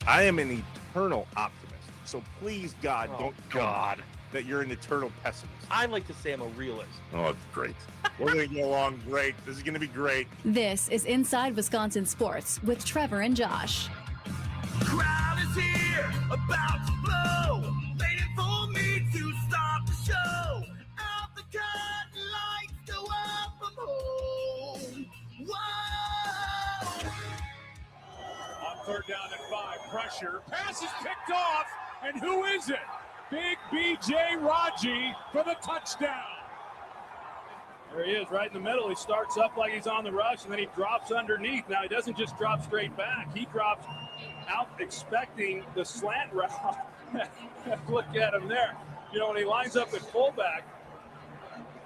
I am an eternal optimist. So please, God, don't God. that you're an eternal pessimist. I like to say I'm a realist. Oh, great. We're going to get along great. This is going to be great. This is Inside Wisconsin Sports with Trevor and Josh. Crowd is here, about to blow, waiting for me to start the show. Out the curtain, lights go up, I'm home. Whoa! On third down and 5, pressure, pass is picked off, and who is it? Big B.J. Raji for the touchdown. There he is, right in the middle. He starts up like he's on the rush, and then he drops underneath. Now, he doesn't just drop straight back. He drops out expecting the slant route. Look at him there. You know, when he lines up at fullback,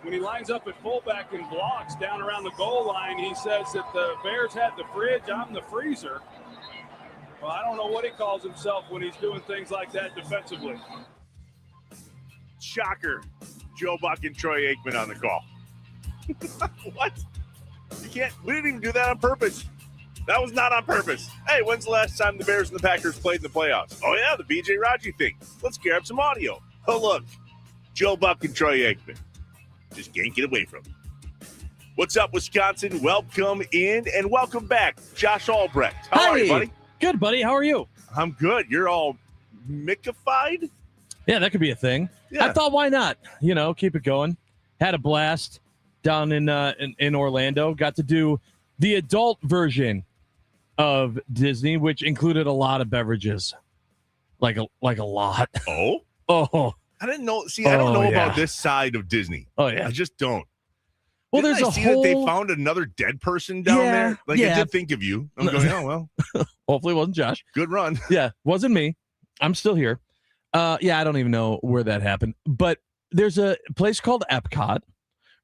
and blocks down around the goal line, he says that the Bears had the fridge, I'm the freezer. Well, I don't know what he calls himself when he's doing things like that defensively. Shocker. Joe Buck and Troy Aikman on the call. What? You can't. We didn't even do that on purpose. That was not on purpose. Hey, when's the last time the Bears and the Packers played in the playoffs? Oh, yeah, the B.J. Raji thing. Let's grab some audio. Oh, look. Joe Buck and Troy Aikman. Just can't get away from it. What's up, Wisconsin? Welcome in and welcome back. Josh Albrecht. How are you, buddy? Good, buddy. How are you? I'm good. You're all mickified? Yeah, that could be a thing. Yeah. I thought, why not? You know, keep it going. Had a blast down in Orlando. Got to do the adult version of Disney, which included a lot of beverages, like a lot. Oh, Oh, I didn't know. See, I don't know yeah. about this side of Disney. Oh, yeah. I just don't. Well, Didn't there's I a see whole. that they found another dead person down Yeah, there. Like I yeah. did think of you. I'm going, oh well, Hopefully, it wasn't Josh. good run. Yeah, wasn't me. I'm still here. Yeah, I don't even know where that happened, but there's a place called Epcot,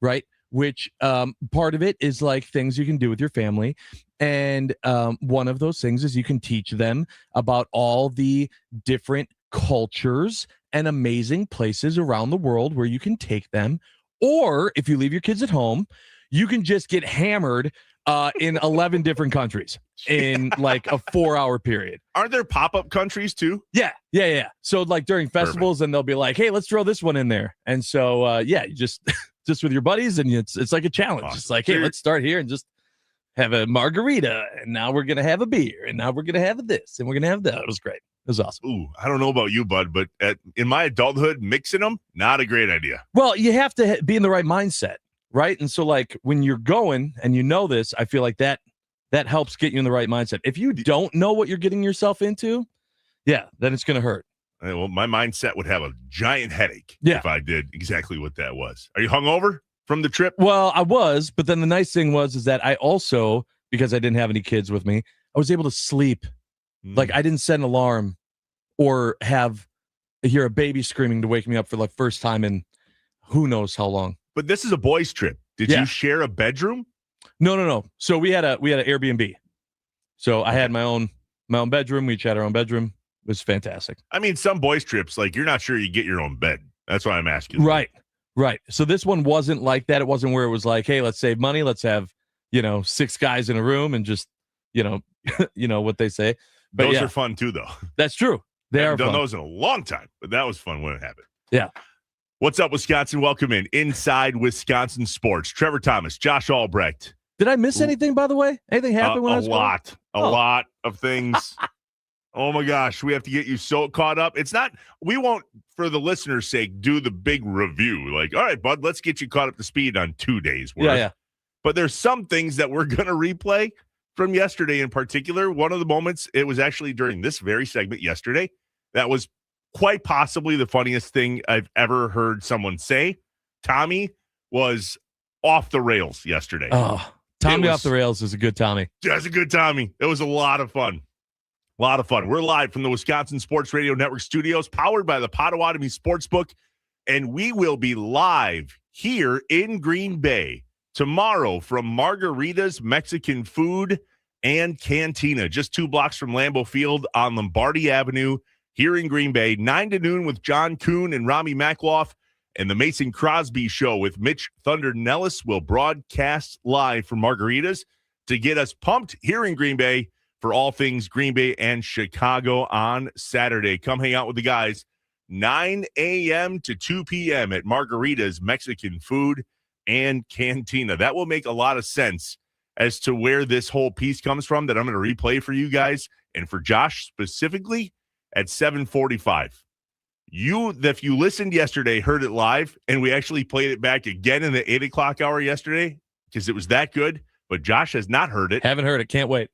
right? Which part of it is like things you can do with your family. And one of those things is you can teach them about all the different cultures and amazing places around the world where you can take them. Or if you leave your kids at home, you can just get hammered in 11 different countries in like a 4-hour period. Aren't there pop-up countries too? Yeah. So like during festivals, and they'll be like, "Hey, let's throw this one in there." And so you just with your buddies, and it's like a challenge. Awesome. It's like, hey, let's start here and just have a margarita, and now we're gonna have a beer, and now we're gonna have this, and we're gonna have that. It was great. It was awesome. Ooh, I don't know about you, bud, but in my adulthood, mixing them, not a great idea. Well, you have to be in the right mindset, right? And so like when you're going and you know this, I feel like that helps get you in the right mindset. If you don't know what you're getting yourself into, yeah, then it's gonna hurt. Well, my mindset would have a giant headache Yeah. if I did exactly what that was. Are you hungover from the trip? Well, I was, but then the nice thing is that I also, because I didn't have any kids with me, I was able to sleep. Like I didn't set an alarm or hear a baby screaming to wake me up for like first time in who knows how long. But this is a boys' trip. Did Yeah. you share a bedroom? No. So we had an Airbnb. So I had my own bedroom. We each had our own bedroom. It was fantastic. I mean, some boys' trips, like you're not sure you get your own bed. That's why I'm asking. Right. So this one wasn't like that. It wasn't where it was like, hey, let's save money. Let's have, 6 guys in a room and just, what they say. But Those yeah, are fun too, though. that's true. They I are haven't done fun. those in a long time, but that was fun when it happened. Yeah. What's up, Wisconsin? Welcome in Inside Wisconsin Sports. Trevor Thomas, Josh Albrecht. Did I miss anything, by the way? Anything happened when I was a gone? lot, a lot of things. Oh my gosh, we have to get you so caught up. It's not. We won't, for the listeners' sake, do the big review. Like, all right, bud, let's get you caught up to speed on 2 days worth. Yeah. But there's some things that we're gonna replay from yesterday in particular. One of the moments, it was actually during this very segment yesterday, that was quite possibly the funniest thing I've ever heard someone say. Tommy was off the rails yesterday. Oh, Tommy off the rails is a good Tommy. That's a good Tommy. It was a lot of fun. We're live from the Wisconsin Sports Radio Network studios, powered by the Potawatomi Sportsbook, and we will be live here in Green Bay tomorrow from Margarita's Mexican Food and Cantina, just 2 blocks from Lambeau Field on Lombardi Avenue here in Green Bay, 9 to noon with John Kuhn and Rami Makloff, and the Mason Crosby Show with Mitch Thunder Nellis will broadcast live from Margarita's to get us pumped here in Green Bay for all things Green Bay and Chicago on Saturday. Come hang out with the guys 9 a.m. to 2 p.m. at Margarita's Mexican Food and Cantina. That will make a lot of sense as to where this whole piece comes from that I'm going to replay for you guys and for Josh specifically at 7:45. If you listened yesterday, heard it live, and we actually played it back again in the 8 o'clock hour yesterday because it was that good, but Josh has not heard it. Haven't heard it. Can't wait.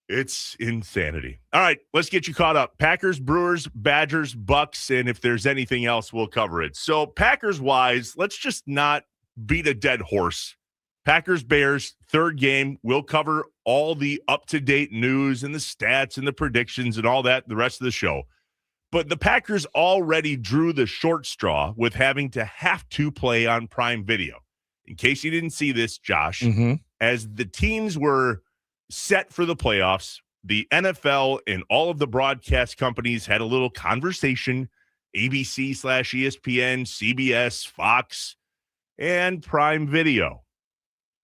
It's insanity. All right, let's get you caught up. Packers, Brewers, Badgers, Bucks, and if there's anything else, we'll cover it. So Packers-wise, let's just not beat a dead horse. Packers, Bears, third game. We'll cover all the up-to-date news and the stats and the predictions and all that the rest of the show. But the Packers already drew the short straw with having to play on Prime Video. In case you didn't see this, Josh, as the teams were set for the playoffs, the NFL and all of the broadcast companies had a little conversation, ABC/ESPN, CBS, Fox, and Prime Video.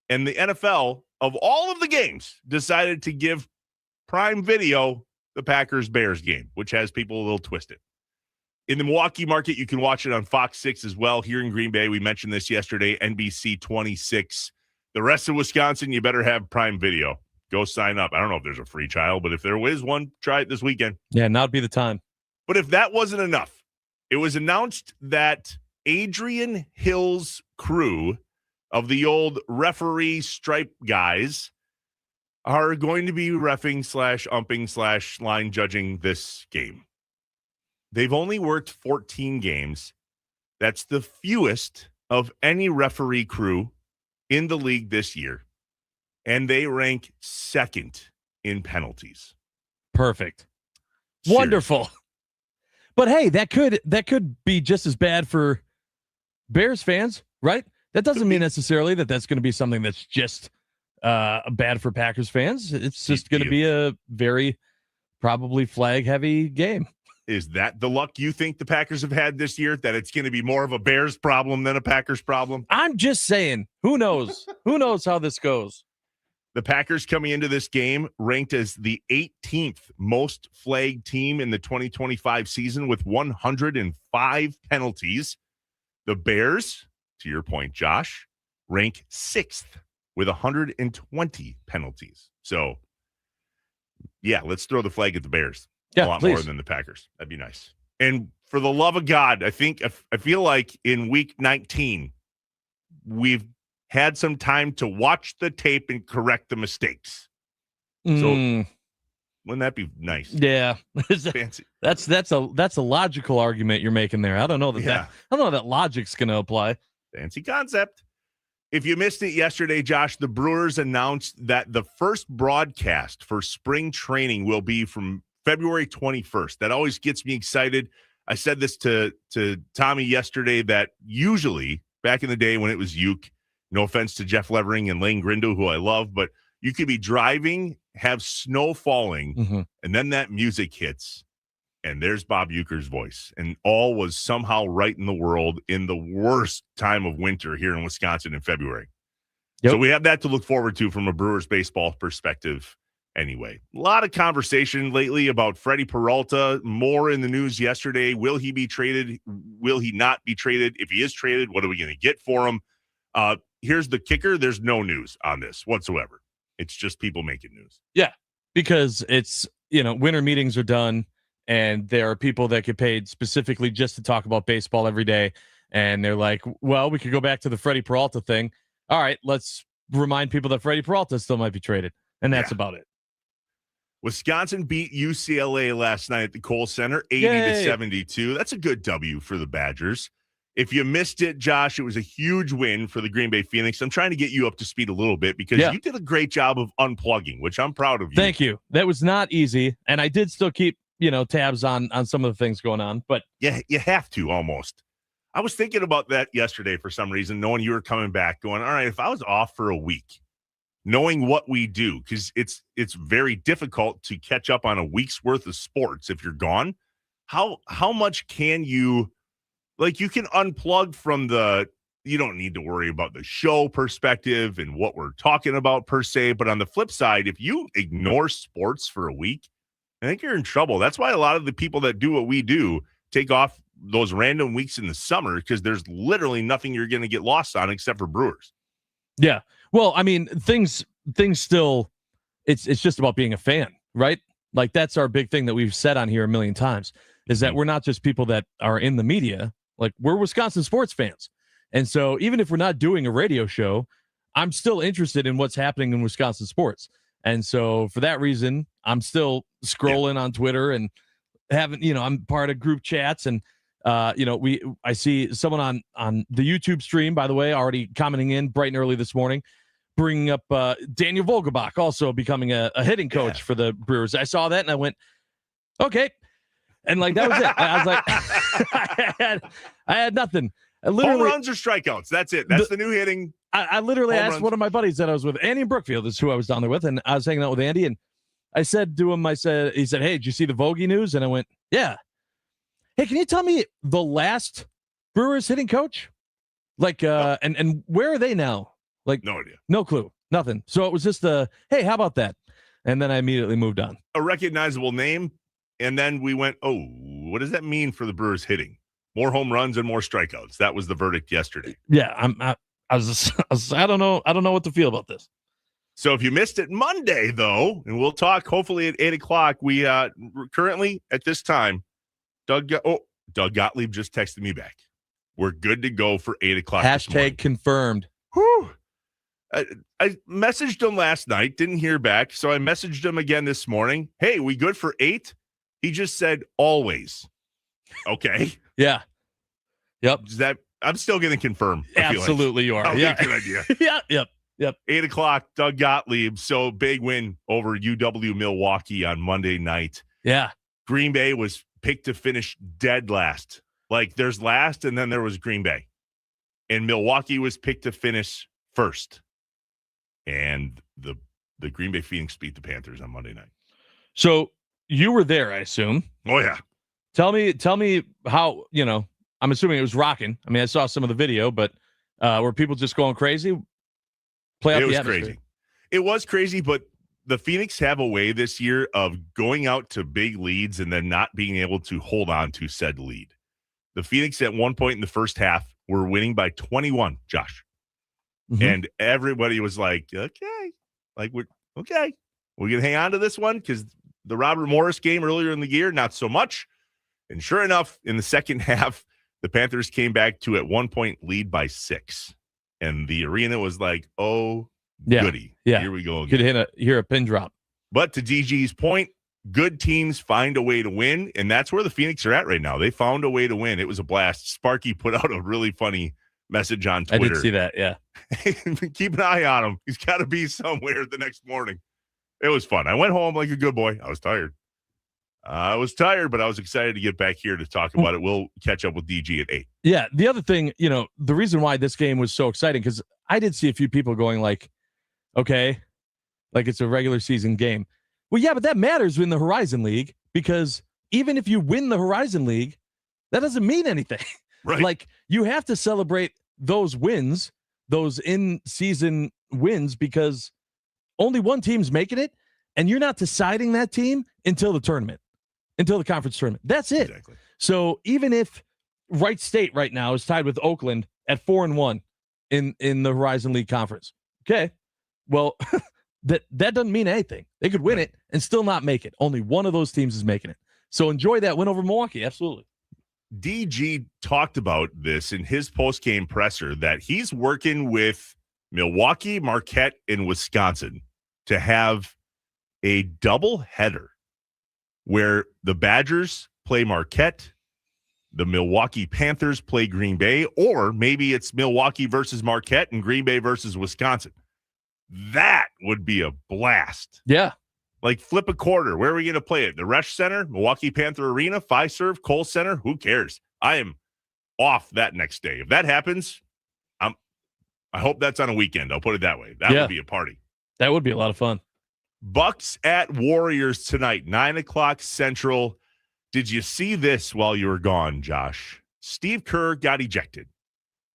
And the NFL, of all of the games, decided to give Prime Video the Packers-Bears game, which has people a little twisted. In the Milwaukee market, you can watch it on Fox 6 as well. Here in Green Bay, we mentioned this yesterday, NBC 26. The rest of Wisconsin, you better have Prime Video. Go sign up. I don't know if there's a free trial, but if there is one, try it this weekend. Yeah, now'd be the time. But if that wasn't enough, it was announced that Adrian Hill's crew of the old referee stripe guys are going to be reffing/umping/line judging this game. They've only worked 14 games. That's the fewest of any referee crew in the league this year. And they rank second in penalties. Perfect. Seriously. Wonderful. But hey, that could be just as bad for Bears fans, right? That doesn't mean necessarily that that's going to be something that's just bad for Packers fans. It's just going to be a very probably flag-heavy game. Is that the luck you think the Packers have had this year, that it's going to be more of a Bears problem than a Packers problem? I'm just saying, who knows? Who knows how this goes? The Packers coming into this game ranked as the 18th most flagged team in the 2025 season with 105 penalties. The Bears, to your point, Josh, rank 6th with 120 penalties. So, yeah, let's throw the flag at the Bears. Yeah, a lot please. more than the Packers. That'd be nice. And for the love of God, I feel like in week 19, we've had some time to watch the tape and correct the mistakes. So wouldn't that be nice? Yeah. Fancy. That's a logical argument you're making there. I don't know that I don't know that logic's going to apply. Fancy concept. If you missed it yesterday, Josh, the Brewers announced that the first broadcast for spring training will be from February 21st. That always gets me excited. I said this to Tommy yesterday that usually back in the day when it was Uke, no offense to Jeff Levering and Lane Grindle, who I love, but you could be driving, have snow falling, and then that music hits, and there's Bob Uecker's voice, and all was somehow right in the world in the worst time of winter here in Wisconsin in February. Yep. So we have that to look forward to from a Brewers baseball perspective. Anyway, a lot of conversation lately about Freddie Peralta. More in the news yesterday. Will he be traded? Will he not be traded? If he is traded, what are we going to get for him? Here's the kicker. There's no news on this whatsoever. It's just people making news. Yeah, because it's, winter meetings are done and there are people that get paid specifically just to talk about baseball every day. And they're like, well, we could go back to the Freddie Peralta thing. All right, let's remind people that Freddie Peralta still might be traded. And that's about it. Wisconsin beat UCLA last night at the Kohl Center, 80-72. That's a good W for the Badgers. If you missed it, Josh, it was a huge win for the Green Bay Phoenix. I'm trying to get you up to speed a little bit because you did a great job of unplugging, which I'm proud of you. Thank you. That was not easy. And I did still keep, tabs on some of the things going on. But yeah, you have to almost. I was thinking about that yesterday for some reason, knowing you were coming back, going, all right, if I was off for a week, knowing what we do, because it's very difficult to catch up on a week's worth of sports if you're gone. How much can you, like, you can unplug from the you don't need to worry about the show perspective and what we're talking about per se. But on the flip side, if you ignore sports for a week, I think you're in trouble. That's why a lot of the people that do what we do take off those random weeks in the summer, because there's literally nothing you're going to get lost on except for Brewers. Yeah. Well, I mean, things still, it's just about being a fan, right? Like, that's our big thing that we've said on here a million times, is that we're not just people that are in the media. Like, we're Wisconsin sports fans. And so even if we're not doing a radio show, I'm still interested in what's happening in Wisconsin sports. And so for that reason, I'm still scrolling on Twitter and I'm part of group chats. And, I see someone on the YouTube stream, by the way, already commenting in bright and early this morning, bringing up Daniel Vogelbach also becoming a hitting coach for the Brewers. I saw that and I went, okay. And like, that was it. I was like, I had nothing. Home runs or strikeouts. That's it. That's the new hitting. I literally asked one of my buddies that I was with, Andy in Brookfield is who I was down there with. And I was hanging out with Andy and I said to him, he said, hey, did you see the Vogie news? And I went, yeah. Hey, can you tell me the last Brewers hitting coach? Like, and where are they now? Like, no idea. No clue. Nothing. So it was just hey, how about that? And then I immediately moved on. A recognizable name. And then we went, oh, what does that mean for the Brewers hitting? More home runs and more strikeouts. That was the verdict yesterday. Yeah, I don't know what to feel about this. So if you missed it Monday, though, and we'll talk hopefully at 8:00, we currently at this time, Doug Gottlieb just texted me back. We're good to go for 8:00. Hashtag confirmed. Whew. I messaged him last night, didn't hear back. So I messaged him again this morning. Hey, we good for 8? He just said always. Okay. Yeah. Yep. I'm still going to confirm. Absolutely, you are. Yeah. Good idea. Yeah. Yep. 8:00, Doug Gottlieb. So big win over UW Milwaukee on Monday night. Yeah. Green Bay was picked to finish dead last. Like, there's last, and then there was Green Bay. And Milwaukee was picked to finish first. And the Green Bay Phoenix beat the Panthers on Monday night. So you were there, I assume. Oh, yeah. Tell me how, I'm assuming it was rocking. I mean, I saw some of the video, but were people just going crazy? It was crazy. It was crazy, but the Phoenix have a way this year of going out to big leads and then not being able to hold on to said lead. The Phoenix at one point in the first half were winning by 21, Josh. Mm-hmm. And everybody was like, okay, we're going to hang on to this one, because the Robert Morris game earlier in the year, not so much. And sure enough, in the second half, the Panthers came back to at one point lead by 6. And the arena was like, oh, yeah, goody. Yeah. Here we go again. Could hear a pin drop. But to DG's point, good teams find a way to win, and that's where the Phoenix are at right now. They found a way to win. It was a blast. Sparky put out a really funny message on Twitter. I did see that, yeah. Keep an eye on him. He's got to be somewhere the next morning. It was fun. I went home like a good boy. I was tired. But I was excited to get back here to talk about it. We'll catch up with DG at 8. Yeah, the other thing, the reason why this game was so exciting, because I did see a few people going like, okay, like it's a regular season game. Well, yeah, but that matters in the Horizon League, because even if you win the Horizon League, that doesn't mean anything. Right. Like, you have to celebrate those wins, those in-season wins, because only one team's making it, and you're not deciding that team until the tournament, until the conference tournament. That's it. Exactly. So even if Wright State right now is tied with Oakland at 4-1 in the Horizon League Conference, okay, well, that doesn't mean anything. They could win it and still not make it. Only one of those teams is making it. So enjoy that win over Milwaukee. Absolutely. DG talked about this in his post-game presser, that he's working with Milwaukee, Marquette, and Wisconsin to have a double header where the Badgers play Marquette, the Milwaukee Panthers play Green Bay, or maybe it's Milwaukee versus Marquette and Green Bay versus Wisconsin. That would be a blast. Yeah. Like, flip a quarter. Where are we going to play it? The Resch Center, Milwaukee Panther Arena, Fiserv, Kohl Center? Who cares? I am off that next day. If that happens, I hope that's on a weekend. I'll put it that way. That would be a party. That would be a lot of fun. Bucks at Warriors tonight, 9:00 Central. Did you see this while you were gone, Josh? Steve Kerr got ejected.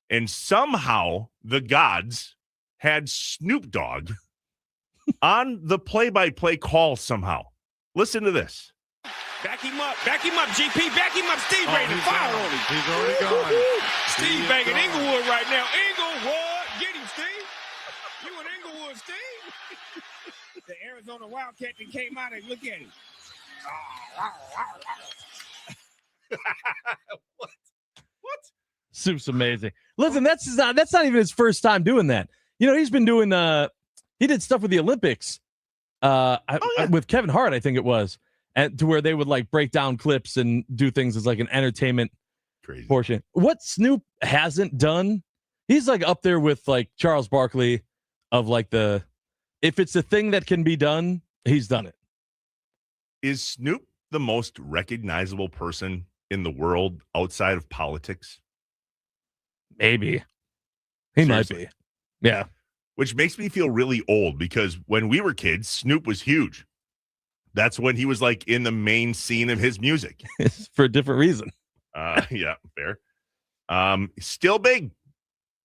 And somehow the gods had Snoop Dogg on the play-by-play call somehow. Listen to this. Back him up, GP, back him up. Steve ready to fire on him. He's already gone. Steve banging Inglewood right now. Inglewood, get him, Steve. You in Inglewood, Steve. The Arizona Wildcat that came out and look at him. What? Soup's amazing. Listen, that's not even his first time doing that. You know, he's been doing he did stuff with the Olympics with Kevin Hart, I think it was, and to where they would like break down clips and do things as like an entertainment portion. What Snoop hasn't done, he's like up there with like Charles Barkley of like if it's a thing that can be done, he's done it. Is Snoop the most recognizable person in the world outside of politics? Maybe. He might be. Yeah. Which makes me feel really old because when we were kids, Snoop was huge. That's when he was like in the main scene of his music. For a different reason. Yeah, fair. Still big,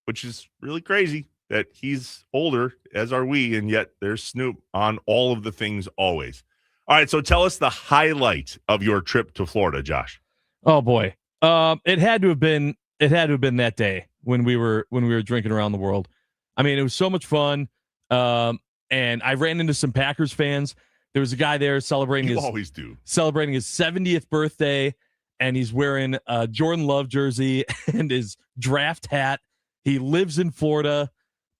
which is really crazy that he's older, as are we, and yet there's Snoop on all of the things always. All right, so tell us the highlight of your trip to Florida, Josh. Oh boy. It had to have been that day when we were drinking around the world. I mean, it was so much fun. And I ran into some Packers fans. There was a guy there celebrating his 70th birthday, and he's wearing a Jordan Love jersey and his draft hat. He lives in Florida,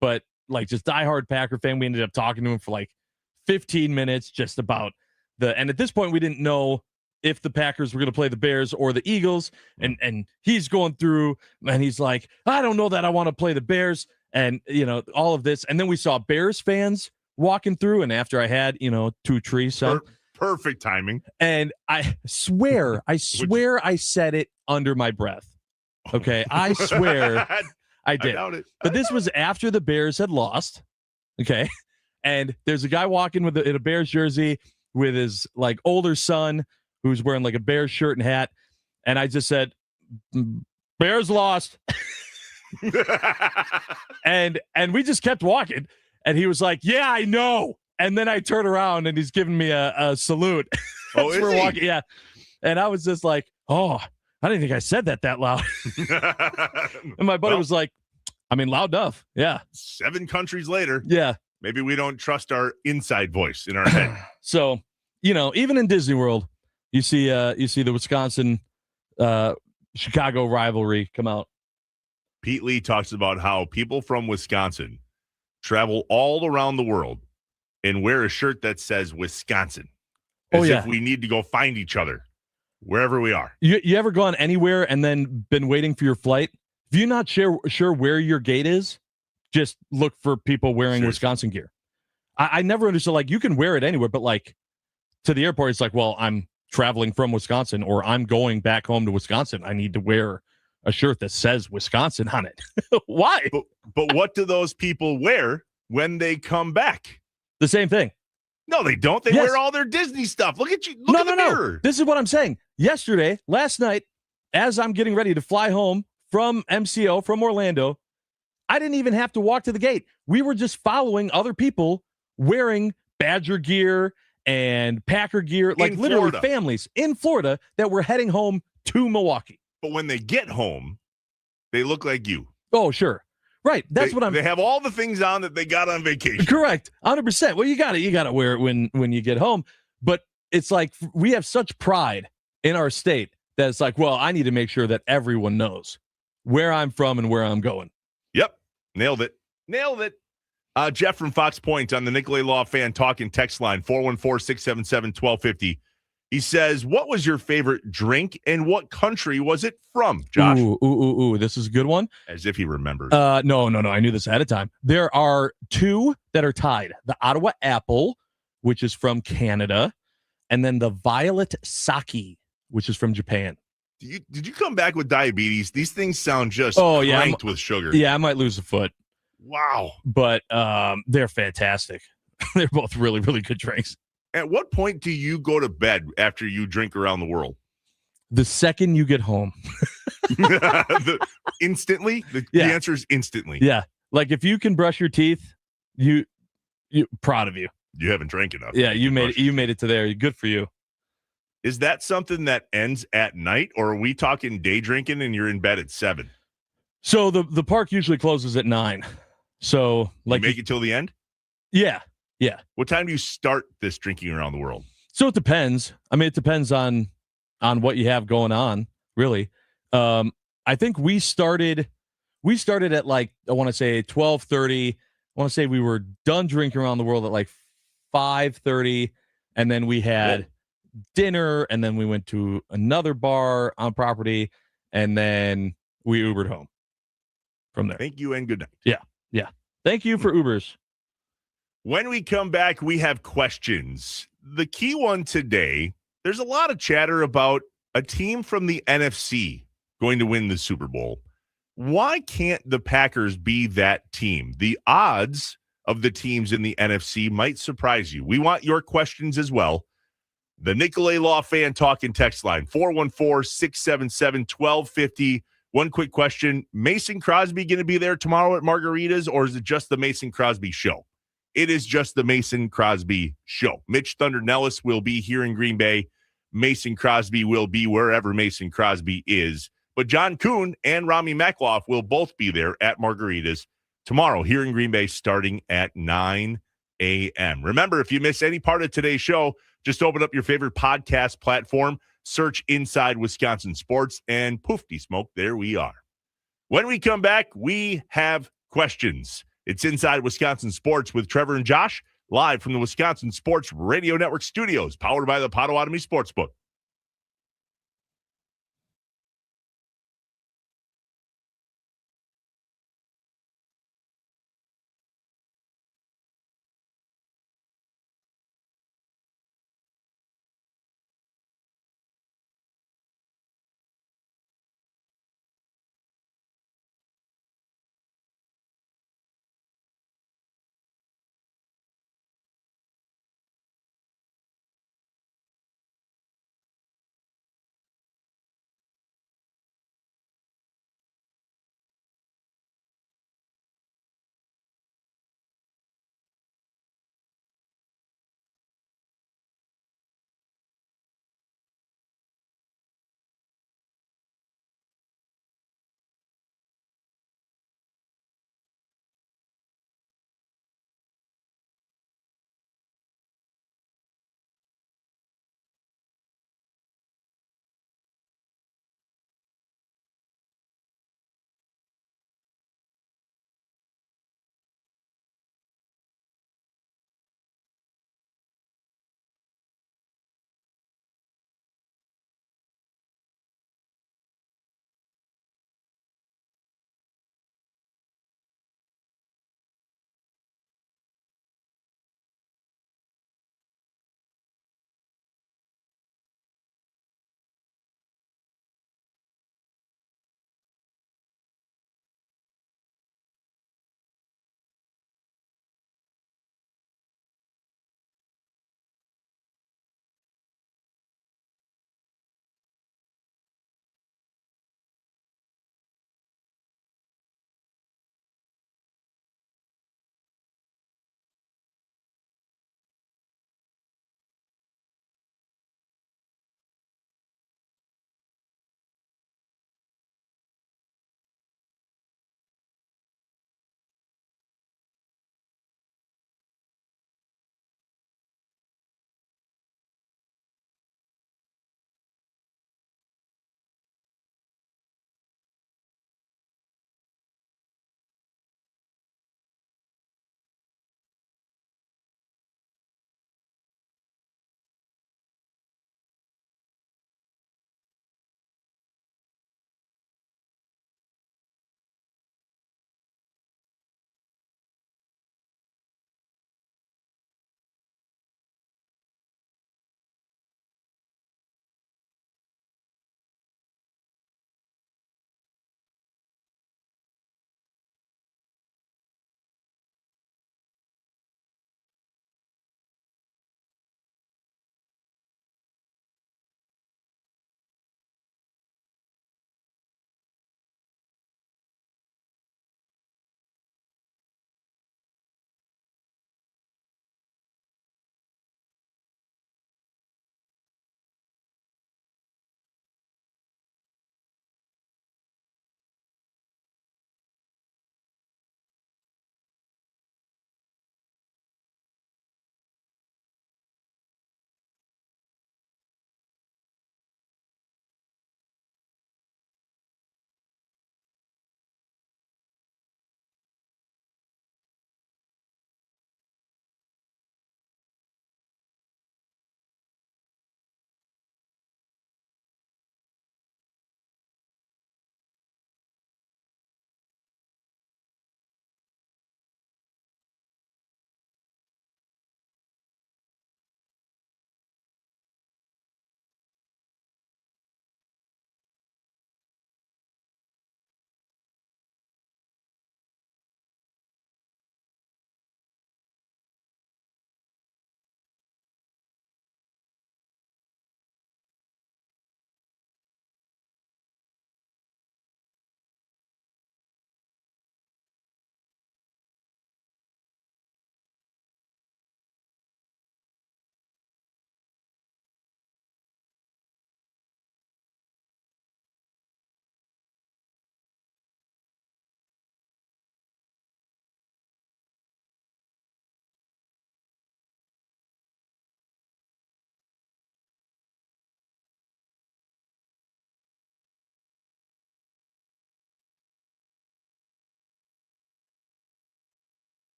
but like just diehard Packer fan. We ended up talking to him for like 15 minutes just about and at this point we didn't know if the Packers were going to play the Bears or the Eagles. And he's going through and he's like, I don't know that I want to play the Bears. And, you know, all of this. And then we saw Bears fans walking through. And after I had, 2 trees. Perfect timing. And I swear I said it under my breath. Okay. I swear I did. I doubt it. But this was after the Bears had lost. Okay. And there's a guy walking in a Bears jersey with his like older son who's wearing like a Bears shirt and hat. And I just said, Bears lost. and we just kept walking. And he was like, yeah, I know. And then I turn around and he's giving me a salute. Oh, is we're he? walking. Yeah. And I was just like, oh, I didn't think I said that loud. And my buddy was like, I mean, loud enough. Yeah. 7 countries later. Yeah. Maybe we don't trust our inside voice in our head. So, even in Disney World, you see the Wisconsin Chicago rivalry come out. Pete Lee talks about how people from Wisconsin travel all around the world and wear a shirt that says Wisconsin. As if we need to go find each other wherever we are. You ever gone anywhere and then been waiting for your flight? If you're not sure where your gate is, just look for people wearing Wisconsin gear. I never understood, like, you can wear it anywhere, but like to the airport, it's like, well, I'm traveling from Wisconsin or I'm going back home to Wisconsin. I need to wear a shirt that says Wisconsin on it. Why? But what do those people wear when they come back? The same thing. No, they don't. They wear all their Disney stuff. Look at you. Look at the mirror. This is what I'm saying. Last night, as I'm getting ready to fly home from MCO, from Orlando, I didn't even have to walk to the gate. We were just following other people wearing Badger gear and Packer gear, like literally families in Florida that were heading home to Milwaukee. But when they get home, they look like you. Oh, sure. Right. That's what I'm. They have all the things on that they got on vacation. Correct. 100%. Well, you got to wear it when you get home. But it's like we have such pride in our state that it's like, well, I need to make sure that everyone knows where I'm from and where I'm going. Yep. Nailed it. Jeff from Fox Point on the Nicolay Law Fan Talking text line, 414-677-1250. He says, what was your favorite drink and what country was it from, Josh? Ooh. This is a good one. As if he remembers. No. I knew this ahead of time. There are 2 that are tied. The Ottawa Apple, which is from Canada, and then the Violet Sake, which is from Japan. Did you come back with diabetes? These things sound just cranked with sugar. Yeah, I might lose a foot. Wow. But they're fantastic. They're both really, really good drinks. At what point do you go to bed after you drink around the world? The second you get home. Instantly? The Yeah. answer is instantly. Yeah. Like if you can brush your teeth, you proud of you. You haven't drank enough. Yeah, you made it to there. Good for you. Is that something that ends at night, or are we talking day drinking and you're in bed at 7? So the park usually closes at 9. So like you make it till the end? Yeah. Yeah. What time do you start this drinking around the world? So it depends. I mean, it depends on what you have going on, really. I think we started at like, I want to say 12:30. I want to say we were done drinking around the world at like 5:30, and then we had dinner, and then we went to another bar on property, and then we Ubered home from there. Thank you and good night. Yeah. Thank you for Ubers. When we come back, we have questions. The key one today, there's a lot of chatter about a team from the NFC going to win the Super Bowl. Why can't the Packers be that team? The odds of the teams in the NFC might surprise you. We want your questions as well. The Nicolay Law Fan Talk and Text line, 414-677-1250. One quick question. Mason Crosby going to be there tomorrow at Margaritas, or is it just the Mason Crosby show? It is just the Mason Crosby show. Mitch Thunder Nellis will be here in Green Bay. Mason Crosby will be wherever Mason Crosby is. But John Kuhn and Rami Makloff will both be there at Margaritas tomorrow here in Green Bay starting at 9 a.m. Remember, if you miss any part of today's show, just open up your favorite podcast platform, search Inside Wisconsin Sports, and poofty smoke, there we are. When we come back, we have questions. It's Inside Wisconsin Sports with Trevor and Josh, live from the Wisconsin Sports Radio Network studios, powered by the Potawatomi Sportsbook.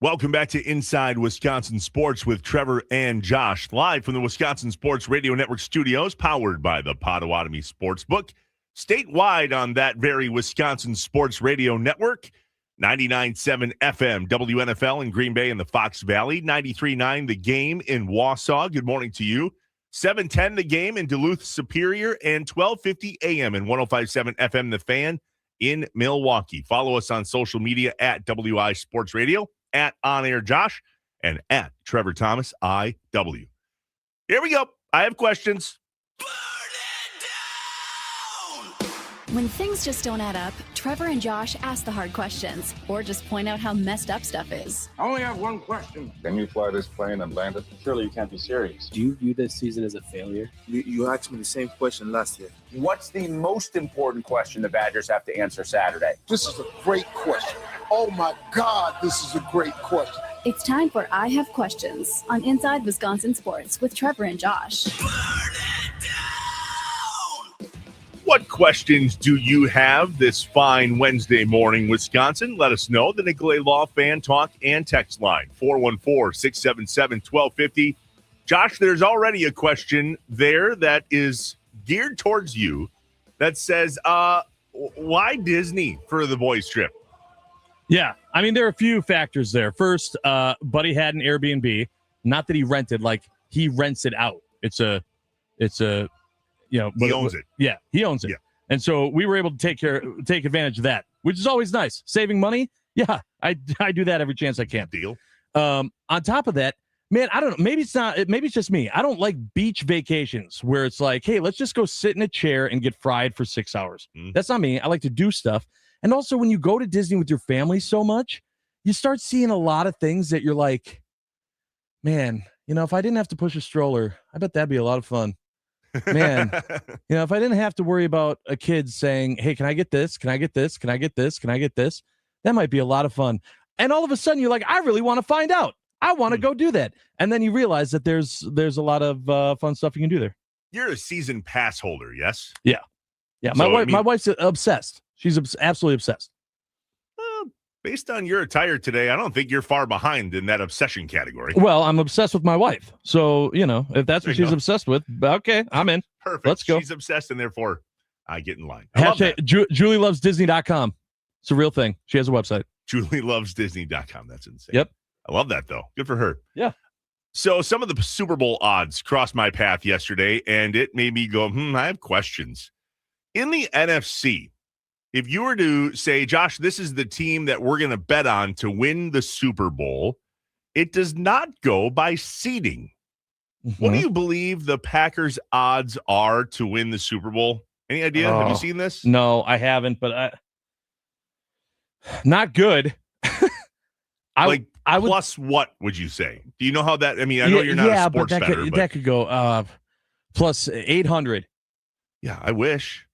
Welcome back to Inside Wisconsin Sports with Trevor and Josh, live from the Wisconsin Sports Radio Network studios, powered by the Potawatomi Sportsbook, statewide on that very Wisconsin Sports Radio Network, 99.7 FM, WNFL in Green Bay and the Fox Valley, 93.9 The Game in Wausau. Good morning to you. 710 The Game in Duluth Superior, and 1250 AM and 105.7 FM The Fan in Milwaukee. Follow us on social media at WI Sports Radio, at On Air Josh, and at Trevor Thomas IW. Here we go. I have questions. When things just don't add up, Trevor and Josh ask the hard questions or just point out how messed up stuff is. I only have one question. Can you fly this plane and land it? Surely you can't be serious. Do you view this season as a failure? You asked me the same question last year. What's the most important question the Badgers have to answer Saturday? This is a great question. Oh my God, this is a great question. It's time for I Have Questions on Inside Wisconsin Sports with Trevor and Josh. What questions do you have this fine Wednesday morning, Wisconsin? Let us know. The Nicolay Law Fan Talk and Text Line, 414-677-1250. Josh, there's already a question there that is geared towards you that says, why Disney for the boys' trip? Yeah, I mean, there are a few factors there. First, Buddy had an Airbnb, not that he rented, like he rents it out. It's a he owns it. Yeah, he owns it. Yeah. And so we were able to take advantage of that, which is always nice. Saving money. Yeah, I do that every chance I can. Deal. On top of that, man, I don't know. Maybe it's just me. I don't like beach vacations where it's like, hey, let's just go sit in a chair and get fried for 6 hours. That's not me. I like to do stuff. And also, when you go to Disney with your family so much, you start seeing a lot of things that you're like, man, if I didn't have to push a stroller, I bet that'd be a lot of fun. Man, if I didn't have to worry about a kid saying, hey, can I get this? Can I get this? Can I get this? Can I get this? That might be a lot of fun. And all of a sudden you're like, I really want to find out. I want to go do that. And then you realize that there's a lot of fun stuff you can do there. You're a season pass holder, yes? Yeah. Yeah. My wife's obsessed. She's absolutely obsessed. Well, based on your attire today, I don't think you're far behind in that obsession category. Well, I'm obsessed with my wife. So, if that's what she's obsessed with, okay, I'm in. Perfect. Let's go. She's obsessed, and therefore I get in line. JulieLovesDisney.com. It's a real thing. She has a website. JulieLovesDisney.com. That's insane. Yep. I love that, though. Good for her. Yeah. So some of the Super Bowl odds crossed my path yesterday, and it made me go, I have questions. In the NFC, if you were to say, Josh, this is the team that we're going to bet on to win the Super Bowl, it does not go by seeding. Mm-hmm. What do you believe the Packers' odds are to win the Super Bowl? Any idea? Have you seen this? No, I haven't, but not good. I would, plus what would you say? Do you know how that? I mean, I know you're not a sports bettor, but that could go plus 800. Yeah, I wish.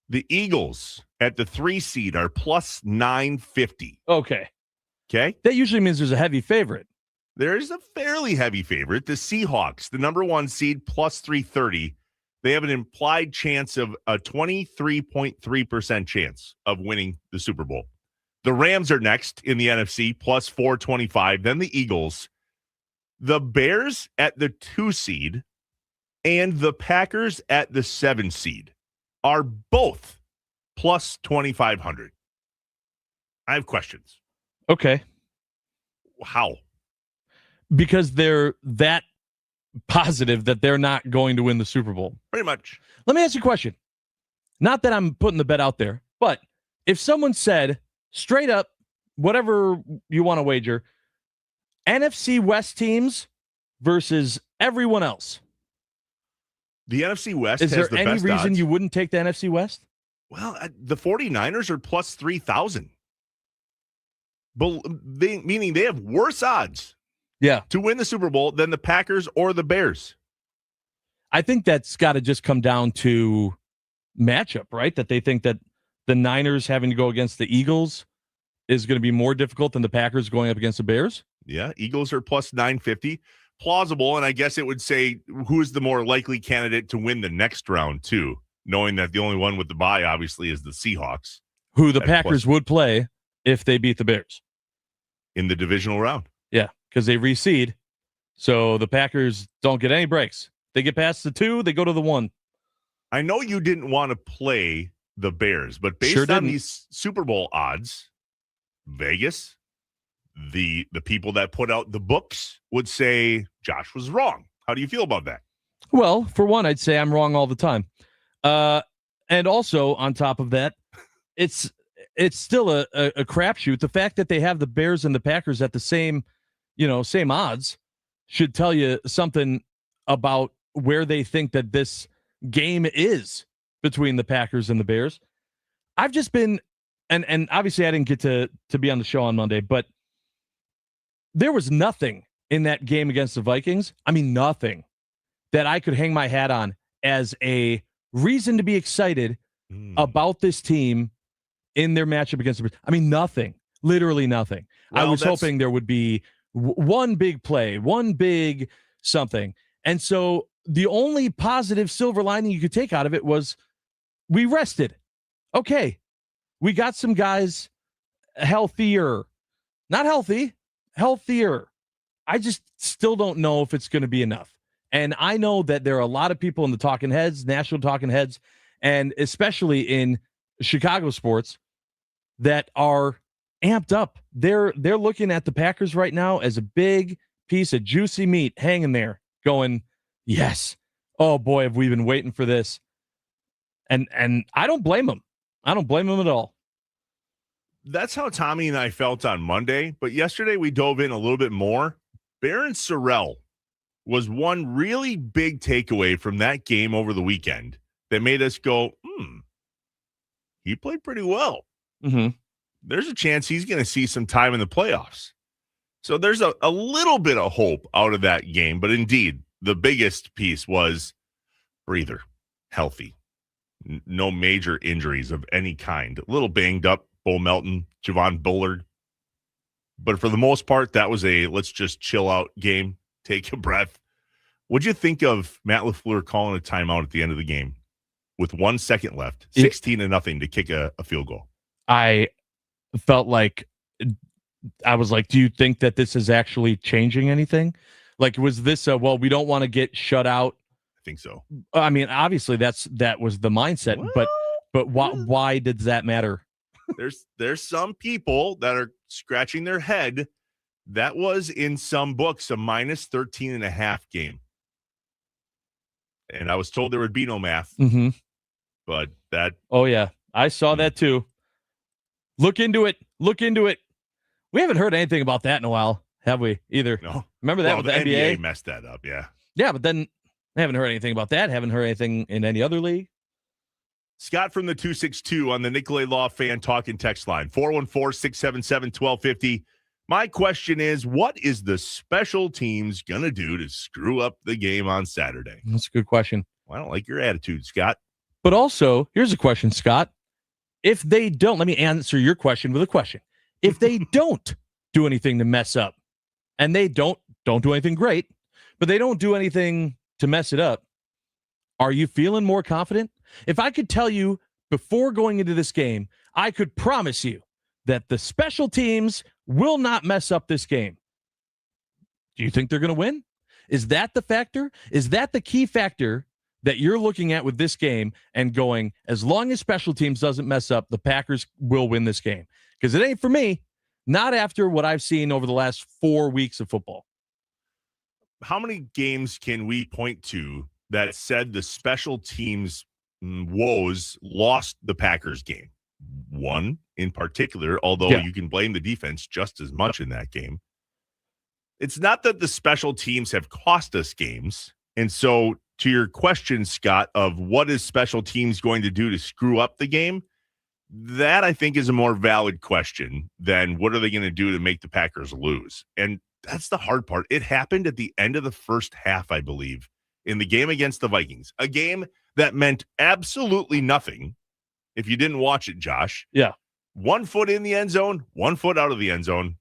The Eagles at the 3 seed are plus 950. Okay. That usually means there's a heavy favorite. There's a fairly heavy favorite. The Seahawks, the number 1 seed, plus 330. They have an implied chance of a 23.3% chance of winning the Super Bowl. The Rams are next in the NFC, plus 425. Then the Eagles. The Bears at the 2 seed and the Packers at the 7 seed are both plus 2,500. I have questions. Okay. How? Because they're that positive that they're not going to win the Super Bowl. Pretty much. Let me ask you a question. Not that I'm putting the bet out there, but if someone said straight up, whatever you want to wager, NFC West teams versus everyone else. The NFC West is has there the any best reason odds. You wouldn't take the NFC West? Well, the 49ers are plus 3,000. Meaning they have worse odds to win the Super Bowl than the Packers or the Bears. I think that's got to just come down to matchup, right? That they think that the Niners having to go against the Eagles is going to be more difficult than the Packers going up against the Bears. Yeah, Eagles are plus 950. Plausible, and I guess it would say who's the more likely candidate to win the next round, too, knowing that the only one with the bye, obviously, is the Seahawks. Who the Packers would play if they beat the Bears. in the divisional round. Yeah, because they reseed. So the Packers don't get any breaks. They get past the 2, they go to the 1. I know you didn't want to play the Bears, but based Sure on didn't. these Super Bowl odds, Vegas, the people that put out the books would say Josh was wrong. How do you feel about that? Well, for one, I'd say I'm wrong all the time. And also, on top of that, it's still a crapshoot. The fact that they have the Bears and the Packers at the same odds should tell you something about where they think that this game is between the Packers and the Bears. I've just been, and obviously I didn't get to be on the show on Monday, but there was nothing in that game against the Vikings. I mean, nothing that I could hang my hat on as a reason to be excited about this team in their matchup against the Bears. I mean, nothing, literally nothing. Well, I was hoping there would be one big play, one big something. And so the only positive silver lining you could take out of it was we rested. Okay. We got some guys healthier. Not healthy, healthier. I just still don't know if it's going to be enough. And I know that there are a lot of people in the talking heads, national talking heads, and especially in Chicago sports that are amped up. They're looking at the Packers right now as a big piece of juicy meat hanging there going, yes. Oh boy, have we been waiting for this. And I don't blame them. I don't blame them at all. That's how Tommy and I felt on Monday, but yesterday we dove in a little bit more. Baron Sorrell was one really big takeaway from that game over the weekend that made us go, he played pretty well. Mm-hmm. There's a chance he's going to see some time in the playoffs. So there's a little bit of hope out of that game, but indeed, the biggest piece was breather, healthy. No major injuries of any kind. A little banged up, Bo Melton, Javon Bullard. But for the most part, that was a let's just chill out game, take a breath. What'd you think of Matt LaFleur calling a timeout at the end of the game with 1 second left, 16-0 to kick a field goal? I felt like, I was like, do you think that this is actually changing anything? Like, was this well, we don't want to get shut out? I think so. I mean, obviously that was the mindset, but why did that matter? There's some people that are scratching their head. That was in some books a minus 13.5 game. And I was told there would be no math. Mm-hmm. But that. Oh, yeah. I saw that too. Look into it. We haven't heard anything about that in a while, have we, either? No. Remember that with the NBA? messed that up, yeah. Yeah, but then I haven't heard anything about that. Haven't heard anything in any other league. Scott from the 262 on the Nicolay Law Fan Talking text line, 414-677-1250. My question is, what is the special teams going to do to screw up the game on Saturday? That's a good question. Well, I don't like your attitude, Scott. But also, here's a question, Scott. If they don't, let me answer your question with a question. If they don't do anything to mess up, and they don't do anything great, but they don't do anything to mess it up, are you feeling more confident? If I could tell you before going into this game, I could promise you that the special teams will not mess up this game. Do you think they're going to win? Is that the factor? Is that the key factor that you're looking at with this game and going, as long as special teams doesn't mess up, the Packers will win this game? Because it ain't for me, not after what I've seen over the last 4 weeks of football. How many games can we point to that said the special teams woes lost the Packers game? One in particular, although you can blame the defense just as much in that game. It's not that the special teams have cost us games. And so to your question, Scott, of what is special teams going to do to screw up the game, that I think is a more valid question than what are they going to do to make the Packers lose. And that's the hard part. It happened at the end of the first half, I believe, in the game against the Vikings, a game that meant absolutely nothing if you didn't watch it, Josh. Yeah. 1 foot in the end zone, 1 foot out of the end zone,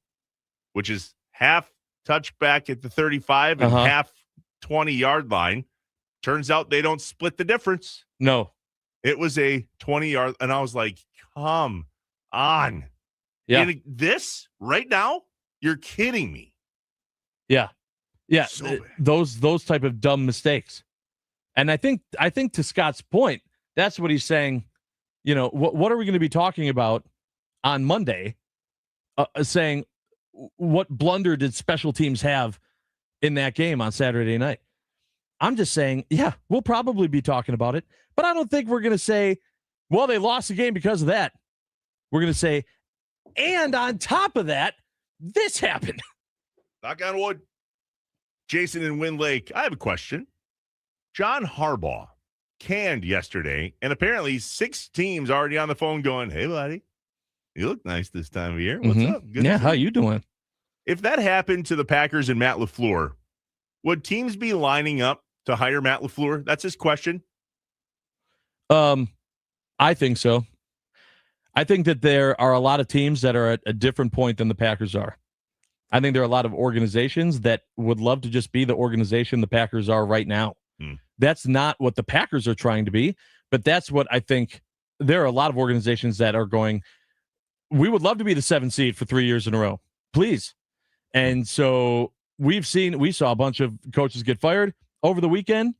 which is half touchback at the 35 and half 20-yard line. Turns out they don't split the difference. No. It was a 20-yard, and I was like, come on. Yeah. This right now? You're kidding me. Yeah. Yeah. So bad. Those type of dumb mistakes. And I think to Scott's point, that's what he's saying. What are we going to be talking about on Monday? Saying what blunder did special teams have in that game on Saturday night? I'm just saying, yeah, we'll probably be talking about it, but I don't think we're going to say, well, they lost the game because of that. We're going to say, and on top of that, this happened. Knock on wood. Jason in Wind Lake, I have a question. John Harbaugh canned yesterday, and apparently 6 teams already on the phone going, hey, buddy, you look nice this time of year. What's up? Good Yeah, how you doing? If that happened to the Packers and Matt LaFleur, would teams be lining up to hire Matt LaFleur? That's his question. I think so. I think that there are a lot of teams that are at a different point than the Packers are. I think there are a lot of organizations that would love to just be the organization the Packers are right now. That's not what the Packers are trying to be, but that's what I think. There are a lot of organizations that are going, we would love to be the 7th seed for 3 years in a row, please. And so we saw a bunch of coaches get fired over the weekend,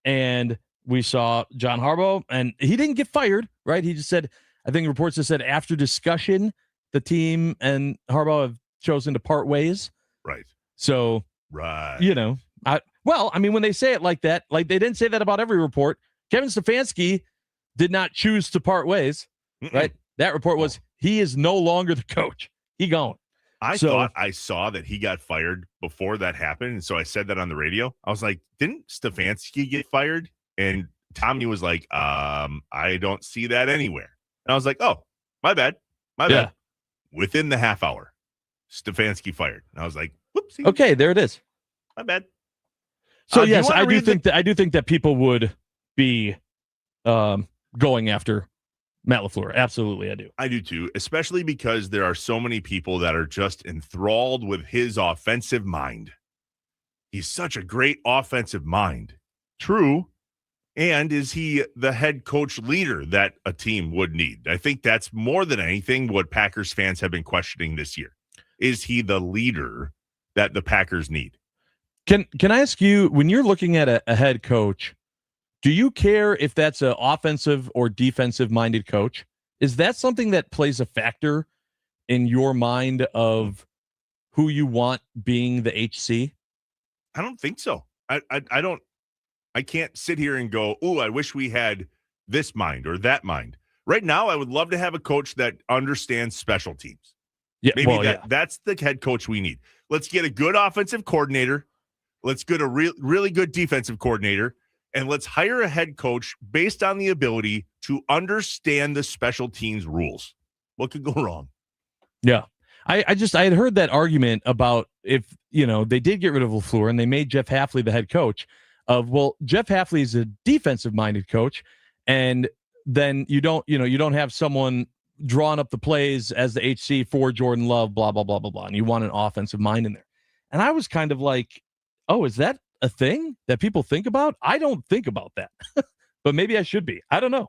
and we saw John Harbaugh, and he didn't get fired, right? He just said, I think reports have said after discussion, the team and Harbaugh have chosen to part ways. Right. So, right. When they say it like that, like they didn't say that about every report. Kevin Stefanski did not choose to part ways, right? That report was he is no longer the coach. He gone. I thought I saw that he got fired before that happened, and so I said that on the radio. I was like, didn't Stefanski get fired? And Tommy was like, I don't see that anywhere. And I was like, oh, my bad. Within the half hour, Stefanski fired. And I was like, whoopsie. Okay, there it is. My bad. So yes, I do think that people would be going after Matt LaFleur. Absolutely, I do. I do too, especially because there are so many people that are just enthralled with his offensive mind. He's such a great offensive mind. True. And is he the head coach leader that a team would need? I think that's more than anything what Packers fans have been questioning this year. Is he the leader that the Packers need? Can I ask you, when you're looking at a head coach, do you care if that's an offensive or defensive-minded coach? Is that something that plays a factor in your mind of who you want being the HC? I don't think so. I can't sit here and go, oh, I wish we had this mind or that mind. Right now, I would love to have a coach that understands special teams. Yeah, Maybe that's the head coach we need. Let's get a good offensive coordinator. Let's get a really good defensive coordinator. And let's hire a head coach based on the ability to understand the special teams rules. What could go wrong? Yeah. I had heard that argument about if, they did get rid of LaFleur and they made Jeff Hafley the head coach of, well, Jeff Hafley is a defensive minded coach. And then you don't have someone drawing up the plays as the HC for Jordan Love, blah, blah, blah, blah, blah. And you want an offensive mind in there. And I was kind of like, oh, is that a thing that people think about? I don't think about that, but maybe I should be. I don't know.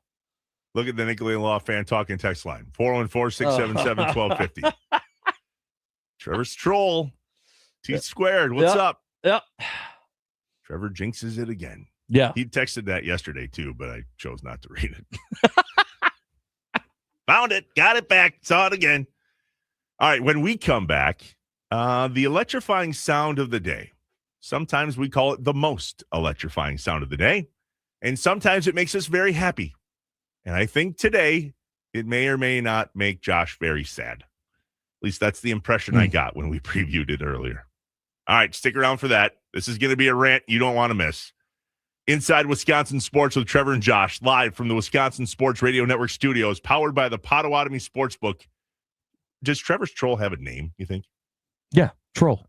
Look at the Nicolay Law fan talking text line, 414-677-1250. Trevor's troll. T squared. What's up? Yep. Trevor jinxes it again. Yeah. He texted that yesterday too, but I chose not to read it. Found it. Got it back. Saw it again. All right. When we come back, the electrifying sound of the day. Sometimes we call it the most electrifying sound of the day. And sometimes it makes us very happy. And I think today it may or may not make Josh very sad. At least that's the impression I got when we previewed it earlier. All right, stick around for that. This is going to be a rant you don't want to miss. Inside Wisconsin Sports with Trevor and Josh, live from the Wisconsin Sports Radio Network studios, powered by the Potawatomi Sportsbook. Does Trevor's troll have a name, you think? Yeah, troll.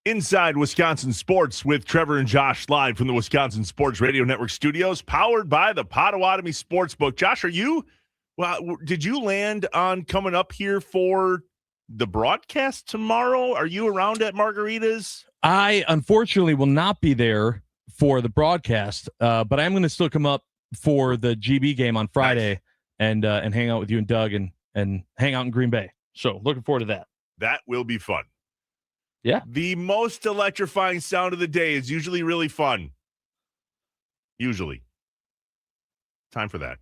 Inside Wisconsin Sports with Trevor and Josh live from the Wisconsin Sports Radio Network studios, powered by the Potawatomi Sportsbook. Josh, did you land on coming up here for the broadcast tomorrow? Are you around at Margaritas? I unfortunately will not be there for the broadcast, but I'm going to still come up for the GB game on Friday and hang out with you and Doug and hang out in Green Bay. So looking forward to that. That will be fun. Yeah. The most electrifying sound of the day is usually really fun. Usually. Time for that.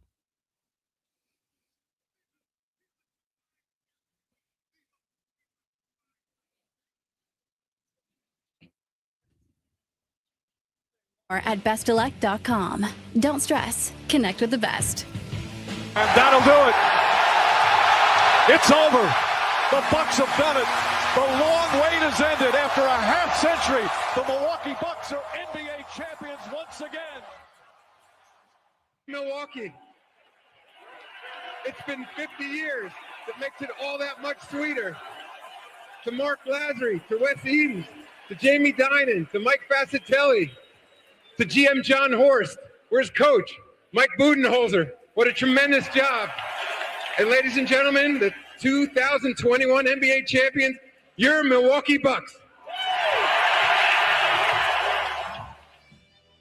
Or at bestelect.com. Don't stress. Connect with the best. And that'll do it. It's over. The Bucks have done it. The long wait has ended. After a half century, the Milwaukee Bucks are NBA champions once again. Milwaukee. It's been 50 years. That makes it all that much sweeter. To Mark Lazary, to Wes Edens, to Jamie Dinan, to Mike Fascitelli, to GM John Horst. Where's Coach? Mike Budenholzer. What a tremendous job. And ladies and gentlemen, the 2021 NBA champions, your Milwaukee Bucks.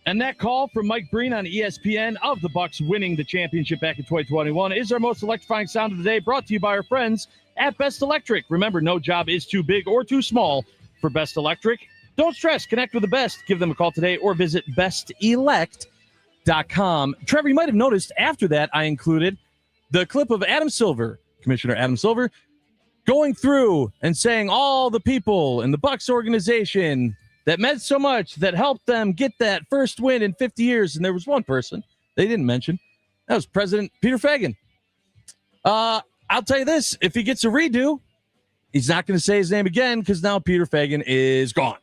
And that call from Mike Breen on ESPN of the Bucks winning the championship back in 2021 is our most electrifying sound of the day, brought to you by our friends at Best Electric. Remember, no job is too big or too small for Best Electric. Don't stress. Connect with the best. Give them a call today or visit bestelect.com. Trevor, you might have noticed after that I included the clip of Adam Silver, Commissioner Adam Silver, going through and saying all the people in the Bucks organization that meant so much, that helped them get that first win in 50 years. And there was one person they didn't mention. That was President Peter Feigin. I'll tell you this, if he gets a redo, he's not going to say his name again because now Peter Feigin is gone.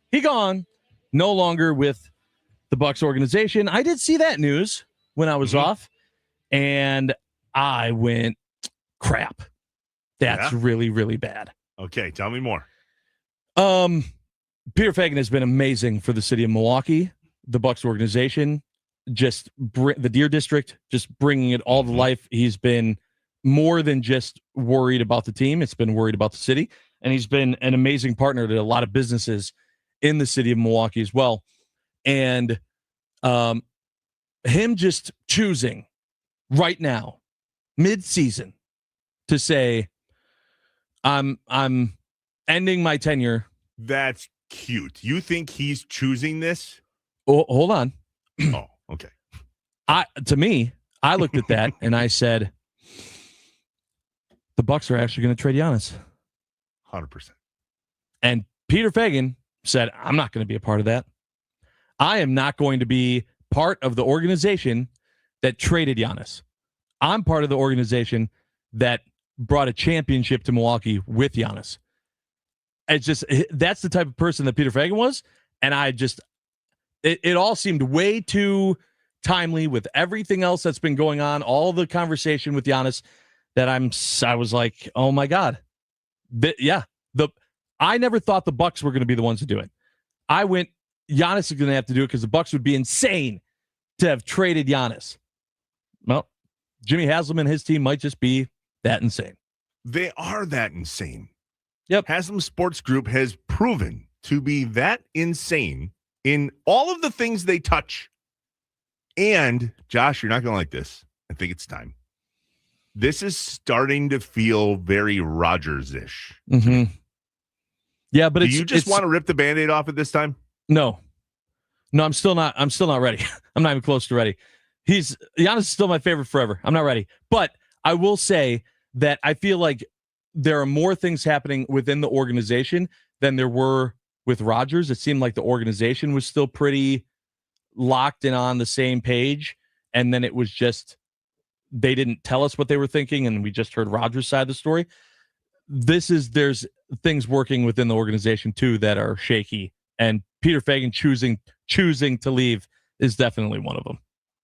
He gone, no longer with the Bucks organization. I did see that news when I was off, and I went, crap. That's really, really bad. Okay, tell me more. Peter Feigin has been amazing for the city of Milwaukee, the Bucks organization, just the Deer District, just bringing it all to life. He's been more than just worried about the team. It's been worried about the city, and he's been an amazing partner to a lot of businesses in the city of Milwaukee as well. And him just choosing right now, mid-season, to say, I'm ending my tenure. That's cute. You think he's choosing this? Oh, hold on. Oh, okay. To me, I looked at that and I said, the Bucks are actually going to trade Giannis. 100%. And Peter Feigin said, I'm not going to be a part of that. I am not going to be part of the organization that traded Giannis. I'm part of the organization that brought a championship to Milwaukee with Giannis. It's just, that's the type of person that Peter Feigin was. And it all seemed way too timely with everything else that's been going on, all the conversation with Giannis, that I was like, oh my God. I never thought the Bucks were going to be the ones to do it. I went, Giannis is going to have to do it because the Bucks would be insane to have traded Giannis. Well, Jimmy Haslam and his team might just be that insane. They are that insane. Yep. Haslam Sports Group has proven to be that insane in all of the things they touch. And, Josh, you're not going to like this. I think it's time. This is starting to feel very Rodgers-ish. Mm-hmm. Yeah, but do you just want to rip the Band-Aid off at this time? No, I'm still not ready. I'm not even close to ready. Giannis is still my favorite forever. I'm not ready. But I will say that I feel like there are more things happening within the organization than there were with Rodgers. It seemed like the organization was still pretty locked and on the same page. And then it was just, they didn't tell us what they were thinking, and we just heard Rodgers' side of the story. There's things working within the organization too that are shaky, and Peter Feigin choosing to leave is definitely one of them.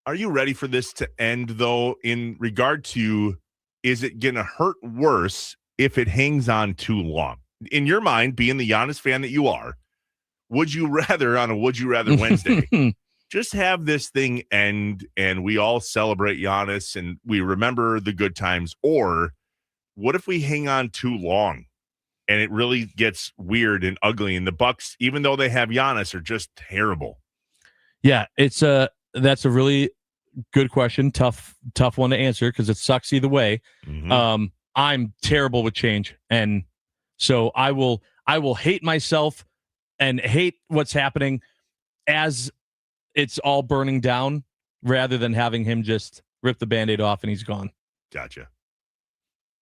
Are you ready for this to end, though, in regard to, is it going to hurt worse if it hangs on too long? In your mind, being the Giannis fan that you are, would you rather on a Would You Rather Wednesday? Just have this thing end and we all celebrate Giannis and we remember the good times. Or what if we hang on too long and it really gets weird and ugly? And the Bucks, even though they have Giannis, are just terrible. Yeah, that's a really good question. Tough one to answer because it sucks either way. Mhm. I'm terrible with change, and so I will hate myself and hate what's happening as it's all burning down, rather than having him just rip the Band-Aid off and he's gone. Gotcha.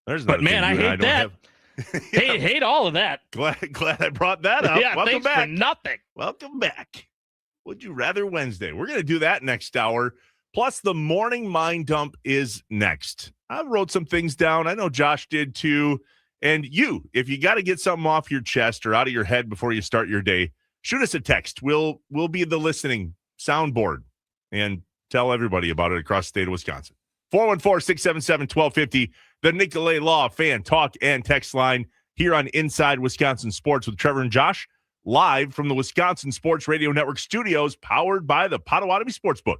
There's But another man, thing I hate that. Yeah. Hate all of that. Glad I brought that up. Yeah, Welcome thanks back. for nothing. Welcome back. Would You Rather Wednesday? We're going to do that next hour. Plus, the morning mind dump is next. I wrote some things down. I know Josh did too. And you, if you got to get something off your chest or out of your head before you start your day, shoot us a text. We'll be the listening soundboard and tell everybody about it across the state of Wisconsin. 414-677-1250, the Nicolay Law fan talk and text line here on Inside Wisconsin Sports with Trevor and Josh, live from the Wisconsin Sports Radio Network studios, powered by the Potawatomi Sportsbook.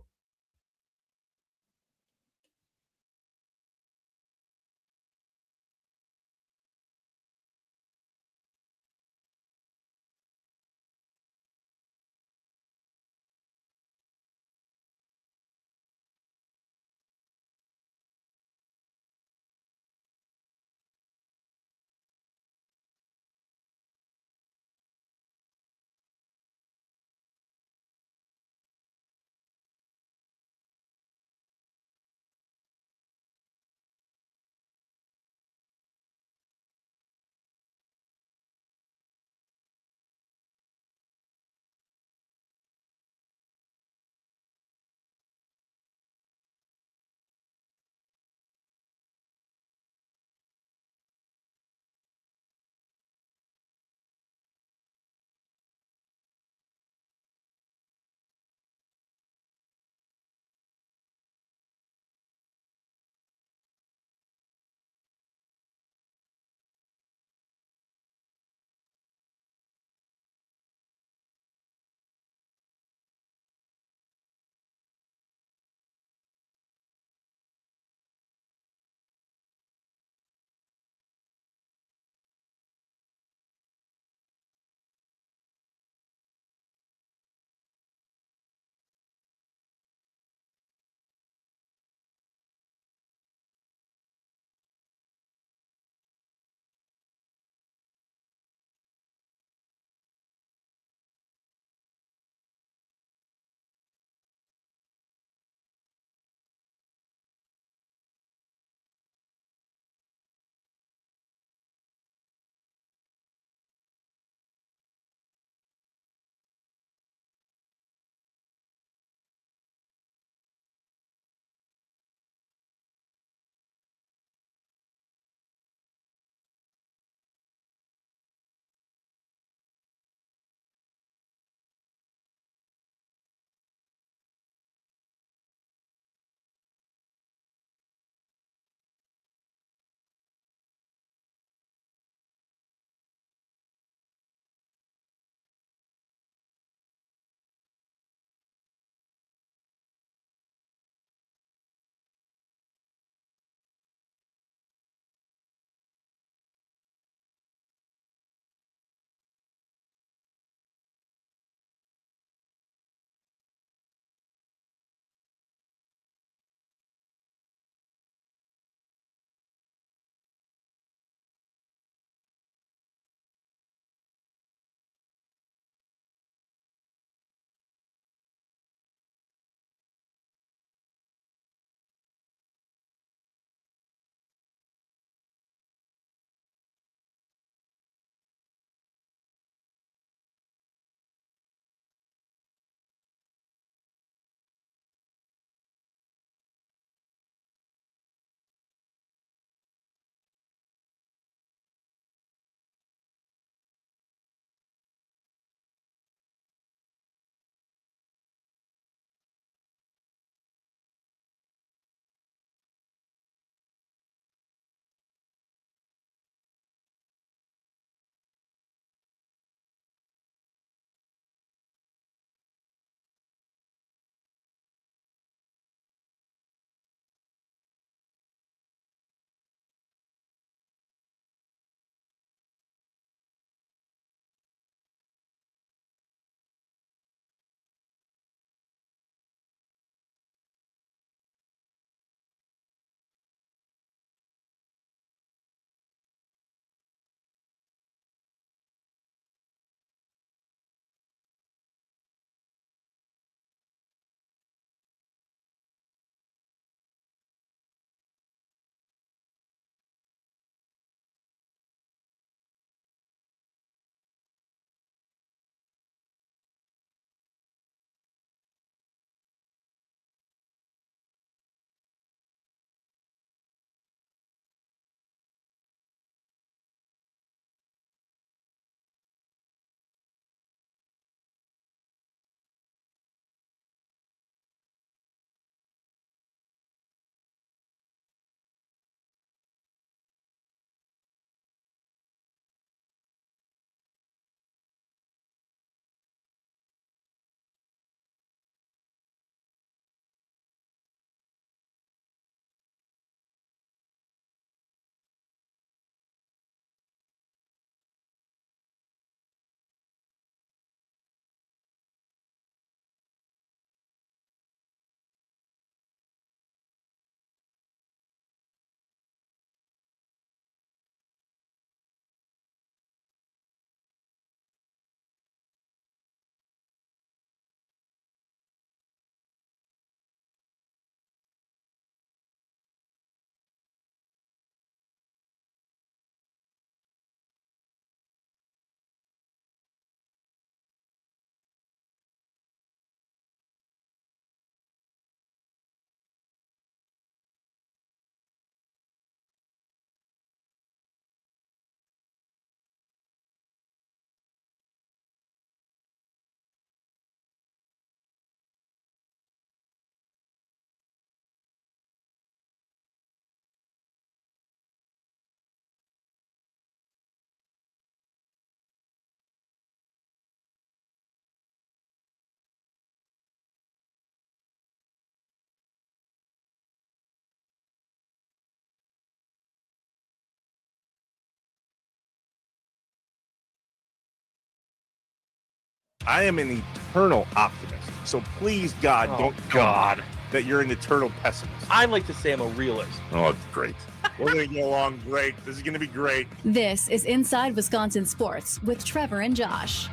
I am an eternal optimist. So please, God, don't tell me that you're an eternal pessimist. I like to say I'm a realist. Oh, it's great. We're going to get along great. This is going to be great. This is Inside Wisconsin Sports with Trevor and Josh.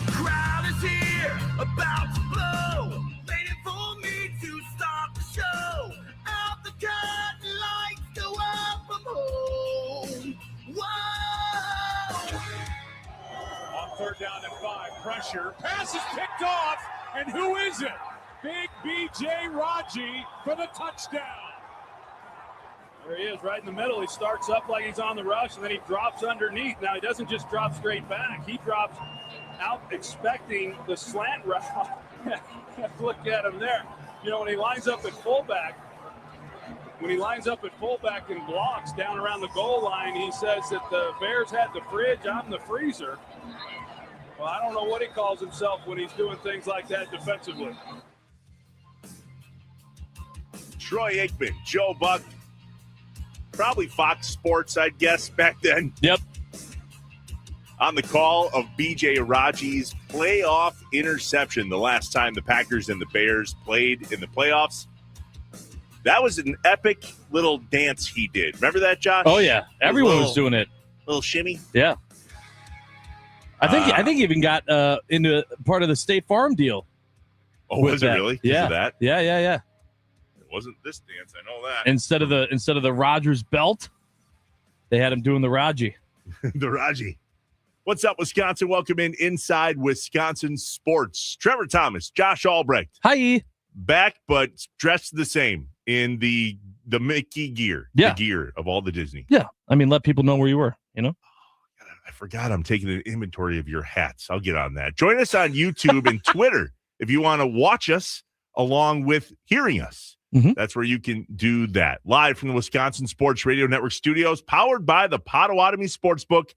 Crowd is here, about to blow, waiting for me to start the show. Out the curtain, lights go up, I'm home. Whoa! On third down and 5, pressure. Pass is picked off, and who is it? Big B.J. Raji for the touchdown. There he is, right in the middle. He starts up like he's on the rush, and then he drops underneath. Now, he doesn't just drop straight back. He drops out expecting the slant route. Look at him there. You know, when he lines up at fullback and blocks down around the goal line, he says that the Bears had the fridge, I'm the freezer. Well, I don't know what he calls himself when he's doing things like that defensively. Troy Aikman, Joe Buck, probably Fox Sports, I'd guess, back then. Yep. On the call of B.J. Raji's playoff interception the last time the Packers and the Bears played in the playoffs. That was an epic little dance he did. Remember that, Josh? Oh, yeah. Everyone was doing it. Little shimmy? Yeah. I think he even got into part of the State Farm deal. Oh, was it really? Yeah. That? Yeah. It wasn't this dance, I know that. Instead of the Rogers belt, they had him doing the Raji. The Raji. What's up, Wisconsin? Welcome in Inside Wisconsin Sports. Trevor Thomas, Josh Albrecht. Hi. Back, but dressed the same in the Mickey gear. Yeah. The gear of all the Disney. Yeah. I mean, let people know where you were, you know? I forgot I'm taking an inventory of your hats. I'll get on that. Join us on YouTube and Twitter if you want to watch us along with hearing us. Mm-hmm. That's where you can do that. Live from the Wisconsin Sports Radio Network studios, powered by the Potawatomi Sportsbook.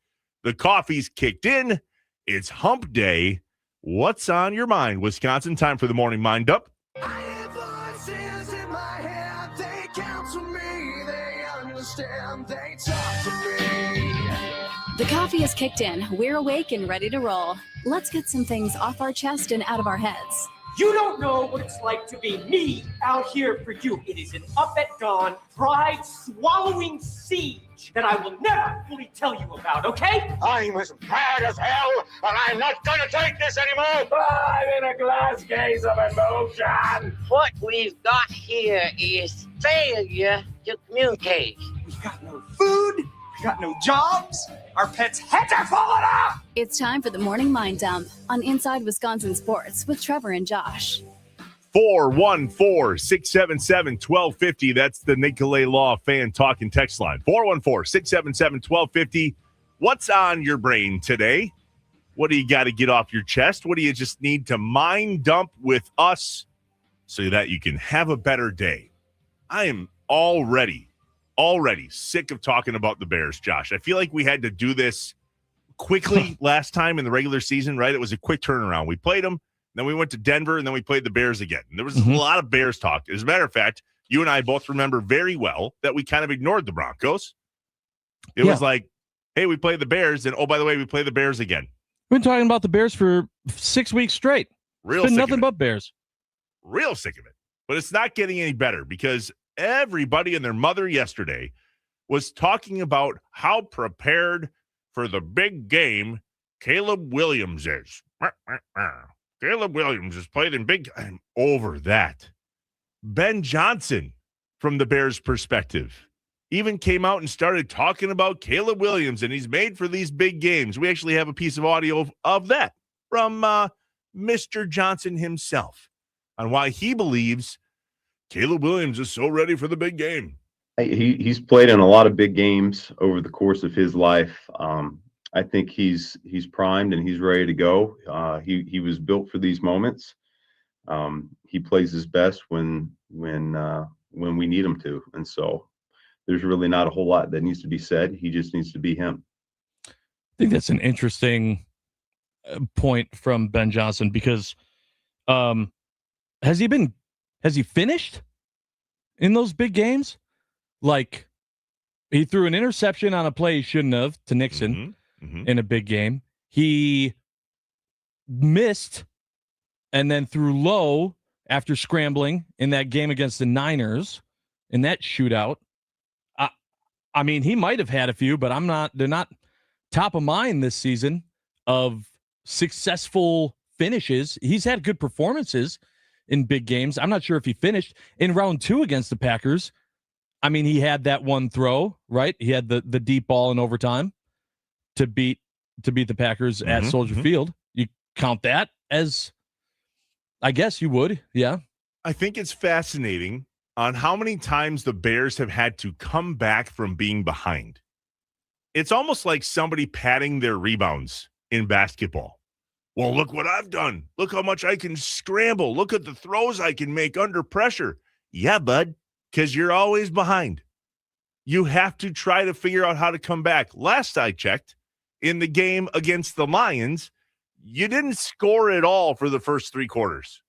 The coffee's kicked in. It's hump day. What's on your mind, Wisconsin? Time for the morning mind up. I hear voices in my head, they counsel me, they understand, they talk to me. The coffee is kicked in. We're awake and ready to roll. Let's get some things off our chest and out of our heads. You don't know what it's like to be me out here for you. It is an up at dawn, pride-swallowing siege that I will never fully tell you about, okay? I'm as mad as hell, and I'm not gonna take this anymore. I'm in a glass case of emotion. What we've got here is failure to communicate. We've got no food, we've got no jobs, our pets' heads are falling off. It's time for the morning mind dump on Inside Wisconsin Sports with Trevor and Josh. 414-677-1250. That's the Nicolay Law fan talking text line. 414-677-1250. What's on your brain today? What do you got to get off your chest? What do you just need to mind dump with us so that you can have a better day? I am already sick of talking about the Bears, Josh. I feel like we had to do this quickly last time in the regular season, right? It was a quick turnaround. We played them, then we went to Denver, and then we played the Bears again. And there was a lot of Bears talk. As a matter of fact, you and I both remember very well that we kind of ignored the Broncos. It was like, hey, we played the Bears, and oh, by the way, we play the Bears again. We've been talking about the Bears for 6 weeks straight. Real it's been sick nothing of it. but Bears. Real sick of it. But it's not getting any better because everybody and their mother yesterday was talking about how prepared for the big game Caleb Williams is. Caleb Williams has played in big. I'm over that. Ben Johnson, from the Bears' perspective, even came out and started talking about Caleb Williams, and he's made for these big games. We actually have a piece of audio of that from Mr. Johnson himself on why he believes Caleb Williams is so ready for the big game. He's played in a lot of big games over the course of his life. I think he's primed and he's ready to go. He was built for these moments. He plays his best when we need him to, and so there's really not a whole lot that needs to be said. He just needs to be him. I think that's an interesting point from Ben Johnson because has he finished in those big games? Like, he threw an interception on a play he shouldn't have to Nixon in a big game. He missed and then threw low after scrambling in that game against the Niners in that shootout. I mean, he might have had a few, but they're not top of mind this season of successful finishes. He's had good performances in big games. I'm not sure if he finished in round 2 against the Packers. I mean, he had that one throw, right? He had the deep ball in overtime to beat the Packers at Soldier Field. You count that as, I guess you would. Yeah. I think it's fascinating on how many times the Bears have had to come back from being behind. It's almost like somebody padding their rebounds in basketball. Well, look what I've done. Look how much I can scramble. Look at the throws I can make under pressure. Yeah, bud, because you're always behind. You have to try to figure out how to come back. Last I checked, in the game against the Lions, you didn't score at all for the first 3 quarters.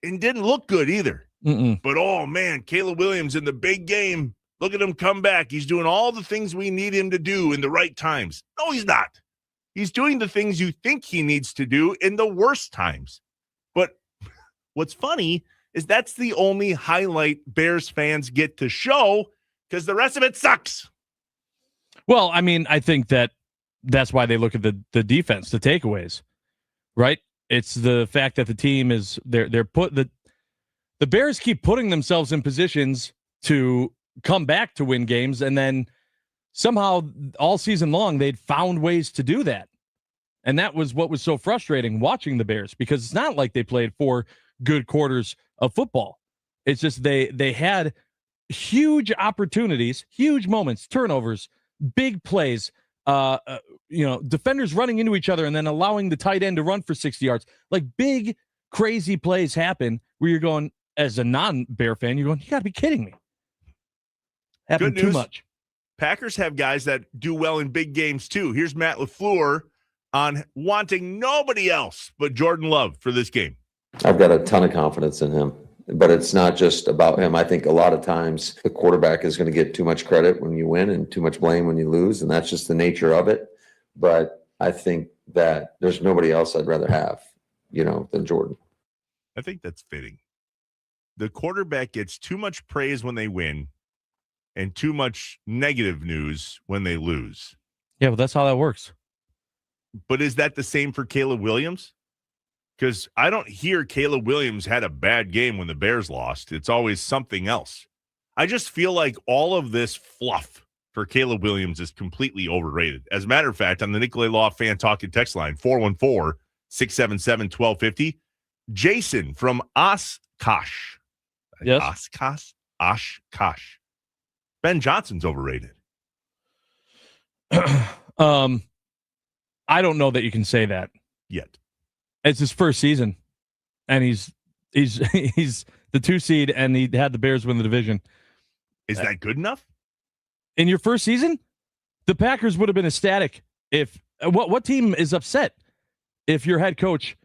And didn't look good either. But, oh, man, Caleb Williams in the big game. Look at him come back. He's doing all the things we need him to do in the right times. No, he's not. He's doing the things you think he needs to do in the worst times. But what's funny is that's the only highlight Bears fans get to show because the rest of it sucks. Well, I mean, I think that's why they look at the defense, the takeaways, right? It's the fact that the team is they're put the Bears keep putting themselves in positions to come back to win games, and then somehow all season long they'd found ways to do that. And that was what was so frustrating watching the Bears, because it's not like they played 4 good quarters of football. It's just they had huge opportunities, huge moments, turnovers, big plays, defenders running into each other and then allowing the tight end to run for 60 yards. Like big, crazy plays happen where you're going, as a non-Bear fan, you're going, you got to be kidding me. Happened too much. Packers have guys that do well in big games too. Here's Matt LaFleur on wanting nobody else but Jordan Love for this game. I've got a ton of confidence in him, but it's not just about him. I think a lot of times the quarterback is going to get too much credit when you win and too much blame when you lose, and that's just the nature of it. But I think that there's nobody else I'd rather have, than Jordan. I think that's fitting. The quarterback gets too much praise when they win and too much negative news when they lose. Yeah, well, that's how that works. But is that the same for Caleb Williams? Because I don't hear Caleb Williams had a bad game when the Bears lost. It's always something else. I just feel like all of this fluff for Caleb Williams is completely overrated. As a matter of fact, on the Nicolay Law Fan Talking text line, 414-677-1250, Jason from Oshkosh. Yes. Oshkosh. Ben Johnson's overrated. I don't know that you can say that yet. It's his first season, and he's the 2 seed, and he had the Bears win the division. Is that good enough? In your first season, the Packers would have been ecstatic if what team is upset if your head coach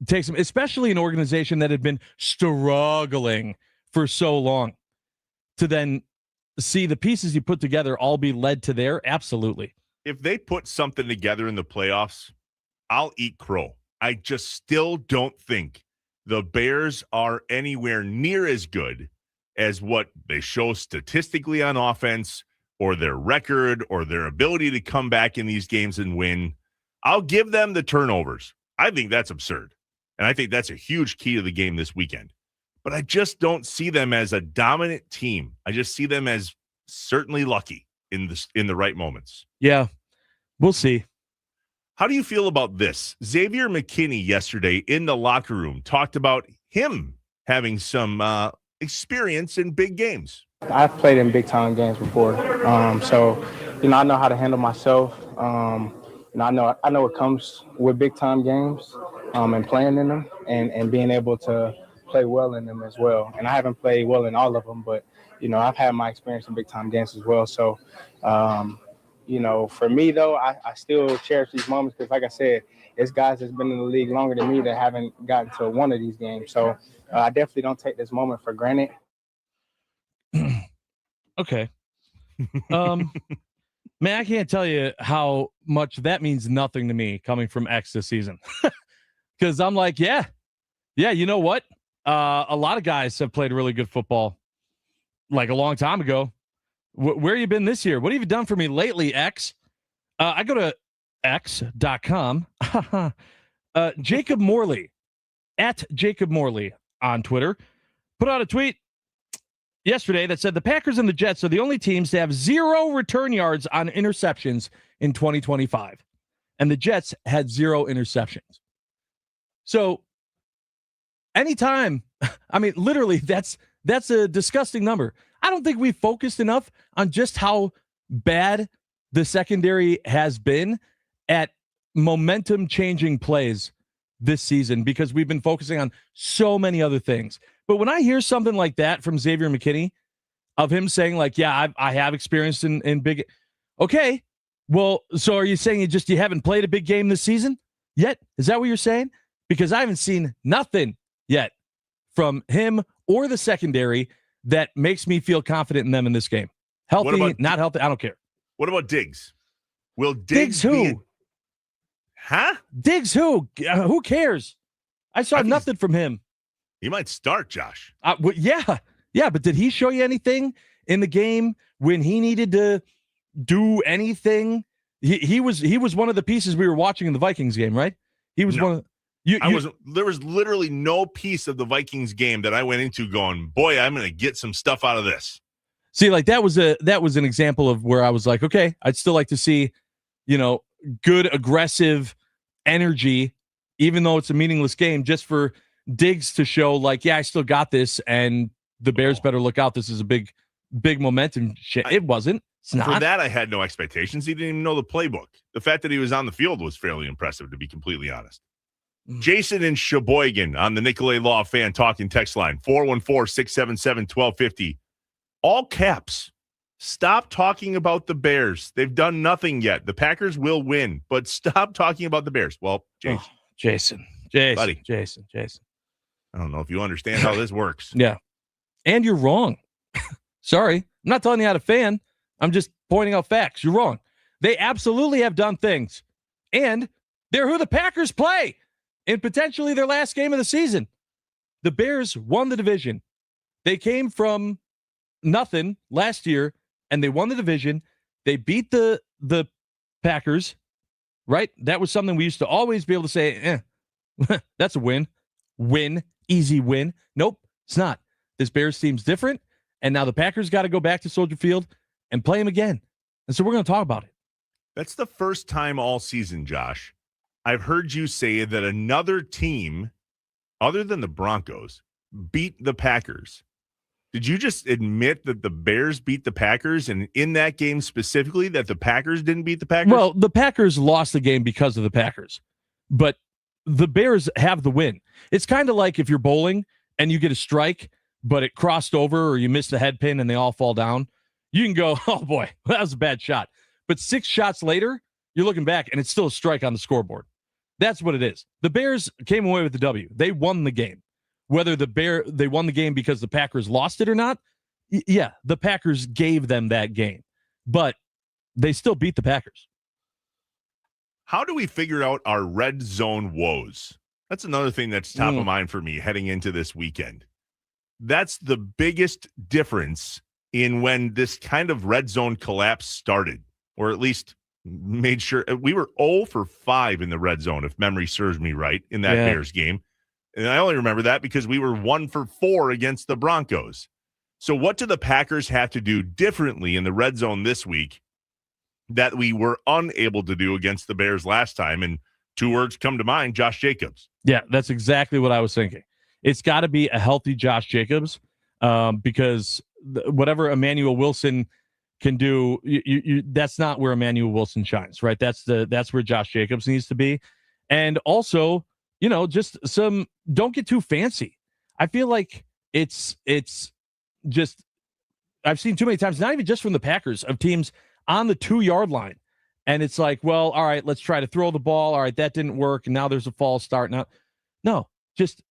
takes him, especially an organization that had been struggling for so long, to then see the pieces you put together all be led to there? Absolutely. If they put something together in the playoffs, I'll eat crow. I just still don't think the Bears are anywhere near as good as what they show statistically on offense or their record or their ability to come back in these games and win. I'll give them the turnovers. I think that's absurd. And I think that's a huge key to the game this weekend. But I just don't see them as a dominant team. I just see them as certainly lucky in the right moments. Yeah, we'll see. How do you feel about this? Xavier McKinney yesterday in the locker room talked about him having some experience in big games. I've played in big-time games before, so I know how to handle myself. I know what comes with big-time games and playing in them and being able to play well in them as well. And I haven't played well in all of them, but I've had my experience in big-time games as well. So. For me, though, I still cherish these moments because, like I said, it's guys that's been in the league longer than me that haven't gotten to one of these games. So I definitely don't take this moment for granted. Okay. Man, I can't tell you how much that means nothing to me coming from X this season. Because I'm like, yeah, you know what? A lot of guys have played really good football like a long time ago. Where you been this year? What have you done for me lately, X? I go to x.com. Jacob Morley, at Jacob Morley on Twitter, put out a tweet yesterday that said the Packers and the Jets are the only teams to have 0 return yards on interceptions in 2025. And the Jets had 0 interceptions. So anytime, I mean, literally, that's a disgusting number. I don't think we've focused enough on just how bad the secondary has been at momentum changing plays this season because we've been focusing on so many other things. But when I hear something like that from Xavier McKinney, of him saying like, yeah, I have experience in big. Okay, well, so are you saying you haven't played a big game this season yet? Is that what you're saying? Because I haven't seen nothing yet from him or the secondary that makes me feel confident in them in this game. Healthy, not healthy, I don't care. What about Diggs? Will Diggs who? Huh? Diggs who? Who cares? I saw nothing from him. He might start, Josh. Well, yeah, but did he show you anything in the game when he needed to do anything? He was one of the pieces we were watching in the Vikings game, right? He was one of there was literally no piece of the Vikings game that I went into going, boy, I'm going to get some stuff out of this. See, like that was an example of where I was like, okay, I'd still like to see, good aggressive energy, even though it's a meaningless game, just for Diggs to show like, yeah, I still got this, and the Bears better look out. This is a big momentum shit. It wasn't. It's not. For that, I had no expectations. He didn't even know the playbook. The fact that he was on the field was fairly impressive, to be completely honest. Jason in Sheboygan on the Nicolay Law Fan Talking text line, 414-677-1250. All caps. Stop talking about the Bears. They've done nothing yet. The Packers will win, but stop talking about the Bears. Well, Jason. Buddy. Jason. I don't know if you understand how this works. Yeah. And you're wrong. Sorry. I'm not telling you how to fan. I'm just pointing out facts. You're wrong. They absolutely have done things. And they're who the Packers play in potentially their last game of the season. The Bears won the division. They came from nothing last year, and they won the division. They beat the Packers, right? That was something we used to always be able to say, that's a win. Easy win. Nope, it's not. This Bears team's different, and now the Packers got to go back to Soldier Field and play them again. And so we're going to talk about it. That's the first time all season, Josh, I've heard you say that another team, other than the Broncos, beat the Packers. Did you just admit that the Bears beat the Packers, and in that game specifically that the Packers didn't beat the Packers? Well, the Packers lost the game because of the Packers, but the Bears have the win. It's kind of like if you're bowling and you get a strike, but it crossed over or you missed the head pin and they all fall down. You can go, oh boy, that was a bad shot. But 6 shots later, you're looking back and it's still a strike on the scoreboard. That's what it is. The Bears came away with the W. They won the game. Whether they won the game because the Packers lost it or not, yeah, the Packers gave them that game. But they still beat the Packers. How do we figure out our red zone woes? That's another thing that's top of mind for me heading into this weekend. That's the biggest difference in when this kind of red zone collapse started, or at least made sure. We were 0 for 5 in the red zone, if memory serves me right, in that Bears game. And I only remember that because we were 1 for 4 against the Broncos. So what do the Packers have to do differently in the red zone this week that we were unable to do against the Bears last time? And 2 words come to mind: Josh Jacobs. Yeah, that's exactly what I was thinking. It's got to be a healthy Josh Jacobs because whatever Emmanuel Wilson can do, that's not where Emmanuel Wilson shines, right? That's where Josh Jacobs needs to be. And also, just don't get too fancy. I feel like it's just, I've seen too many times, not even just from the Packers, of teams on the 2-yard line. And it's like, well, all right, let's try to throw the ball. All right, that didn't work. And now there's a false start. No, just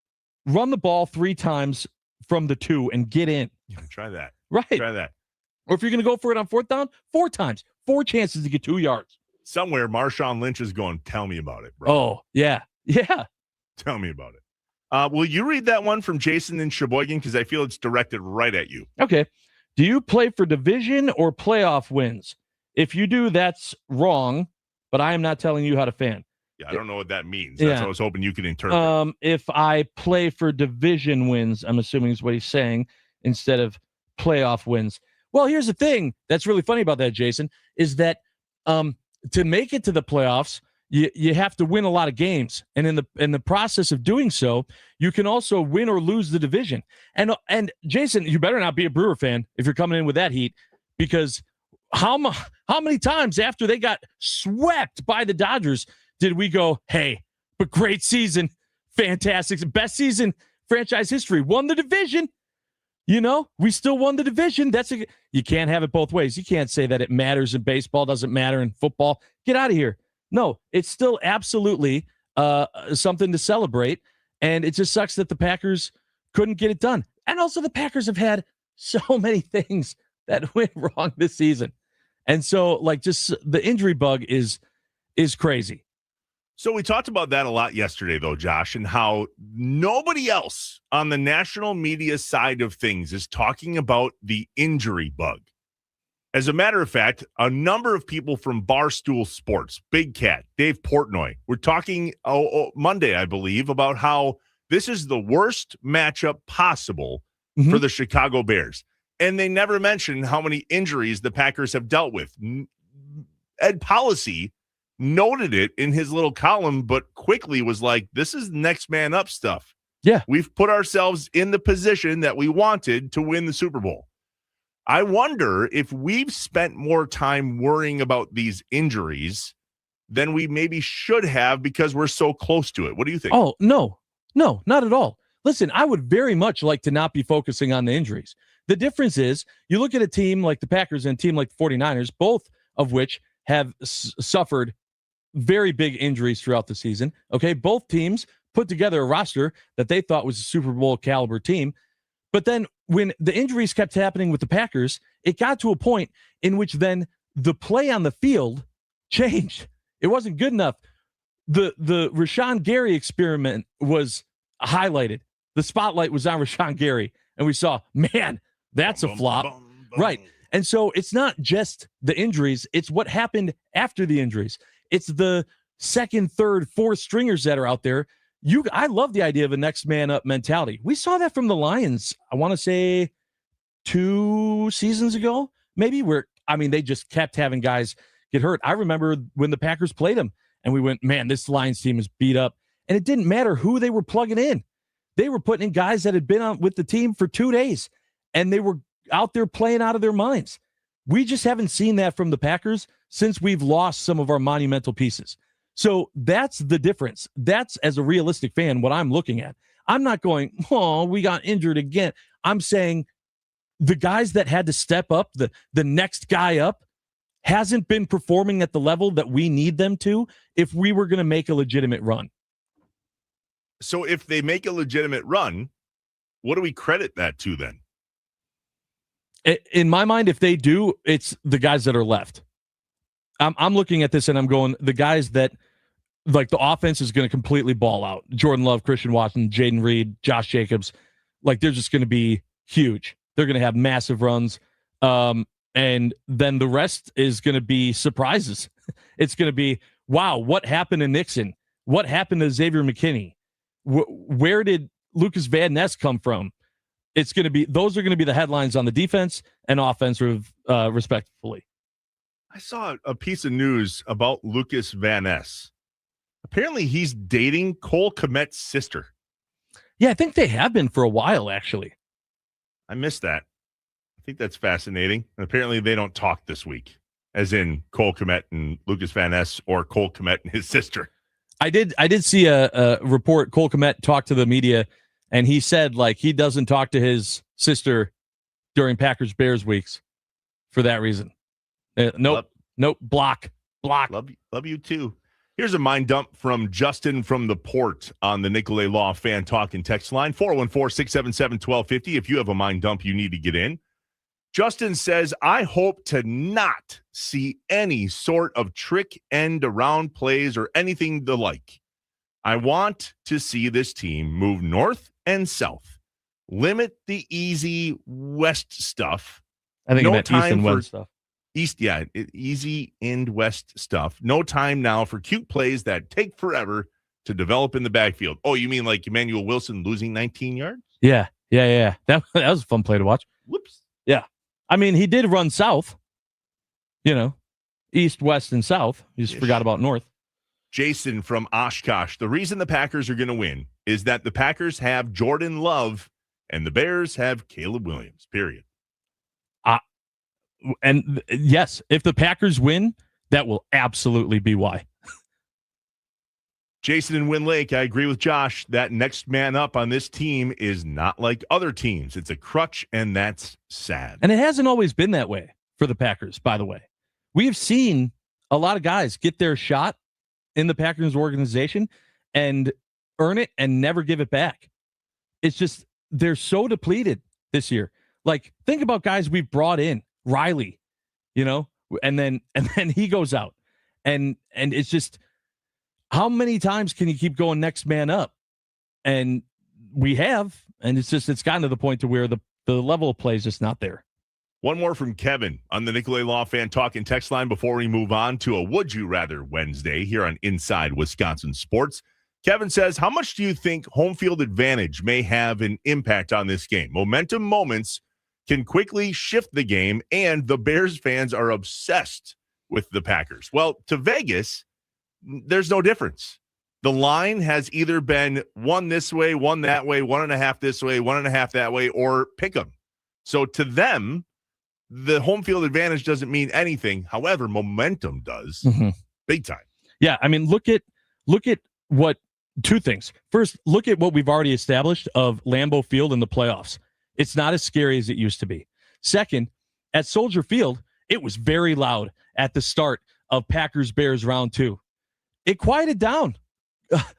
run the ball 3 times from the 2 and get in. Try that. Right. Try that. Or if you're going to go for it on 4th down, 4 times, 4 chances to get 2 yards. Somewhere Marshawn Lynch is going, tell me about it, bro. Oh, yeah. Yeah. Tell me about it. Will you read that one from Jason in Sheboygan? Because I feel it's directed right at you. Okay. Do you play for division or playoff wins? If you do, that's wrong, but I am not telling you how to fan. Yeah, I don't know what that means. That's what I was hoping you could interpret. If I play for division wins, I'm assuming is what he's saying, instead of playoff wins. Well, here's the thing that's really funny about that, Jason, is that to make it to the playoffs, you have to win a lot of games. And in the process of doing so, you can also win or lose the division. And Jason, you better not be a Brewer fan if you're coming in with that heat, because how many times after they got swept by the Dodgers did we go, hey, but great season, fantastic, best season franchise history, won the division. We still won the division. You can't have it both ways. You can't say that it matters in baseball, doesn't matter in football. Get out of here. No, it's still absolutely something to celebrate. And it just sucks that the Packers couldn't get it done. And also the Packers have had so many things that went wrong this season. And so just the injury bug is crazy. So we talked about that a lot yesterday, though, Josh, and how nobody else on the national media side of things is talking about the injury bug. As a matter of fact, a number of people from Barstool Sports, Big Cat, Dave Portnoy, were talking Monday, I believe, about how this is the worst matchup possible for the Chicago Bears. And they never mentioned how many injuries the Packers have dealt with. Ed Policy noted it in his little column, but quickly was like, this is next man up stuff. Yeah. We've put ourselves in the position that we wanted to win the Super Bowl. I wonder if we've spent more time worrying about these injuries than we maybe should have because we're so close to it. What do you think? Oh, no, not at all. Listen, I would very much like to not be focusing on the injuries. The difference is you look at a team like the Packers and a team like the 49ers, both of which have suffered very big injuries throughout the season. Okay, both teams put together a roster that they thought was a Super Bowl caliber team. But then when the injuries kept happening with the Packers, it got to a point in which then the play on the field changed. It wasn't good enough. The Rashawn Gary experiment was highlighted. The spotlight was on Rashawn Gary, and we saw, man, that's a flop. Right. And so it's not just the injuries, it's what happened after the injuries. It's the second, third, fourth stringers that are out there. I love the idea of a next man up mentality. We saw that from the Lions, I want to say 2 seasons ago, maybe, where, they just kept having guys get hurt. I remember when the Packers played them and we went, man, this Lions team is beat up. And it didn't matter who they were plugging in. They were putting in guys that had been on with the team for 2 days and they were out there playing out of their minds. We just haven't seen that from the Packers since we've lost some of our monumental pieces. So that's the difference. That's, as a realistic fan, what I'm looking at. I'm not going, oh, we got injured again. I'm saying the guys that had to step up, the next guy up, hasn't been performing at the level that we need them to if we were going to make a legitimate run. So if they make a legitimate run, what do we credit that to then? In my mind, if they do, it's the guys that are left. I'm looking at this and I'm going, the guys that, like, the offense is going to completely ball out. Jordan Love, Christian Watson, Jaden Reed, Josh Jacobs. Like, they're just going to be huge. They're going to have massive runs. And then the rest is going to be surprises. It's going to be, wow, what happened to Nixon? What happened to Xavier McKinney? Where did Lucas Van Ness come from? It's going to be, those are going to be the headlines on the defense and offensive, respectively. I saw a piece of news about Lucas Van Ness. Apparently he's dating Cole Kmet's sister. Yeah, I think they have been for a while, actually. I missed that. I think that's fascinating. And apparently they don't talk this week, as in Cole Kmet and Lucas Van Ness, or Cole Kmet and his sister. I did see a report. Cole Kmet talked to the media, and he said, like, he doesn't talk to his sister during Packers-Bears weeks for that reason. Nope, block. Love you too. Here's a mind dump from Justin from the Port on the Nicolay Law Fan Talk and Text line, 414-677-1250. If you have a mind dump, you need to get in. Justin says, I hope to not see any sort of trick end around plays or anything the like. I want to see this team move north and south, limit the easy west stuff. I think you meant east and west stuff. Easy and west stuff. No time now for cute plays that take forever to develop in the backfield. Oh, you mean like Emmanuel Wilson losing 19 yards? Yeah. That was a fun play to watch. Whoops. Yeah. I mean, he did run south, east, west, and south. You just forgot about north. Jason from Oshkosh. The reason the Packers are going to win is that the Packers have Jordan Love and the Bears have Caleb Williams, period. And yes, if the Packers win, that will absolutely be why. Jason in Wind Lake, I agree with Josh. That next man up on this team is not like other teams. It's a crutch, and that's sad. And it hasn't always been that way for the Packers, by the way. We have seen a lot of guys get their shot in the Packers organization and earn it and never give it back. It's just they're so depleted this year. Like, think about guys we've brought in. Riley, and then he goes out, and it's just, how many times can you keep going next man up? And we have, and it's gotten to the point to where the level of play is just not there. One more from Kevin on the Nicolay Law Fan Talk and Text line before we move on to a Would You Rather Wednesday here on Inside Wisconsin Sports. Kevin says, how much do you think home field advantage may have an impact on this game? Momentum moments can quickly shift the game, and the Bears fans are obsessed with the Packers. Well, to Vegas, there's no difference. The line has either been one this way, one that way, 1.5 this way, 1.5 that way, or pick 'em. So to them, the home field advantage doesn't mean anything. However, momentum does, big time. Yeah, I mean, look at what two things. First, look at what we've already established of Lambeau Field in the playoffs. It's not as scary as it used to be. Second, at Soldier Field, it was very loud at the start of Packers-Bears round 2. It quieted down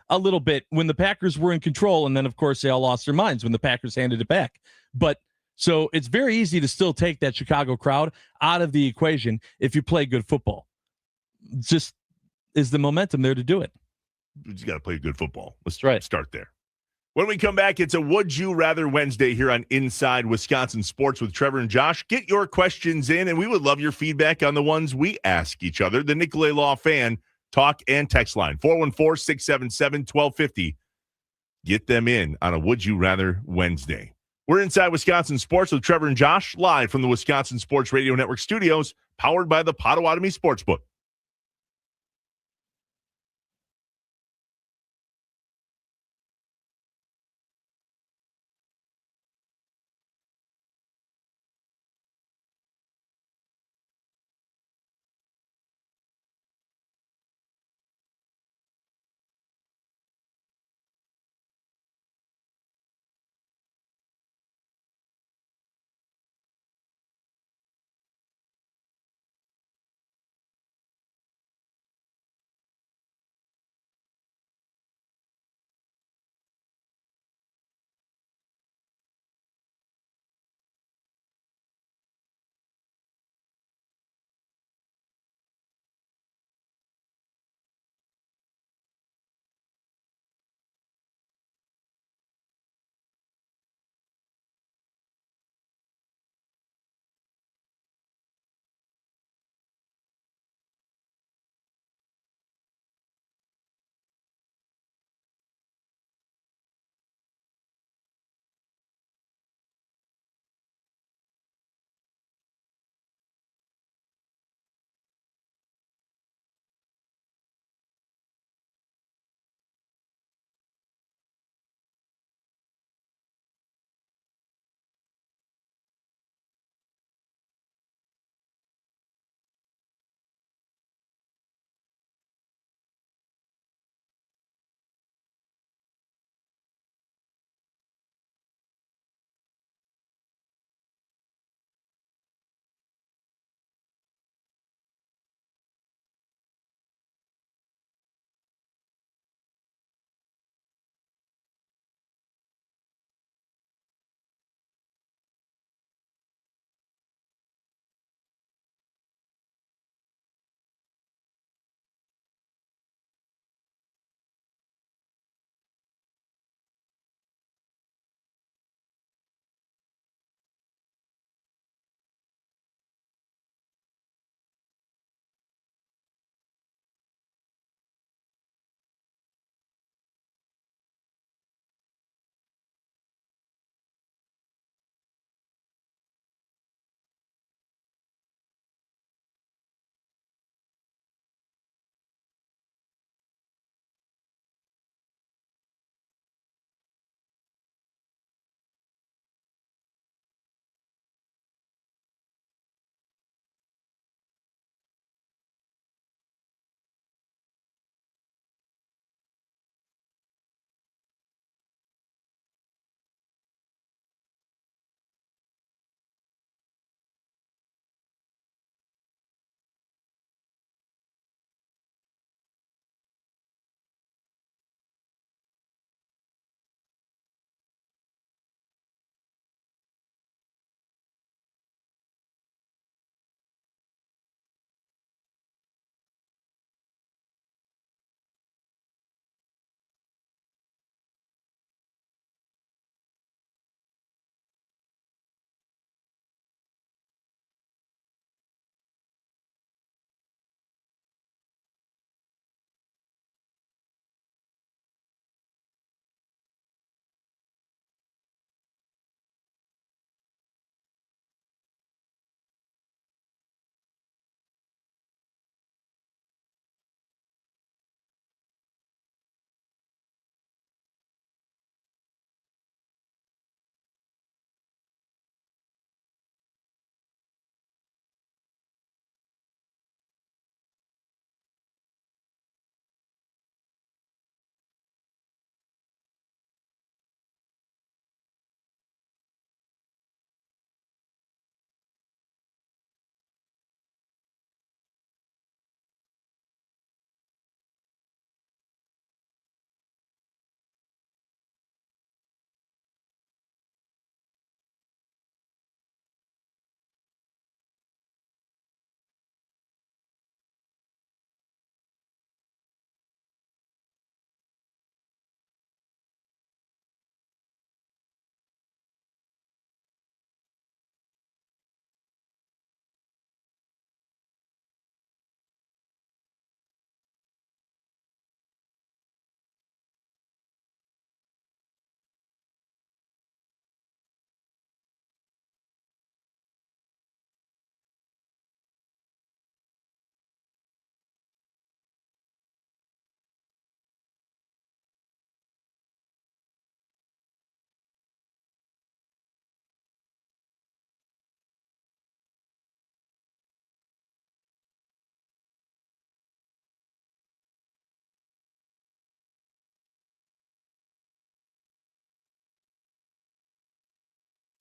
a little bit when the Packers were in control, and then, of course, they all lost their minds when the Packers handed it back. But so it's very easy to still take that Chicago crowd out of the equation if you play good football. Just is the momentum there to do it. You just got to play good football. Let's start there. When we come back, it's a Would You Rather Wednesday here on Inside Wisconsin Sports with Trevor and Josh. Get your questions in, and we would love your feedback on the ones we ask each other. The Nicolay Law Fan Talk and Text line, 414-677-1250. Get them in on a Would You Rather Wednesday. We're Inside Wisconsin Sports with Trevor and Josh, live from the Wisconsin Sports Radio Network studios, powered by the Potawatomi Sportsbook.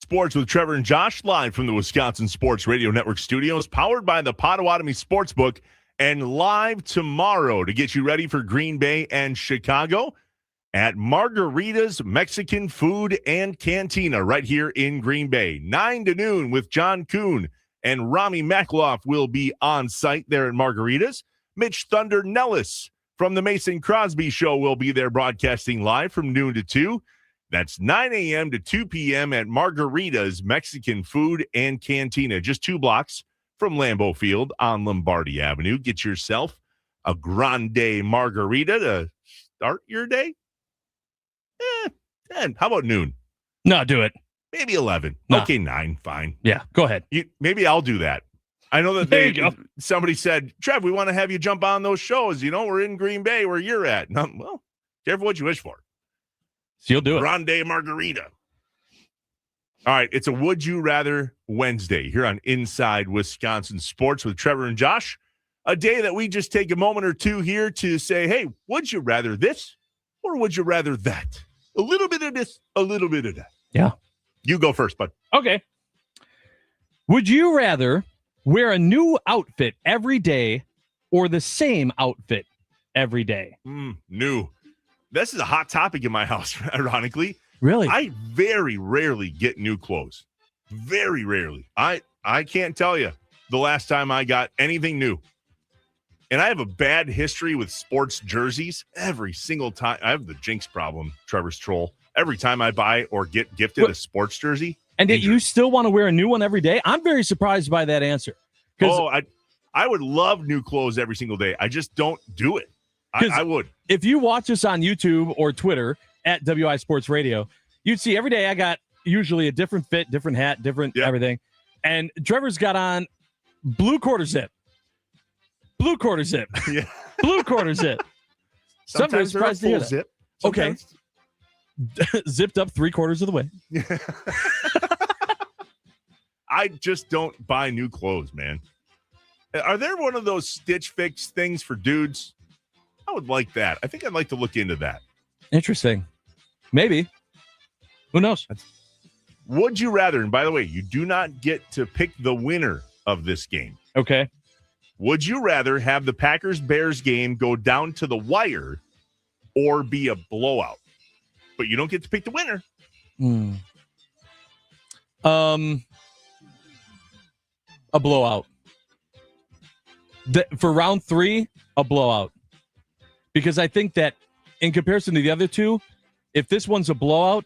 Sports with Trevor and Josh, live from the Wisconsin Sports Radio Network studios, powered by the Potawatomi Sportsbook, and live tomorrow to get you ready for Green Bay and Chicago at Margarita's Mexican Food and Cantina right here in Green Bay. 9 to noon with John Kuhn and Rami Makloff will be on site there at Margarita's. Mitch Thunder Nellis from the Mason Crosby Show will be there broadcasting live from noon to 2. That's 9 a.m. to 2 p.m. at Margarita's Mexican Food and Cantina, just 2 blocks from Lambeau Field on Lombardi Avenue. Get yourself a grande margarita to start your day. 10. How about noon? No, do it. Maybe 11. No. Okay, 9. Fine. Yeah, go ahead. Maybe I'll do that. I know that somebody said, Trev, we want to have you jump on those shows. You know, we're in Green Bay where you're at. Well, careful what you wish for. So you'll do it. Grande margarita. All right, it's a Would You Rather Wednesday here on Inside Wisconsin Sports with Trevor and Josh. A day that we just take a moment or two here to say, hey, would you rather this or would you rather that? A little bit of this, a little bit of that. Yeah. You go first, bud. Okay. Would you rather wear a new outfit every day or the same outfit every day? New. This is a hot topic in my house, ironically. Really? I very rarely get new clothes. Very rarely. I can't tell you the last time I got anything new. And I have a bad history with sports jerseys. Every single time. I have the jinx problem, Trevor's troll. Every time I buy or get gifted a sports jersey. And yet you still want to wear a new one every day? I'm very surprised by that answer. I would love new clothes every single day. I just don't do it. I would. If you watch us on YouTube or Twitter at WI Sports Radio, you'd see every day I got usually a different fit, different hat, different everything. And Trevor's got on blue quarter zip. Blue quarter zip. Yeah. Blue quarter zip. Sometimes they're a full zip. Okay. Zipped up 3/4 of the way. I just don't buy new clothes, man. Are there one of those Stitch Fix things for dudes? I would like that. I think I'd like to look into that. Interesting. Maybe. Who knows? Would you rather, and by the way, you do not get to pick the winner of this game. Okay. Would you rather have the Packers-Bears game go down to the wire or be a blowout? But you don't get to pick the winner. A blowout. For round 3, a blowout. Because I think that in comparison to the other two, if this one's a blowout,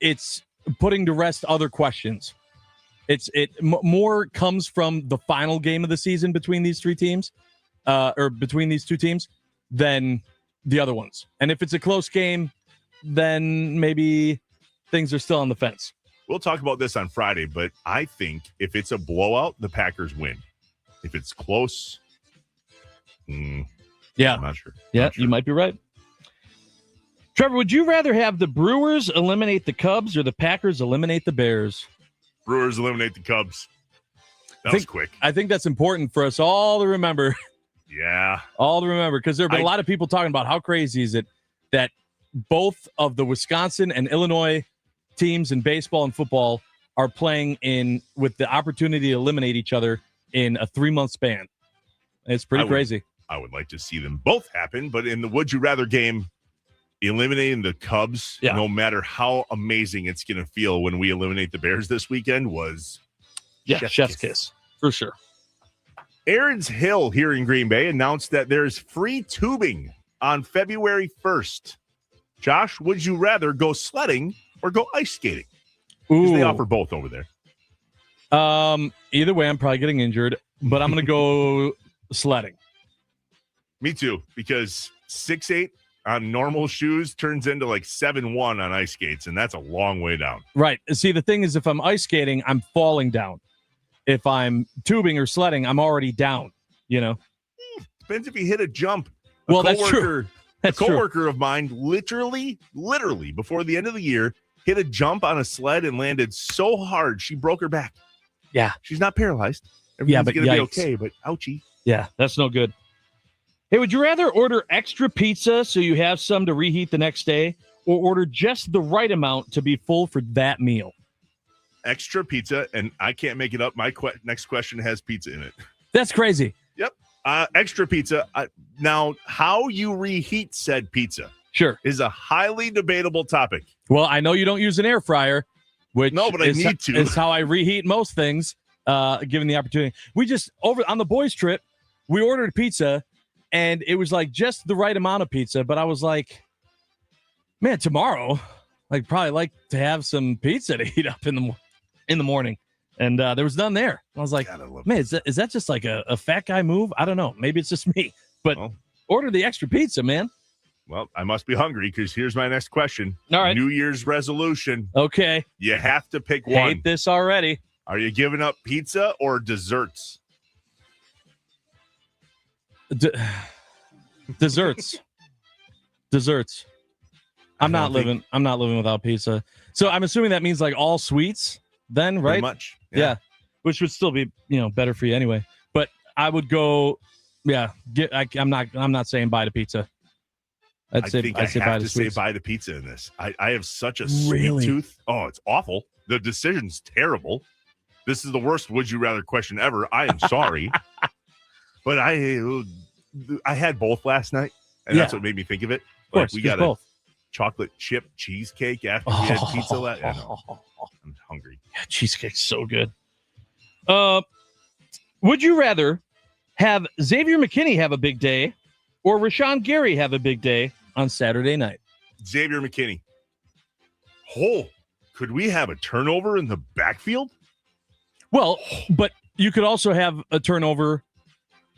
it's putting to rest other questions. More comes from the final game of the season between these three teams, or between these two teams, than the other ones. And if it's a close game, then maybe things are still on the fence. We'll talk about this on Friday, but I think if it's a blowout, the Packers win. If it's close, I'm not sure. You might be right. Trevor, would you rather have the Brewers eliminate the Cubs or the Packers eliminate the Bears? Brewers eliminate the Cubs. That was quick. I think that's important for us all to remember. Yeah. All to remember, because there have been a lot of people talking about how crazy is it that both of the Wisconsin and Illinois teams in baseball and football are playing with the opportunity to eliminate each other in a 3-month span. It's pretty crazy. I would like to see them both happen, but in the Would You Rather game, eliminating the Cubs, no matter how amazing it's going to feel when we eliminate the Bears this weekend, was chef's kiss. For sure. Aaron's Hill here in Green Bay announced that there's free tubing on February 1st. Josh, would you rather go sledding or go ice skating? Because they offer both over there. Either way, I'm probably getting injured, but I'm going to go sledding. Me too, because 6'8" on normal shoes turns into like 7'1" on ice skates, and that's a long way down. Right. See, the thing is, if I'm ice skating, I'm falling down. If I'm tubing or sledding, I'm already down, Depends if you hit a jump. That's true. A coworker of mine literally before the end of the year hit a jump on a sled and landed so hard she broke her back. Yeah. She's not paralyzed. But going to be okay, but ouchie. Yeah, that's no good. Hey, would you rather order extra pizza so you have some to reheat the next day, or order just the right amount to be full for that meal? extra pizza, and I can't make it up. My next question has pizza in it. That's crazy. Yep. Extra pizza. Now, how you reheat said pizza is a highly debatable topic. Well, I know you don't use an air fryer, which no, but I need to. Is how I reheat most things, given the opportunity. We just, over on the boys' trip, we ordered pizza, and it was like just the right amount of pizza, but I was like, man, tomorrow, I'd probably like to have some pizza to heat up in the morning. And there was none there. I was like, man, is that just like a fat guy move? I don't know. Maybe it's just me. But order the extra pizza, man. Well, I must be hungry because here's my next question. All right. New Year's resolution. Okay. You have to pick one. Hate this already. Are you giving up pizza or desserts? Desserts. Desserts. I'm not living without pizza. So I'm assuming that means like all sweets then, right? Pretty much. Yeah. Which would still be, better for you anyway. But I would go, I'm not saying bye to pizza. I have to say bye to pizza in this. I have such a sweet tooth. Oh, it's awful. The decision's terrible. This is the worst would you rather question ever. I am sorry. But I had both last night, and that's what made me think of it. Of course, we got both. A chocolate chip cheesecake after we had pizza last night. I'm hungry. Yeah, cheesecake's so good. Would you rather have Xavier McKinney have a big day or Rashawn Gary have a big day on Saturday night? Xavier McKinney. Could we have a turnover in the backfield? Well, but you could also have a turnover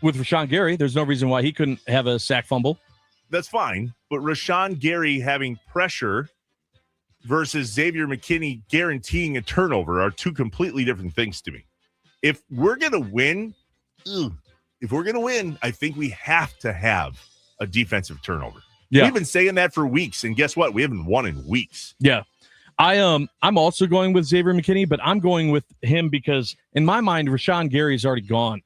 with Rashawn Gary. There's no reason why he couldn't have a sack fumble. That's fine. But Rashawn Gary having pressure versus Xavier McKinney guaranteeing a turnover are two completely different things to me. If we're going to win, I think we have to have a defensive turnover. Yeah. We've been saying that for weeks, and guess what? We haven't won in weeks. Yeah. I'm also going with Xavier McKinney, but I'm going with him because in my mind, Rashawn Gary's already gone.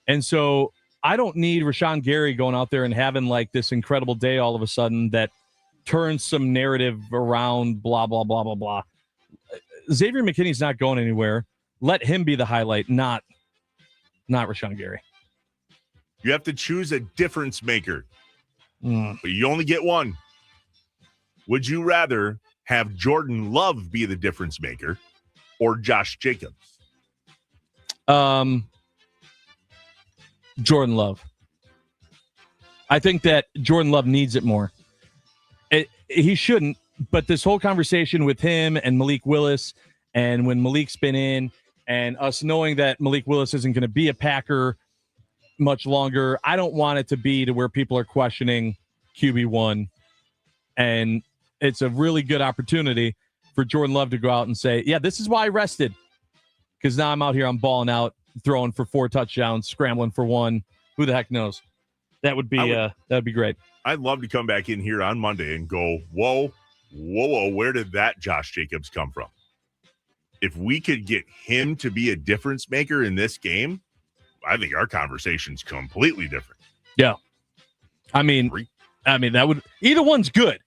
And so I don't need Rashawn Gary going out there and having like this incredible day all of a sudden that turns some narrative around, blah, blah, blah, blah, blah. Xavier McKinney's not going anywhere. Let him be the highlight, not Rashawn Gary. You have to choose a difference maker, but you only get one. Would you rather have Jordan Love be the difference maker or Josh Jacobs? Jordan Love. I think that Jordan Love needs it more. He shouldn't, but this whole conversation with him and Malik Willis, and when Malik's been in, and us knowing that Malik Willis isn't going to be a Packer much longer, I don't want it to be to where people are questioning QB1. And it's a really good opportunity for Jordan Love to go out and say, yeah, this is why I rested. Because now I'm out here, I'm balling out, throwing for 4 touchdowns, scrambling for 1. Who the heck knows? That would be great. I'd love to come back in here on Monday and go, whoa, where did that Josh Jacobs come from? If we could get him to be a difference maker in this game, I think our conversation's completely different. Yeah. I mean, that would, either one's good.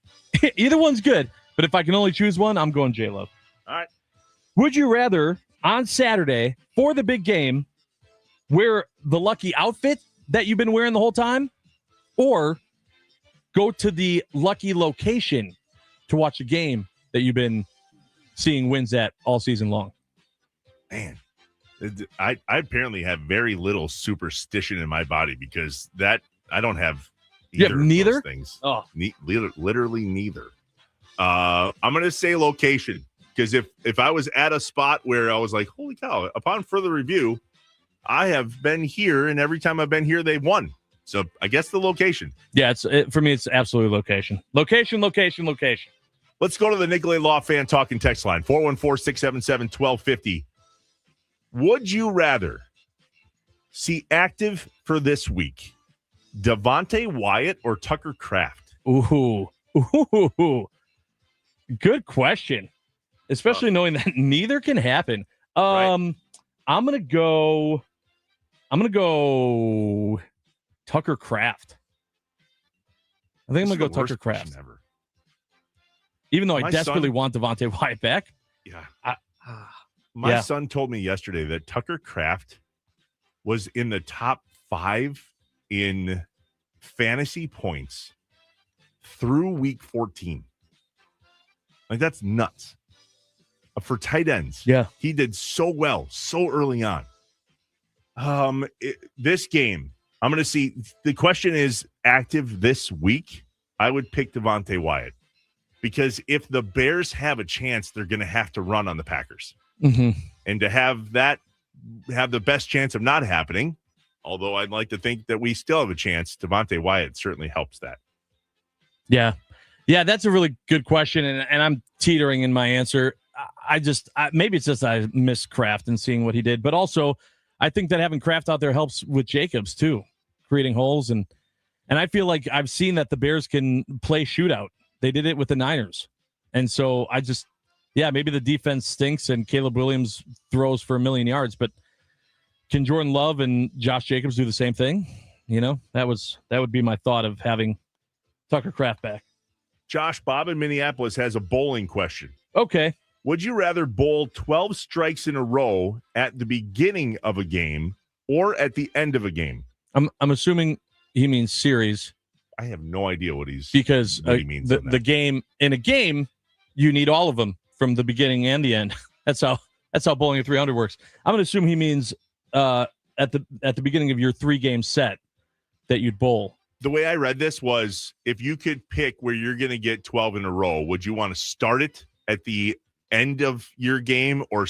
Either one's good. But if I can only choose one, I'm going J-Love. All right. Would you rather on Saturday for the big game wear the lucky outfit that you've been wearing the whole time, or go to the lucky location to watch a game that you've been seeing wins at all season long? Man, I apparently have very little superstition in my body because that I don't have either of those things. Oh, literally neither. I'm going to say location, because if I was at a spot where I was like, holy cow, upon further review, I have been here, and every time I've been here, they've won. So I guess the location. Yeah, for me, it's absolutely location. Location. Let's go to the Nicolay Law Fan Talking text line, 414-677-1250. Would you rather see active for this week Devontae Wyatt or Tucker Kraft? Ooh. Good question. Especially knowing that neither can happen. Right. I'm gonna go Tucker Kraft. I think I'm gonna go Tucker Kraft. Even though I desperately want Devontae Wyatt back. Yeah. My son told me yesterday that Tucker Kraft was in the top 5 in fantasy points through week 14. Like, that's nuts. For tight ends. Yeah. He did so well so early on. This game, I'm going to see. The question is active this week. I would pick Devontae Wyatt because if the Bears have a chance, they're going to have to run on the Packers. Mm-hmm. And to have the best chance of not happening, although I'd like to think that we still have a chance, Devontae Wyatt certainly helps that. Yeah. Yeah, that's a really good question, and I'm teetering in my answer. Maybe it's just I miss Kraft and seeing what he did, but also I think that having Kraft out there helps with Jacobs too, creating holes, and I feel like I've seen that the Bears can play shootout. They did it with the Niners, and so maybe the defense stinks and Caleb Williams throws for 1,000,000 yards, but can Jordan Love and Josh Jacobs do the same thing? That would be my thought of having Tucker Kraft back. Josh, Bob in Minneapolis has a bowling question. Okay. Would you rather bowl 12 strikes in a row at the beginning of a game or at the end of a game? I'm assuming he means series. I have no idea what he means. The game in a game, you need all of them from the beginning and the end. That's how bowling at 300 works. I'm going to assume he means at the beginning of your 3-game set that you'd bowl. The way I read this was if you could pick where you're going to get 12 in a row, would you want to start it at the end of your game or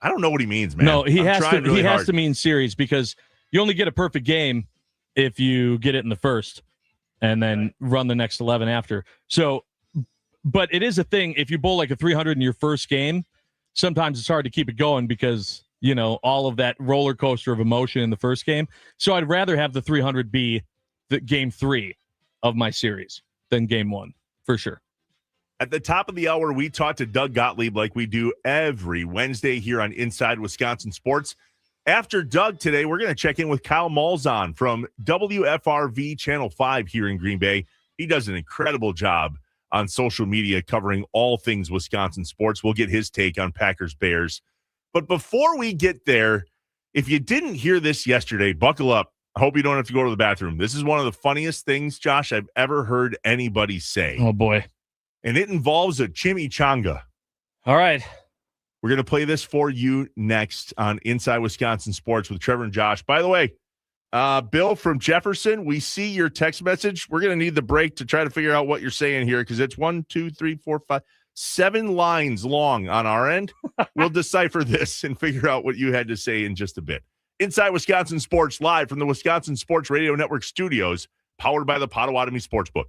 I don't know what he means, man. No, he has to mean series because you only get a perfect game if you get it in the first and then run the next 11 after. So, but it is a thing. If you bowl like a 300 in your first game, sometimes it's hard to keep it going because, all of that roller coaster of emotion in the first game. So I'd rather have the 300 be the game 3 of my series than game 1 for sure. At the top of the hour, we talked to Doug Gottlieb like we do every Wednesday here on Inside Wisconsin Sports. After Doug today, we're going to check in with Kyle Malzahn from WFRV Channel 5 here in Green Bay. He does an incredible job on social media covering all things Wisconsin sports. We'll get his take on Packers Bears. But before we get there, if you didn't hear this yesterday, buckle up. I hope you don't have to go to the bathroom. This is one of the funniest things, Josh, I've ever heard anybody say. Oh, boy. And it involves a chimichanga. All right. We're going to play this for you next on Inside Wisconsin Sports with Trevor and Josh. By the way, Bill from Jefferson, we see your text message. We're going to need the break to try to figure out what you're saying here because it's 1, 2, 3, 4, 5, 7 lines long on our end. We'll decipher this and figure out what you had to say in just a bit. Inside Wisconsin Sports, live from the Wisconsin Sports Radio Network studios, powered by the Potawatomi Sportsbook.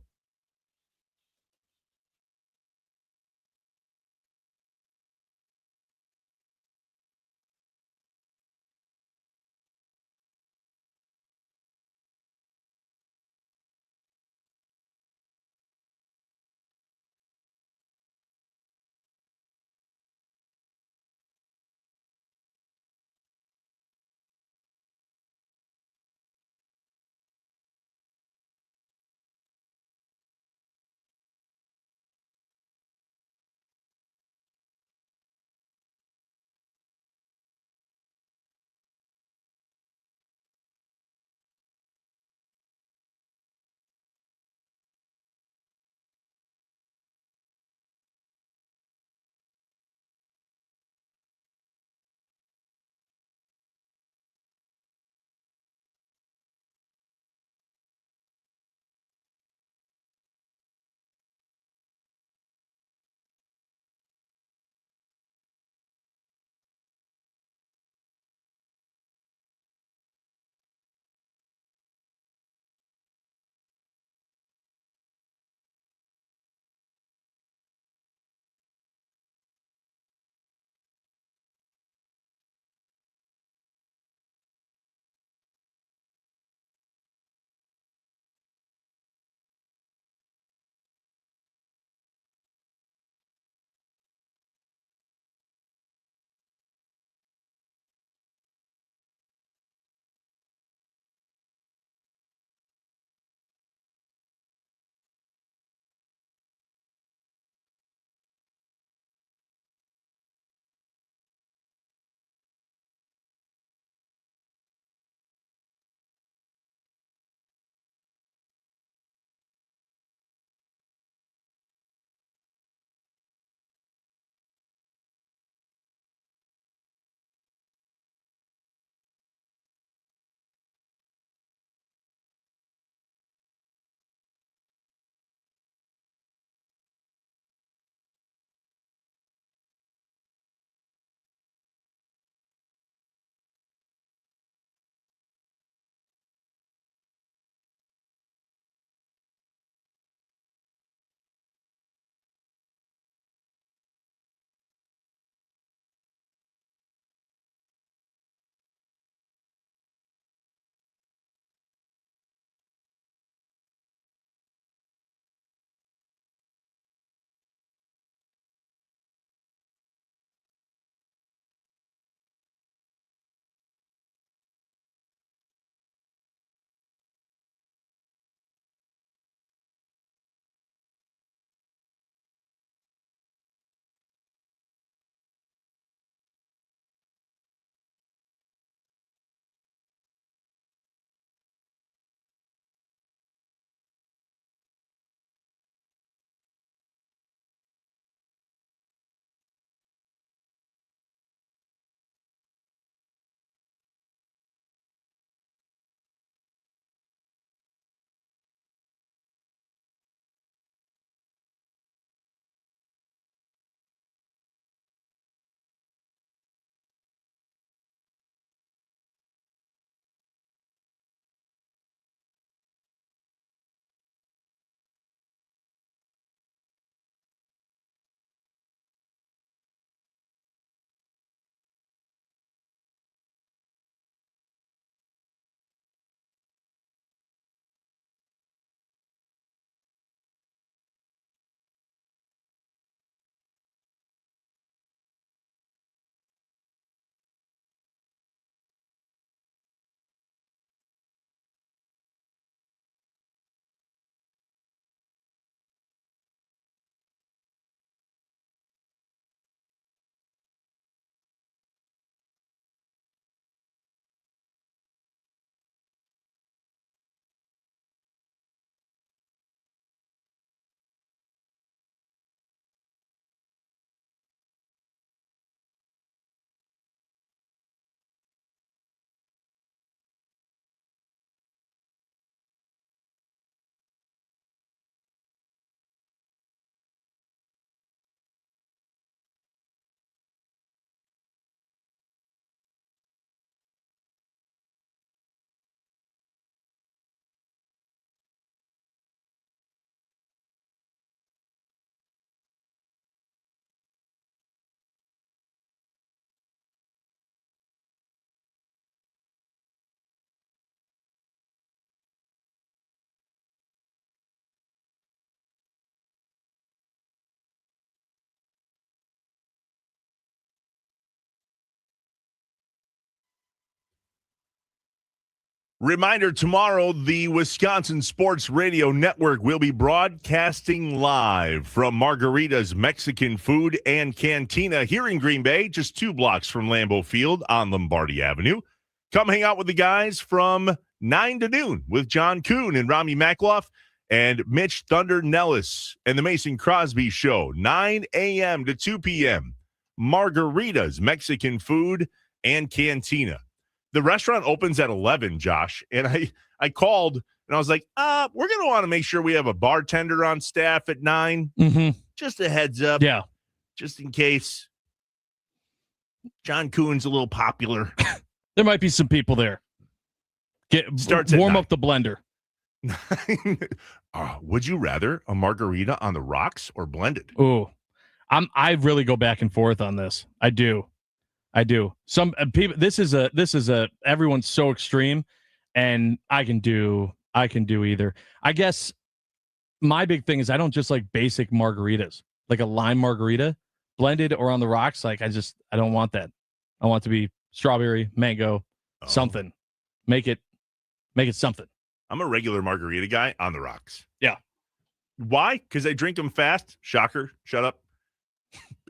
Reminder, tomorrow, the Wisconsin Sports Radio Network will be broadcasting live from Margarita's Mexican Food and Cantina here in Green Bay, just 2 blocks from Lambeau Field on Lombardi Avenue. Come hang out with the guys from 9 to noon with John Kuhn and Rami Makloff and Mitch Thunder Nellis and the Mason Crosby Show, 9 a.m. to 2 p.m. Margarita's Mexican Food and Cantina. The restaurant opens at 11, Josh, and I called, and I was like, we're going to want to make sure we have a bartender on staff at 9. Mm-hmm. Just a heads up. Yeah. Just in case. John Kuhn's a little popular. There might be some people there. Warm up the blender. Would you rather a margarita on the rocks or blended? Ooh, I really go back and forth on this. I do. Some people. This is a. Everyone's so extreme, and I can do either. I guess my big thing is I don't just like basic margaritas, like a lime margarita, blended or on the rocks. Like I don't want that. I want it to be strawberry, mango, something. Make it something. I'm a regular margarita guy on the rocks. Yeah. Why? Because I drink them fast. Shocker. Shut up.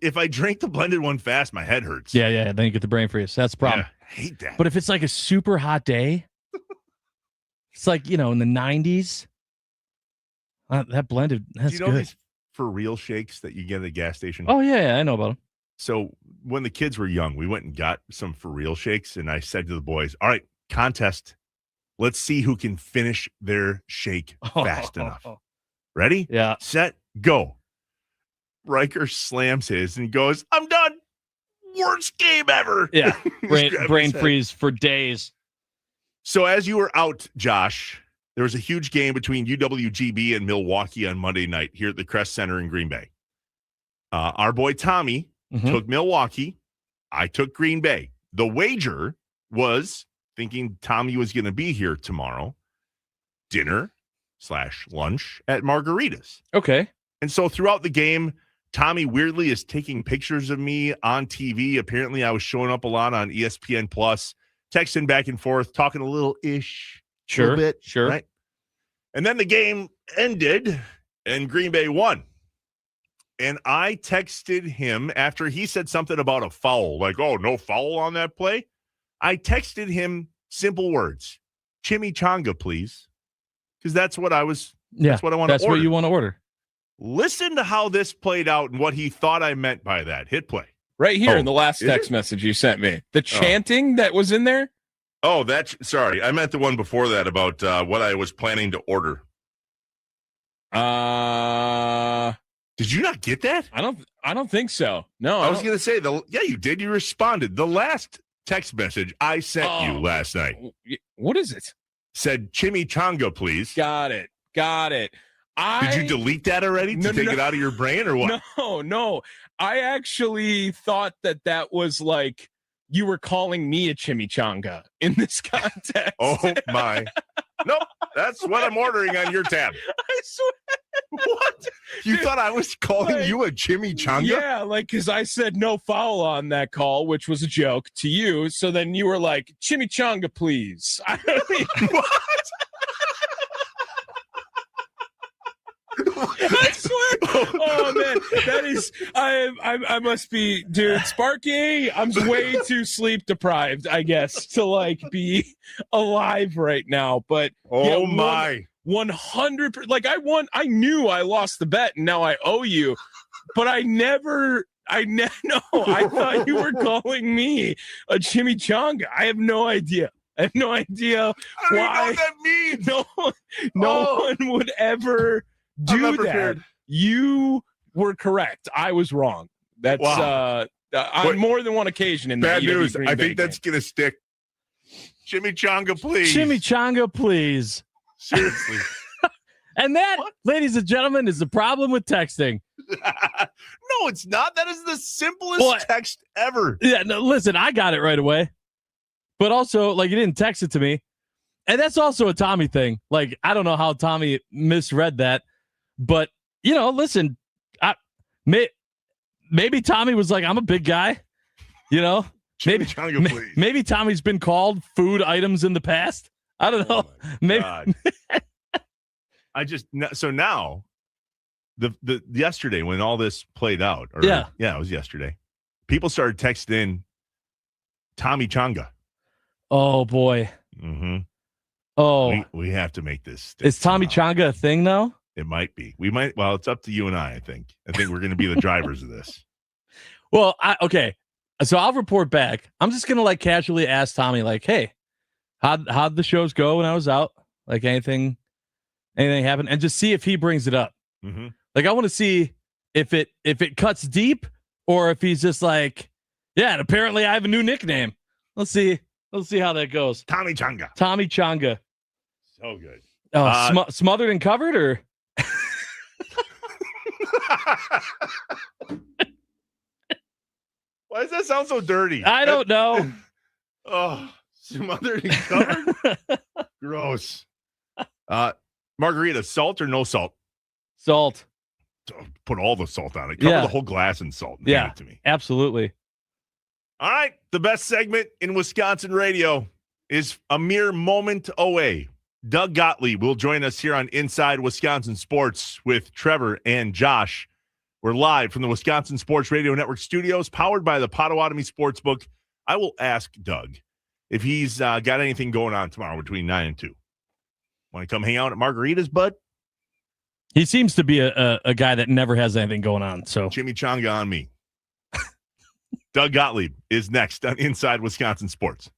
If I drink the blended one fast, my head hurts. Yeah. Then you get the brain freeze. That's the problem. Yeah, I hate that. But if it's like a super hot day, it's like, in the 90s, that blended, that's Do you know good. these for real shakes that you get at a gas station? Oh, yeah, I know about them. So when the kids were young, we went and got some for real shakes, and I said to the boys, all right, contest. Let's see who can finish their shake fast enough. Ready? Yeah. Set, go. Riker slams his and goes, I'm done. Worst game ever. Yeah. Brain freeze for days. So as you were out, Josh, there was a huge game between UWGB and Milwaukee on Monday night here at the Crest Center in Green Bay. Our boy Tommy took Milwaukee. I took Green Bay. The wager was thinking Tommy was going to be here tomorrow. Dinner/lunch at Margaritas. Okay. And so throughout the game, Tommy weirdly is taking pictures of me on TV. Apparently, I was showing up a lot on ESPN Plus, texting back and forth, talking a little bit. Sure. Right? And then the game ended, and Green Bay won. And I texted him after he said something about a foul, like, oh, no foul on that play. I texted him simple words, chimichanga, please. Because that's what I was. Yeah, that's what I want to order. That's what you want to order. Listen to how this played out and what he thought I meant by that. Hit play. Right here in the last text message you sent me. The chanting that was in there? Oh, sorry. I meant the one before that about what I was planning to order. Did you not get that? I don't think so. No. I was going to say, yeah, you did. You responded. The last text message I sent you last night. What is it? Said chimichanga, please. Got it. Did you delete that already to take it out of your brain or what? No. I actually thought that was like you were calling me a chimichanga in this context. Oh, my. Nope. That's what I'm ordering on your tab. I swear. What? You thought I was calling you a chimichanga? Yeah, because I said no foul on that call, which was a joke to you. So then you were like, chimichanga, please. I mean, what? I swear. Oh man, that is I must be, dude. Sparky, I'm way too sleep deprived, I guess, to be alive right now. But my 100%. Like I won. I knew I lost the bet, and now I owe you. But I never. No, I thought you were calling me a chimichanga. I have no idea. I have no idea why. I don't even know what that means. No one would ever do that. You were correct. I was wrong. That's on more than one occasion in bad the news. I think that's gonna stick. Chimichanga, please. Chimichanga, please. Seriously. And that, ladies and gentlemen, is the problem with texting. No, it's not. That is the simplest text ever. Yeah, no, listen, I got it right away. But also, you didn't text it to me. And that's also a Tommy thing. I don't know how Tommy misread that. But, listen, maybe Tommy was like, I'm a big guy. Maybe Tommy's been called food items in the past. I don't know. Maybe. God. So now the yesterday when all this played out, it was yesterday. People started texting in Tommy Changa. Oh boy. Mm-hmm. Oh, we have to make this. Is Tommy Changa a thing now? It might be. We might. Well, it's up to you and I think we're going to be the drivers of this. Well, okay. So I'll report back. I'm just gonna like casually ask Tommy, like, "Hey, how'd the shows go when I was out? Like anything happened?" And just see if he brings it up. Mm-hmm. Like I want to see if it cuts deep or if he's just like, "Yeah, and apparently I have a new nickname." Let's see how that goes. Tommy Changa. So good. Oh, smothered and covered, or why does that sound so dirty? I don't know. Oh, smothered and covered. Gross. Margarita, salt or no salt? Salt. Put all the salt on it. Cover the whole glass in salt. And hand it to me. Absolutely. All right. The best segment in Wisconsin radio is a mere moment away. Doug Gottlieb will join us here on Inside Wisconsin Sports with Trevor and Josh. We're live from the Wisconsin Sports Radio Network studios, powered by the Potawatomi Sportsbook. I will ask Doug if he's got anything going on tomorrow between 9 and 2. Want to come hang out at Margarita's, bud? He seems to be a guy that never has anything going on. So Chimichanga on me. Doug Gottlieb is next on Inside Wisconsin Sports.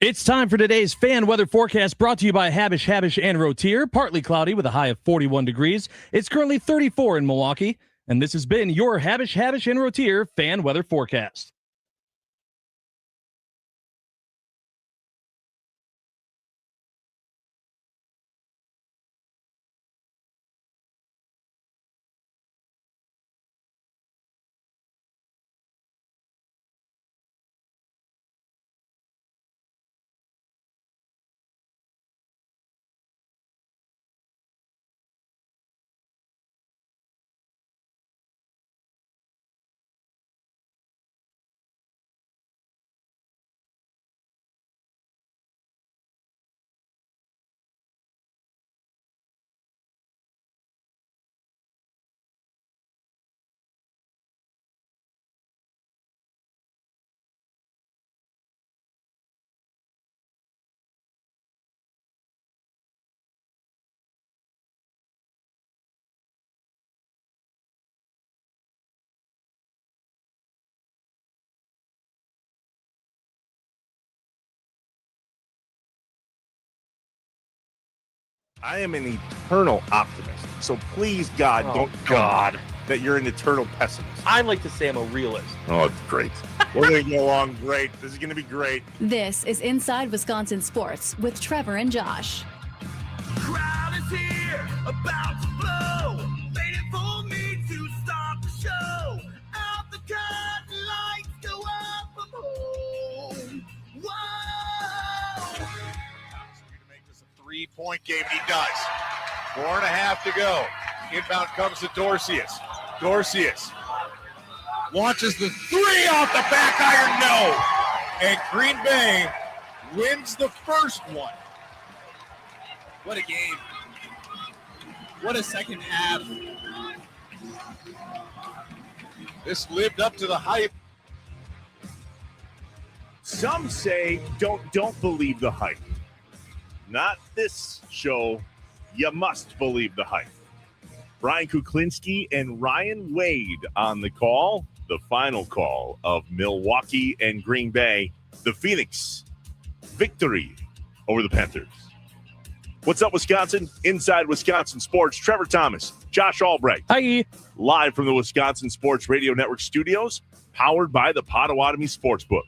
It's time for today's fan weather forecast brought to you by Habish, and Rotier. Partly cloudy with a high of 41 degrees. It's currently 34 in Milwaukee. And this has been your Habish, and Rotier fan weather forecast. I am an eternal optimist. So please, God, don't tell me that you're an eternal pessimist. I like to say I'm a realist. Oh, it's great. We're going to get along great. This is going to be great. This is Inside Wisconsin Sports with Trevor and Josh. Crowd is here, about to blow, waiting for me to start the show. Out the curtain, lights go up from home. Whoa! To make this a 3-point game, he does. 4.5 to go. Inbound comes to Dorcius. Dorcius launches the 3 off the back iron, no. And Green Bay wins the first one. What a game. What a second half. This lived up to the hype. Some say don't believe the hype. Not this show. You must believe the hype. Brian Kuklinski and Ryan Wade on the call. The final call of Milwaukee and Green Bay. The Phoenix victory over the Panthers. What's up, Wisconsin? Inside Wisconsin Sports. Trevor Thomas, Josh Albrecht. Hi. Live from the Wisconsin Sports Radio Network studios, powered by the Potawatomi Sportsbook.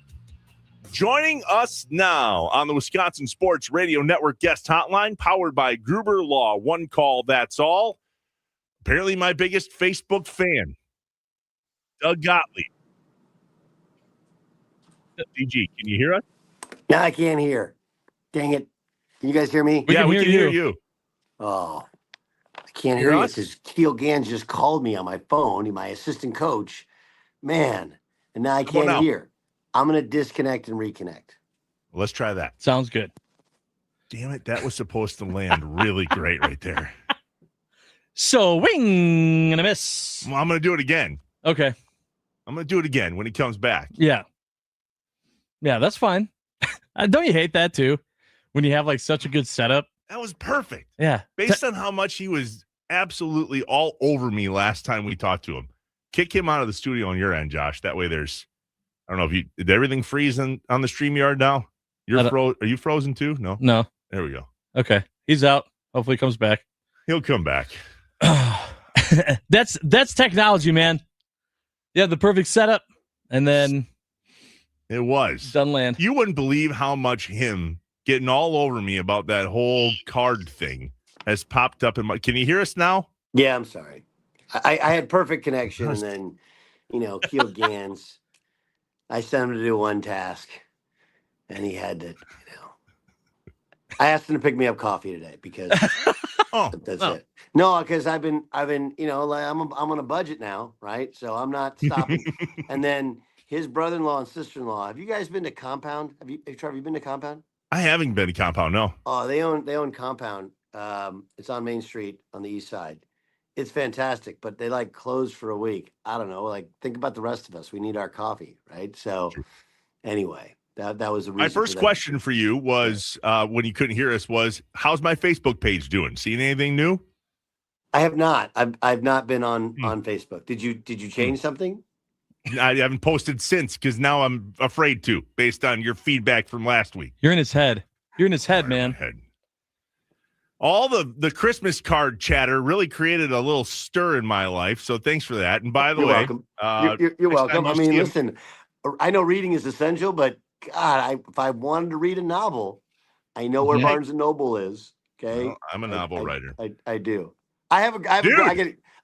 Joining us now on the Wisconsin Sports Radio Network guest hotline, powered by Gruber Law. One call, that's all. Apparently my biggest Facebook fan, Doug Gottlieb. DG, can you hear us? No, I can't hear. Dang it. Can you guys hear me? We can hear you. Oh, I can't hear you because Keel Gans just called me on my phone, my assistant coach. Man, and now I can't hear. I'm going to disconnect and reconnect. Let's try that. Sounds good. Damn it, that was supposed to land really great right there. So, wing and a miss. Well, I'm going to do it again. Okay. I'm going to do it again when he comes back. Yeah. Yeah, that's fine. Don't you hate that, too? When you have, like, such a good setup? That was perfect. Yeah. Based on how much he was absolutely all over me last time we talked to him. Kick him out of the studio on your end, Josh. That way there's, I don't know if you, did everything freeze on the StreamYard now? Are you frozen too? No? No. There we go. Okay. He's out. Hopefully he comes back. He'll come back. That's technology, man. Yeah, the perfect setup. And then it was done land. You wouldn't believe how much him getting all over me about that whole card thing has popped up in my. Can you hear us now? Yeah, I'm sorry. I had perfect connection, and then, Keel Gans, I sent him to do one task, and he had to, I asked him to pick me up coffee today because that's it. No, because I've been, like I'm on a budget now, right? So I'm not stopping. And then his brother-in-law and sister-in-law. Have you guys been to Compound? Trevor, you been to Compound? I haven't been to Compound, no. Oh, they own Compound. It's on Main Street on the east side. It's fantastic, but they closed for a week. I don't know. Think about the rest of us. We need our coffee, right? So, anyway, that was the reason. My first question for you was when you couldn't hear us was, how's my Facebook page doing? Seeing anything new? I have not. I've not been on Facebook. Did you change something? I haven't posted since because now I'm afraid to, based on your feedback from last week. You're in his head. You're in his head, man. All the Christmas card chatter really created a little stir in my life, so thanks for that. And by the You're way, welcome. You're welcome. I mean, listen, I know reading is essential, but God, if I wanted to read a novel, I know where Barnes and Noble is. Okay, well, I'm a novel writer. I do. I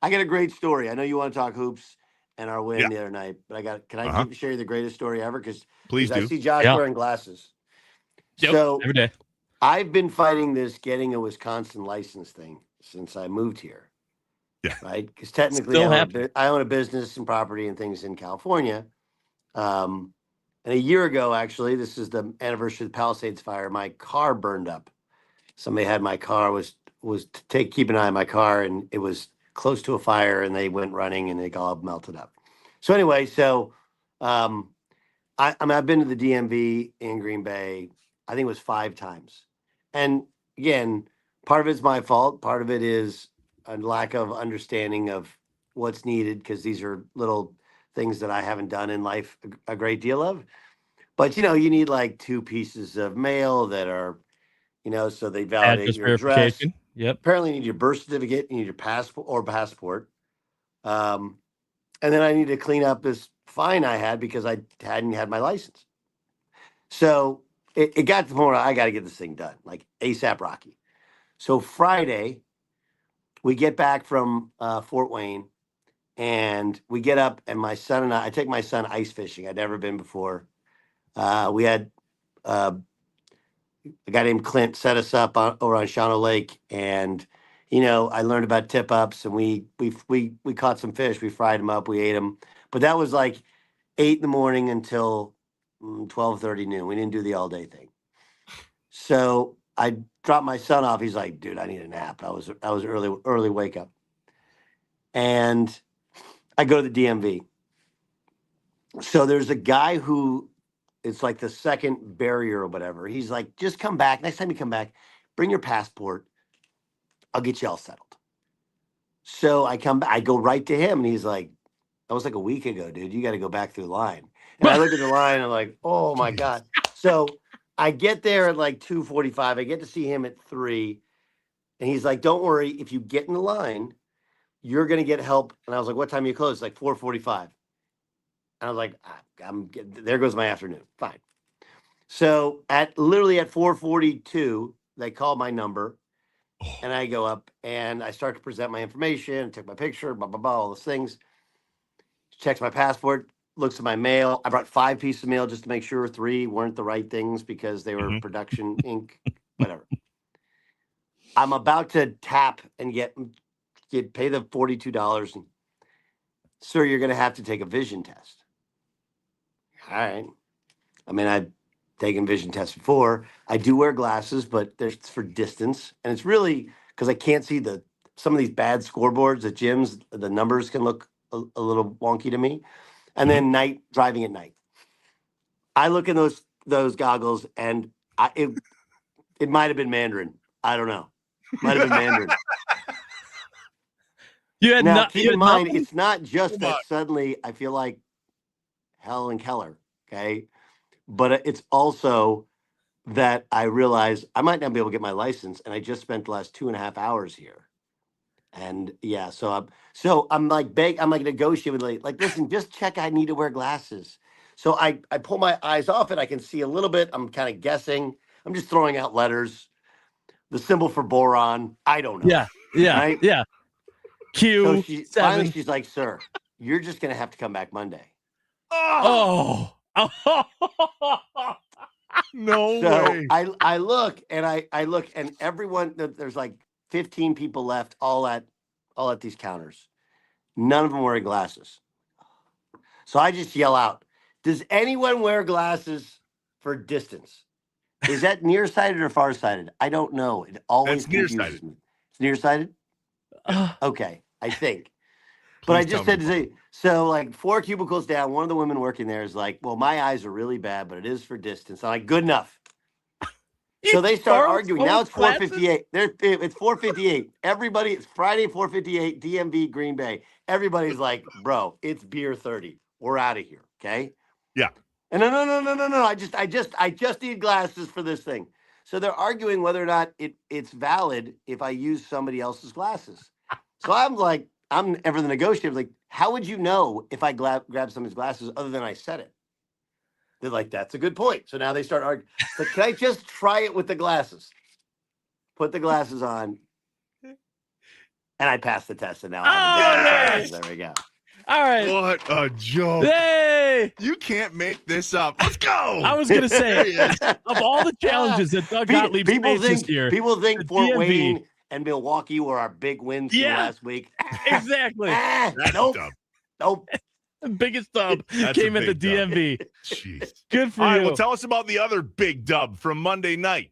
get a great story. I know you want to talk hoops and our win the other night, but can I share you the greatest story ever? Please do. I see Josh wearing glasses. Yep, so every day. I've been fighting this getting a Wisconsin license thing since I moved here. Yeah. Right. Because technically I own a business and property and things in California. And a year ago, actually, this is the anniversary of the Palisades fire. My car burned up. Somebody had my car, was to keep an eye on my car, and it was close to a fire, and they went running and it all melted up. So anyway, I've been to the DMV in Green Bay. I think it was 5 times. And again, part of it's my fault. Part of it is a lack of understanding of what's needed, because these are little things that I haven't done in life a great deal of. But, you need like 2 pieces of mail that are, so they validate your address. Yep. Apparently you need your birth certificate, you need your passport. And then I need to clean up this fine I had because I hadn't had my license. So it got to the point where I got to get this thing done, like ASAP Rocky. So Friday, we get back from Fort Wayne, and we get up, and my son and I take my son ice fishing. I'd never been before. We had a guy named Clint set us up over on Shawano Lake, and I learned about tip ups, and we caught some fish. We fried them up, we ate them, but that was like 8 a.m. until 12:30 noon. We didn't do the all day thing. So I dropped my son off. He's like, dude, I need a nap. I was early wake up, and I go to the DMV. So there's a guy who, it's like the second barrier or whatever. He's like, just come back. Next time you come back, bring your passport. I'll get you all settled. So I come back, I go right to him, and he's like, that was like a week ago, dude. You got to go back through the line. And I look at the line, and I'm like, oh my God. So I get there at like 2:45. I get to see him at 3. And he's like, don't worry. If you get in the line, you're going to get help. And I was like, what time are you close? It's like 4:45. And I was like, there goes my afternoon. Fine. So literally at 4:42, they call my number, and I go up and I start to present my information, take my picture, blah, blah, blah, all those things. Checks my passport, looks at my mail. I brought 5 pieces of mail just to make sure 3 weren't the right things because they were production ink, whatever. I'm about to tap and pay the $42. And, sir, you're going to have to take a vision test. All right. I mean, I've taken vision tests before. I do wear glasses, but it's for distance. And it's really because I can't see some of these bad scoreboards at gyms. The numbers can look a little wonky to me. And then driving at night. I look in those goggles, and it might have been Mandarin. I don't know. Might have been Mandarin. Keep in mind, it's not just that suddenly I feel like Helen Keller, okay? But it's also that I realize I might not be able to get my license, and I just spent the last 2.5 hours here. And yeah, so I'm like negotiating, like, listen, just check. I need to wear glasses. So I pull my eyes off it. I can see a little bit. I'm kind of guessing. I'm just throwing out letters. The symbol for boron. I don't know. Yeah. Right? Yeah. Q. So finally, she's like, sir, you're just going to have to come back Monday. Oh. No way. I look and everyone, there's like 15 people left, all at these counters. None of them wearing glasses. So I just yell out, does anyone wear glasses for distance? Is that nearsighted or farsighted? I don't know. It always confuses me. It's nearsighted? Okay, I think. But I just said to say, so like 4 cubicles down, one of the women working there is like, well, my eyes are really bad, but it is for distance. I'm like, good enough. So they start arguing. Now it's 4:58. It's 4:58. Everybody, it's Friday, 4:58, DMV, Green Bay. Everybody's like, bro, it's beer 30. we're out of here. Okay. Yeah. And no. I just need glasses for this thing. So they're arguing whether or not it's valid if I use somebody else's glasses. So I'm ever the negotiator. Like, how would you know if I grab somebody's glasses other than I said it? They're like, that's a good point. So now they start arguing. But can I just try it with the glasses? Put the glasses on. And I passed the test, and now I have a yes! There we go. All right. What a joke. Hey! You can't make this up. Let's go. I was going to say, of all the challenges that Doug Gottlieb faced this year, people think Fort DMV, Wayne and Milwaukee were our big wins from last week. Exactly. Nope. The biggest dub That's came a at the big dub. DMV. Jeez. Good for All you. right, well, tell us about the other big dub from Monday night.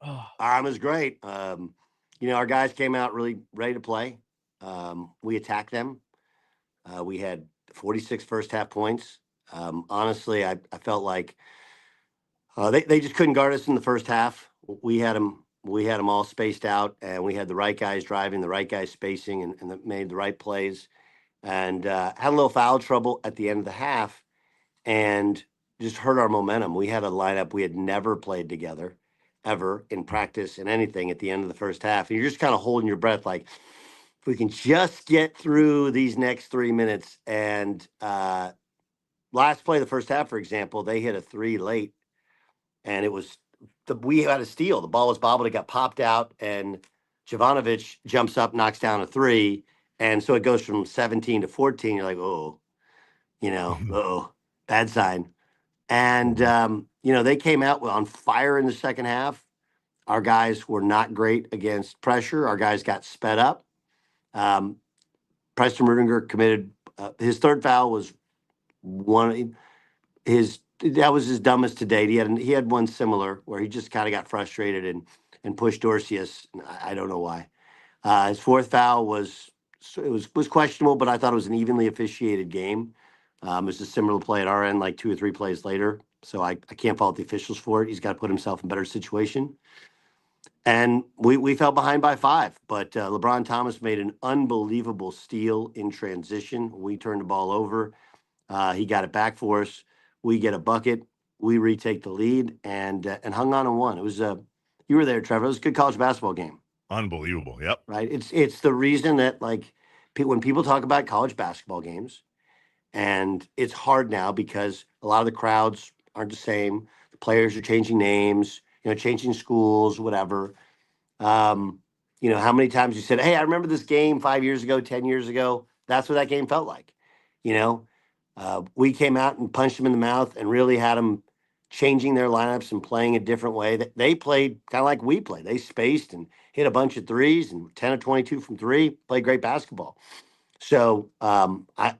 It was great. Our guys came out really ready to play. We attacked them. We had 46 first half points. Honestly, I felt like they just couldn't guard us in the first half. We had them all spaced out, and we had the right guys driving, the right guys spacing, and that made the right plays. And had a little foul trouble at the end of the half, and just hurt our momentum. We had a lineup we had never played together, ever in practice and anything at the end of the first half. And you're just kind of holding your breath, like, if we can just get through these next 3 minutes. And last play of the first half, for example, they hit a 3 late, and we had a steal. The ball was bobbled, it got popped out, and Jovanovic jumps up, knocks down a 3. And so it goes from 17 to 14. You're like, bad sign. And, they came out on fire in the second half. Our guys were not great against pressure. Our guys got sped up. Preston Rudiger committed his third foul was that was his dumbest to date. He had one similar where he just kind of got frustrated and pushed Dorcius. I don't know why. His fourth foul was questionable, but I thought it was an evenly officiated game. It was a similar play at our end, like 2 or 3 plays later. So I can't fault the officials for it. He's got to put himself in a better situation. And we fell behind by 5, but LeBron Thomas made an unbelievable steal in transition. We turned the ball over. He got it back for us. We get a bucket. We retake the lead and hung on and won. It was you were there, Trevor. It was a good college basketball game. Unbelievable. Yep. Right. It's the reason that, like, when people talk about college basketball games, and it's hard now because a lot of the crowds aren't the same. The players are changing names, changing schools, whatever. How many times you said, hey, I remember this game 5 years ago, 10 years ago. That's what that game felt like. We came out and punched them in the mouth and really had them changing their lineups and playing a different way. They played kind of like we played. They spaced and hit a bunch of threes and 10 of 22 from 3, played great basketball. So I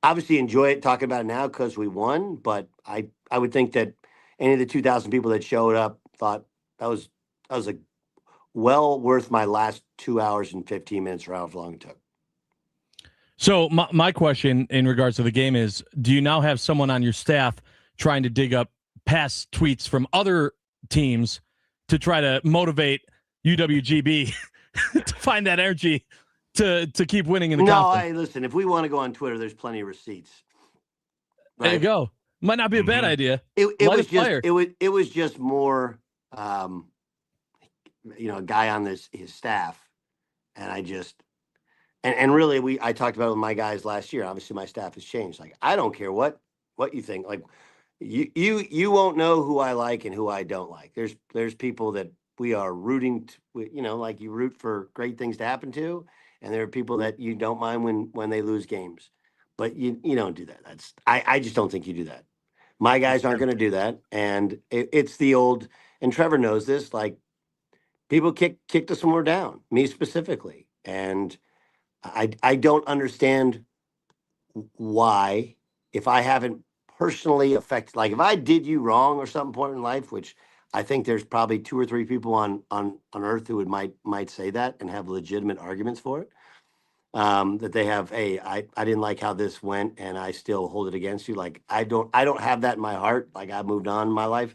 obviously enjoy it talking about it now because we won, but I would think that any of the 2,000 people that showed up thought that was a well worth my last 2 hours and 15 minutes or however long it took. So my question in regards to the game is, do you now have someone on your staff trying to dig up past tweets from other teams to try to motivate UWGB to find that energy to keep winning in the conference? No, listen, if we want to go on Twitter, there's plenty of receipts. Right? There you go. Might not be a bad idea. It was just more, a guy on his staff, and I just. And really, I talked about it with my guys last year. Obviously, my staff has changed. Like, I don't care what you think. Like, you won't know who I like and who I don't like. There's people that we are rooting to, like you root for great things to happen to, and there are people that you don't mind when they lose games. But you don't do that. I just don't think you do that. My guys aren't going to do that, and it's the old. And Trevor knows this. Like, people kicked us when we're down. Me specifically, and. I don't understand why, if I haven't personally affected, like if I did you wrong or some point in life, which I think there's probably 2 or 3 people on earth who might say that and have legitimate arguments for it. That they have, hey, I didn't like how this went and I still hold it against you. Like I don't have that in my heart. Like I've moved on in my life,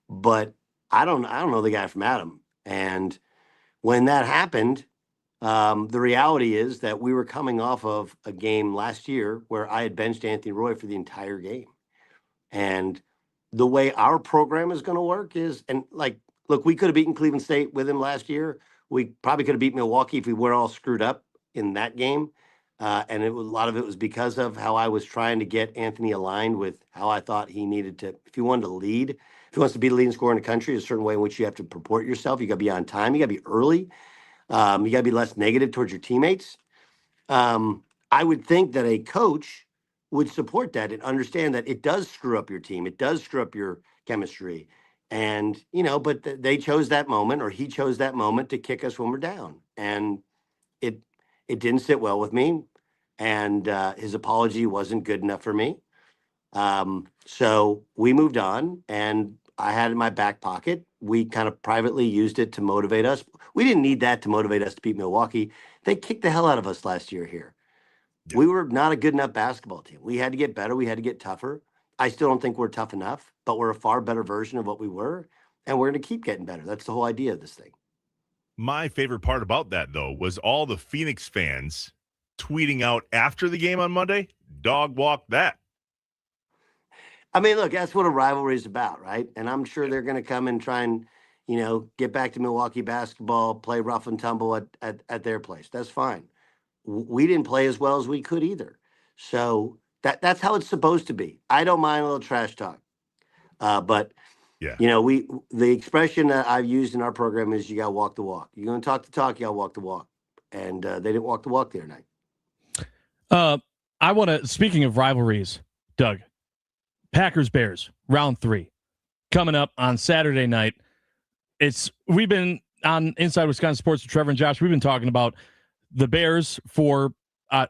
but I don't know the guy from Adam. And when that happened, The reality is that we were coming off of a game last year where I had benched Anthony Roy for the entire game. And the way our program is going to work is, and like, look, we could have beaten Cleveland State with him last year. We probably could have beat Milwaukee if we weren't all screwed up in that game. And a lot of it was because of how I was trying to get Anthony aligned with how I thought he needed to, if he wanted to lead, if he wants to be the leading scorer in the country, there's a certain way in which you have to purport yourself. You got to be on time. You got to be early. You got to be less negative towards your teammates. I would think that a coach would support that and understand that it does screw up your team. It does screw up your chemistry. And, but they chose that moment, or he chose that moment to kick us when we're down. And it didn't sit well with me. And his apology wasn't good enough for me. So we moved on, and I had it in my back pocket. We kind of privately used it to motivate us. We didn't need that to motivate us to beat Milwaukee. They kicked the hell out of us last year here. Yeah. We were not a good enough basketball team. We had to get better. We had to get tougher. I still don't think we're tough enough, but we're a far better version of what we were, and we're going to keep getting better. That's the whole idea of this thing. My favorite part about that, though, was all the Phoenix fans tweeting out after the game on Monday, dog walk that. I mean, look, that's what a rivalry is about, right? And I'm sure they're going to come and try and, get back to Milwaukee basketball, play rough and tumble at their place. That's fine. We didn't play as well as we could either. So that's how it's supposed to be. I don't mind a little trash talk. But, yeah, the expression that I've used in our program is you got to walk the walk. You're going to talk the talk, you got to walk the walk. And they didn't walk the walk the other night. I want to, speaking of rivalries, Doug, Packers-Bears, round 3, coming up on Saturday night. We've been on Inside Wisconsin Sports with Trevor and Josh. We've been talking about the Bears for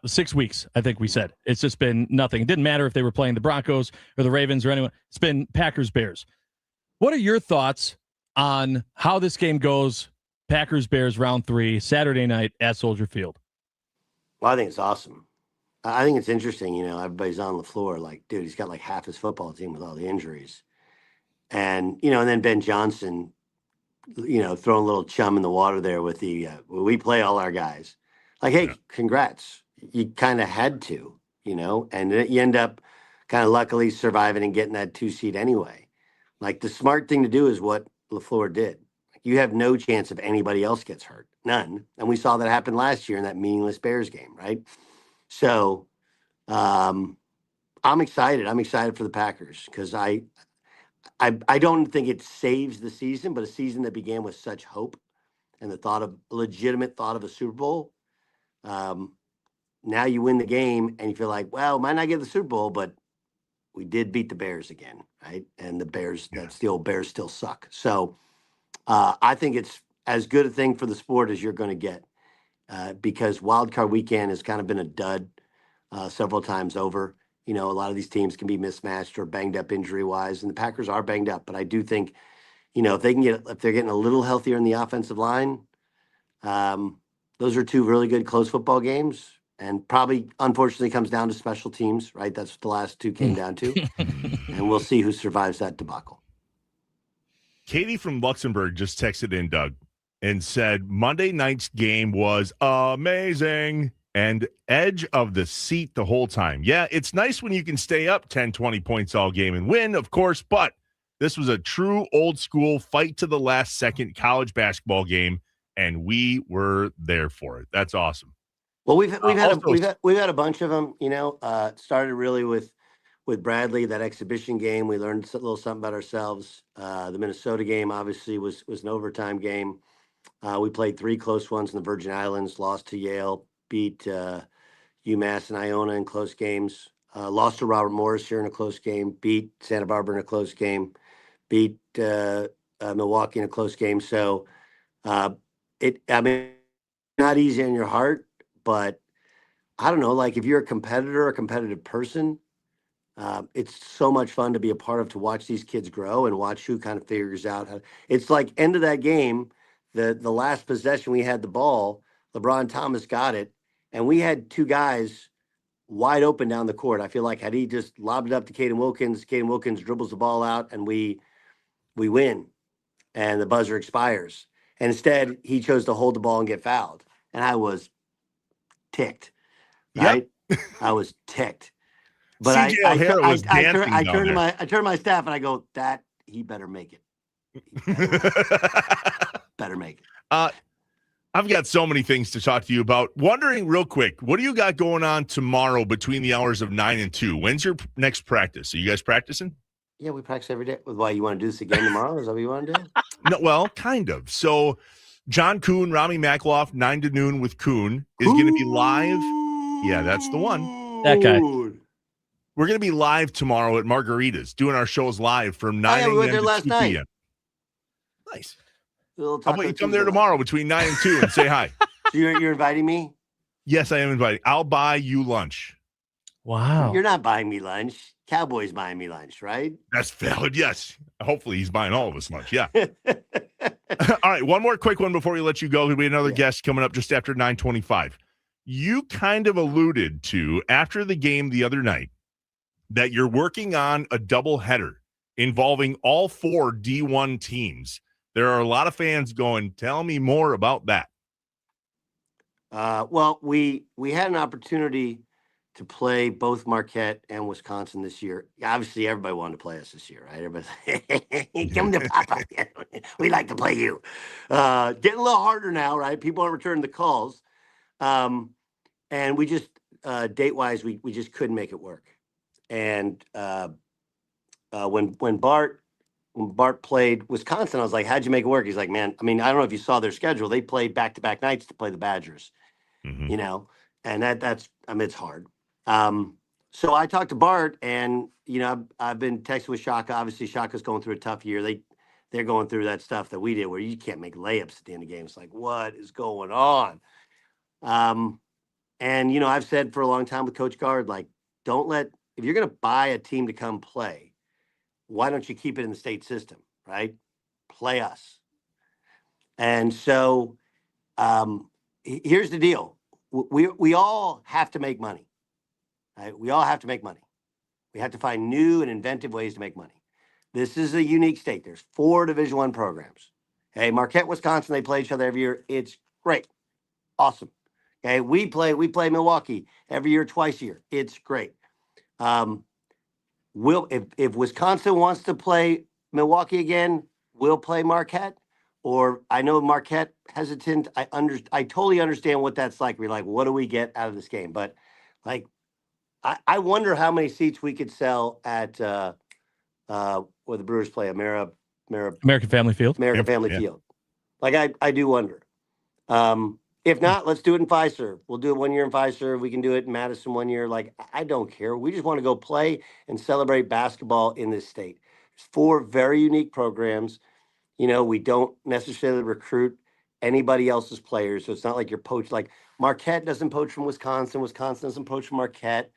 6 weeks, I think we said. It's just been nothing. It didn't matter if they were playing the Broncos or the Ravens or anyone. It's been Packers-Bears. What are your thoughts on how this game goes, Packers-Bears round 3, Saturday night at Soldier Field? Well, I think it's awesome. I think it's interesting, everybody's on the floor like, dude, he's got like half his football team with all the injuries. And, and then Ben Johnson, throwing a little chum in the water there with the, we play all our guys. Like, hey, congrats. You kind of had to, and you end up kind of luckily surviving and getting that 2 seed anyway. Like, the smart thing to do is what LaFleur did. You have no chance if anybody else gets hurt. None. And we saw that happen last year in that meaningless Bears game, right? So I'm excited. I'm excited for the Packers because I don't think it saves the season, but a season that began with such hope and the legitimate thought of a Super Bowl. Now you win the game and you feel like, well, might not get the Super Bowl, but we did beat the Bears again, right? And the Bears, Bears still suck. So I think it's as good a thing for the sport as you're going to get because Wild Card Weekend has kind of been a dud several times over. A lot of these teams can be mismatched or banged up injury-wise, and the Packers are banged up. But I do think, if they're getting a little healthier in the offensive line, those are 2 really good close football games. And probably, unfortunately, comes down to special teams, right? That's what the last 2 came down to. And we'll see who survives that debacle. Katie from Luxembourg just texted in, Doug, and said Monday night's game was amazing and edge of the seat the whole time. Yeah, it's nice when you can stay up 10, 20 points all game and win, of course, but this was a true old school fight to the last second college basketball game, and we were there for it. That's awesome. Well, we've had a bunch of them. Started really with Bradley, that exhibition game. We learned a little something about ourselves. The Minnesota game obviously was an overtime game. We played 3 close ones in the Virgin Islands. Lost to Yale, beat UMass and Iona in close games. Lost to Robert Morris here in a close game. Beat Santa Barbara in a close game. Beat Milwaukee in a close game. So not easy on your heart. But I don't know, like if you're a competitor, a competitive person, it's so much fun to be a part of, to watch these kids grow and watch who kind of figures out how. It's like end of that game, the last possession we had the ball, LeBron Thomas got it, and we had 2 guys wide open down the court. I feel like had he just lobbed it up to Caden Wilkins dribbles the ball out and we win and the buzzer expires. And instead, he chose to hold the ball and get fouled. and I was ticked. Right? Yep. I was ticked. But CJ O'Hara was dancing I turned to my staff and I go, "That he better make it. Better make it." I've got so many things to talk to you about. Wondering real quick, what do you got going on tomorrow between the hours of 9 and 2? When's your next practice? Are you guys practicing? Yeah, we practice every day. Why, you want to do this again tomorrow? Is that what you want to do? No, well, kind of. So John Kuhn, Rami Makloff, 9 to noon with Kuhn is going to be live. Yeah, that's the one. That guy. We're going to be live tomorrow at Margarita's, doing our shows live from 9 we went a.m. there to last 2 night. p.m. Nice. How about you come there tomorrow between 9 and 2 and say hi? So you're inviting me? Yes, I am inviting. I'll buy you lunch. Wow. You're not buying me lunch. Cowboy's buying me lunch, right? That's valid, yes. Hopefully he's buying all of us lunch, yeah. All right, one more quick one before we let you go. There'll be another guest coming up just after 9:25. You kind of alluded to, after the game the other night, that you're working on a doubleheader involving all 4 D1 teams. There are a lot of fans going, tell me more about that. Well, we had an opportunity to play both Marquette and Wisconsin this year. Obviously, everybody wanted to play us this year, right? Everybody's come to Papa. We like to play you. Getting a little harder now, right? People aren't returning the calls. And we just, date-wise, we just couldn't make it work. And when Bart played Wisconsin, I was like, how'd you make it work? He's like, man, I mean, I don't know if you saw their schedule. They played back-to-back nights to play the Badgers, you know, and that's, I mean, it's hard. So I talked to Bart, and, you know, I've been texting with Shaka. Obviously, Shaka's going through a tough year. They're going through that stuff that we did where you can't make layups at the end of games. Like, what is going on? And, you know, I've said for a long time with Coach Gard, like, if you're going to buy a team to come play, why don't you keep it in the state system, right? Play us. And so here's the deal. We all have to make money, right? We all have to make money. We have to find new and inventive ways to make money. This is a unique state. There's 4 Division I programs. Okay, Marquette, Wisconsin, they play each other every year. It's great. Awesome. Okay, we play Milwaukee every year, twice a year. It's great. If Wisconsin wants to play Milwaukee again, we'll play Marquette. Or I know Marquette hesitant. I totally understand what that's like. We're like, what do we get out of this game? But like, I wonder how many seats we could sell at where the Brewers play, American Family Field. Field. Like I do wonder. If not, let's do it in Fiserv. We'll do it 1 year in Fiserv. We can do it in Madison 1 year. Like, I don't care. We just want to go play and celebrate basketball in this state. There's 4 very unique programs. You know, we don't necessarily recruit anybody else's players. So it's not like you're poached. Like, Marquette doesn't poach from Wisconsin. Wisconsin doesn't poach from Marquette.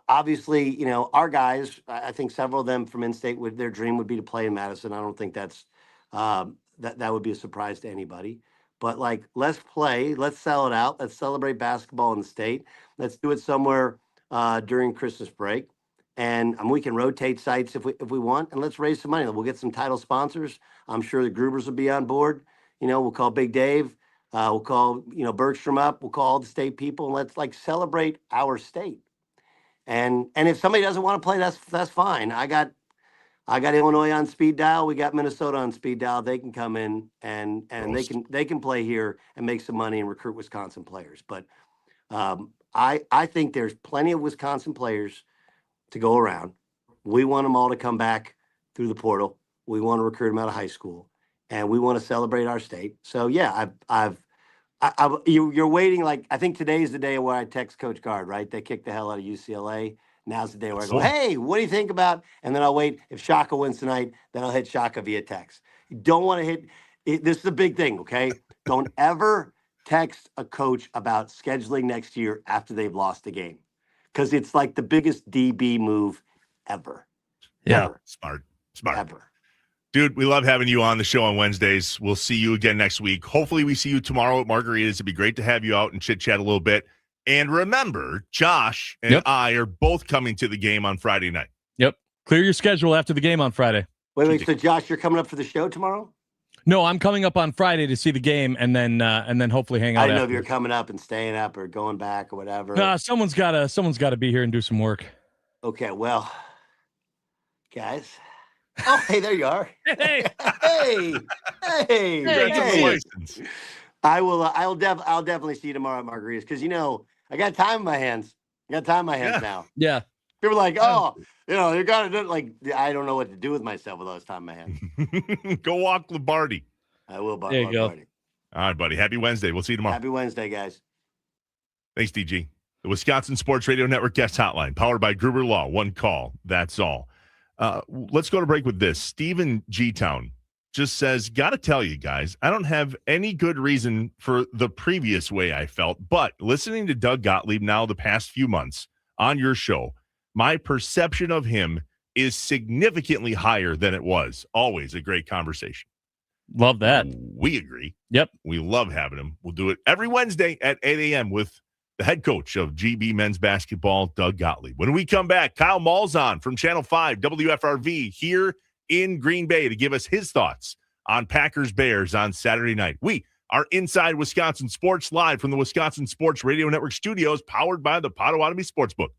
Obviously, you know, our guys, I think several of them from in-state, their dream would be to play in Madison. I don't think that's that would be a surprise to anybody. But, like, let's play. Let's sell it out. Let's celebrate basketball in the state. Let's do it somewhere during Christmas break. And we can rotate sites if we want. And let's raise some money. We'll get some title sponsors. I'm sure the Grubers will be on board. You know, we'll call Big Dave. We'll call, you know, Bergstrom up. We'll call all the state people. And let's, like, celebrate our state. And if somebody doesn't want to play, that's fine. I got Illinois on speed dial. We got Minnesota on speed dial. They can come in and they can play here and make some money and recruit Wisconsin players. But I think there's plenty of Wisconsin players to go around. We want them all to come back through the portal. We want to recruit them out of high school, and we want to celebrate our state. So yeah, you're waiting. Like, I think today is the day where I text Coach Gard. Right? They kicked the hell out of UCLA. Now's the day where I go, hey, what do you think about? And then I'll wait. If Shaka wins tonight, then I'll hit Shaka via text. You don't want to hit it. This is a big thing, okay? Don't ever text a coach about scheduling next year after they've lost a game, because it's like the biggest DB move ever. Yeah, ever. Smart. Ever. Dude, we love having you on the show on Wednesdays. We'll see you again next week. Hopefully we see you tomorrow at Margarita's. It'd be great to have you out and chit-chat a little bit. And remember, Josh and I are both coming to the game on Friday night. Yep. Clear your schedule after the game on Friday. Wait. So, Josh, you're coming up for the show tomorrow? No, I'm coming up on Friday to see the game, and then hopefully hang out. I don't know if you're afterwards. coming up and staying up or going back or whatever. Someone's gotta be here and do some work. Okay, well, guys. Oh, hey, there you are. Hey, hey. Congratulations. I'll definitely see you tomorrow at Margaritas because I got time in my hands. Now. Yeah. People are like, you gotta do it. Like, I don't know what to do with myself with all this time in my hands. Go walk Lombardi. I will. There you go. Lombardi. All right, buddy. Happy Wednesday. We'll see you tomorrow. Happy Wednesday, guys. Thanks, DG. The Wisconsin Sports Radio Network guest hotline, powered by Gruber Law. One call. That's all. Let's go to break with this. Stephen G-Town just says, got to tell you guys, I don't have any good reason for the previous way I felt, but listening to Doug Gottlieb now the past few months on your show, my perception of him is significantly higher than it was. Always a great conversation. Love that. We agree. Yep. We love having him. We'll do it every Wednesday at 8 a.m. with the head coach of GB men's basketball, Doug Gottlieb. When we come back, Kyle Malzahn from Channel 5 WFRV here in Green Bay to give us his thoughts on Packers Bears on Saturday night. We are inside Wisconsin Sports, live from the Wisconsin Sports Radio Network studios, powered by the Potawatomi Sportsbook.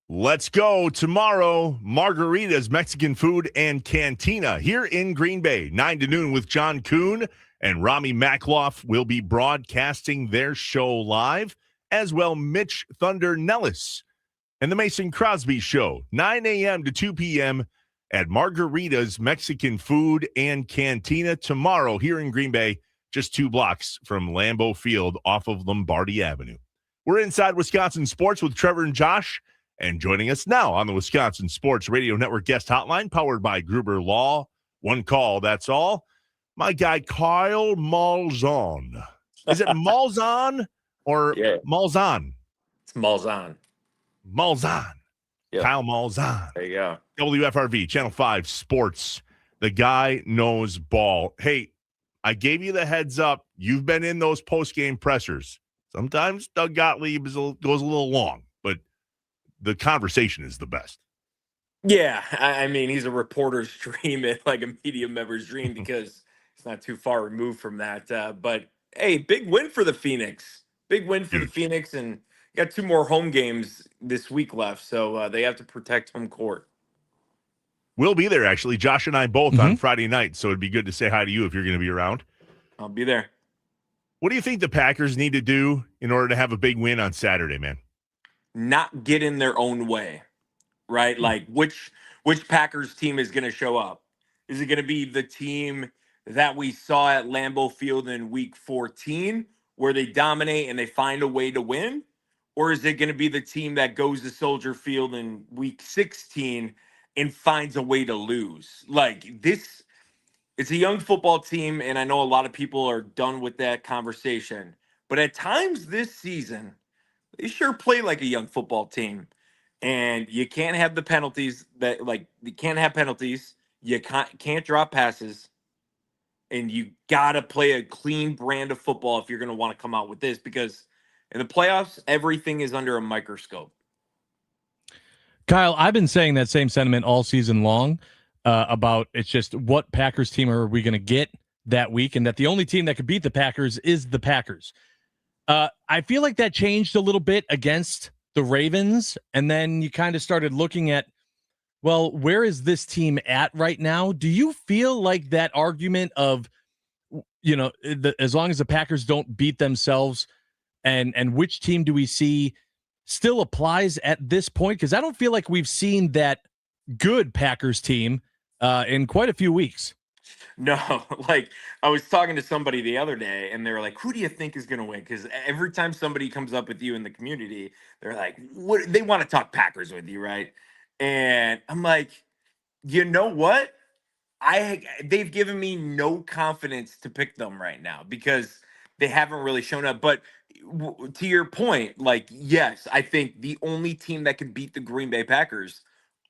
Let's go tomorrow. Margaritas, Mexican food, and cantina here in Green Bay, 9 to noon with John Kuhn and Rami Makloff will be broadcasting their show live, as well Mitch Thunder Nellis and the Mason Crosby Show, 9 a.m. to 2 p.m. at Margaritas, Mexican food, and cantina tomorrow here in Green Bay, just 2 blocks from Lambeau Field off of Lombardi Avenue. We're inside Wisconsin Sports with Trevor and Josh. And joining us now on the Wisconsin Sports Radio Network guest hotline, powered by Gruber Law. One call, that's all. My guy, Kyle Malzahn. Is it Malzahn or Malzahn? It's Malzahn. Malzahn. Yep. Kyle Malzahn. There you go. WFRV, Channel 5 Sports. The guy knows ball. Hey, I gave you the heads up. You've been in those post-game pressers. Sometimes Doug Gottlieb goes a little long, but the conversation is the best. Yeah, I mean, he's a reporter's dream and like a media member's dream because it's not too far removed from that. But hey, big win for the Phoenix. Big win for the Phoenix, and got 2 more home games this week left, so they have to protect home court. We'll be there, actually. Josh and I both on Friday night, so it'd be good to say hi to you if you're going to be around. I'll be there. What do you think the Packers need to do in order to have a big win on Saturday, man? Not get in their own way, right? Like which Packers team is going to show up? Is it going to be the team that we saw at Lambeau Field in week 14 where they dominate and they find a way to win? Or is it going to be the team that goes to Soldier Field in week 16 and finds a way to lose? Like this, it's a young football team, and I know a lot of people are done with that conversation. But at times this season, they sure play like a young football team, and you can't have the penalties you can't have penalties. You can't drop passes, and you got to play a clean brand of football if you're going to want to come out with this, because in the playoffs, everything is under a microscope. Kyle, I've been saying that same sentiment all season long about it's just what Packers team are we going to get that week, and that the only team that could beat the Packers is the Packers. I feel like that changed a little bit against the Ravens, and then you kind of started looking at, well, where is this team at right now? Do you feel like that argument of, as long as the Packers don't beat themselves, and which team do we see still applies at this point? Because I don't feel like we've seen that good Packers team in quite a few weeks. No, like I was talking to somebody the other day and they were like, who do you think is going to win? Because every time somebody comes up with you in the community, they're like, what? They want to talk Packers with you, right? And I'm like, you know what? They've given me no confidence to pick them right now because they haven't really shown up. But to your point, like, yes, I think the only team that can beat the Green Bay Packers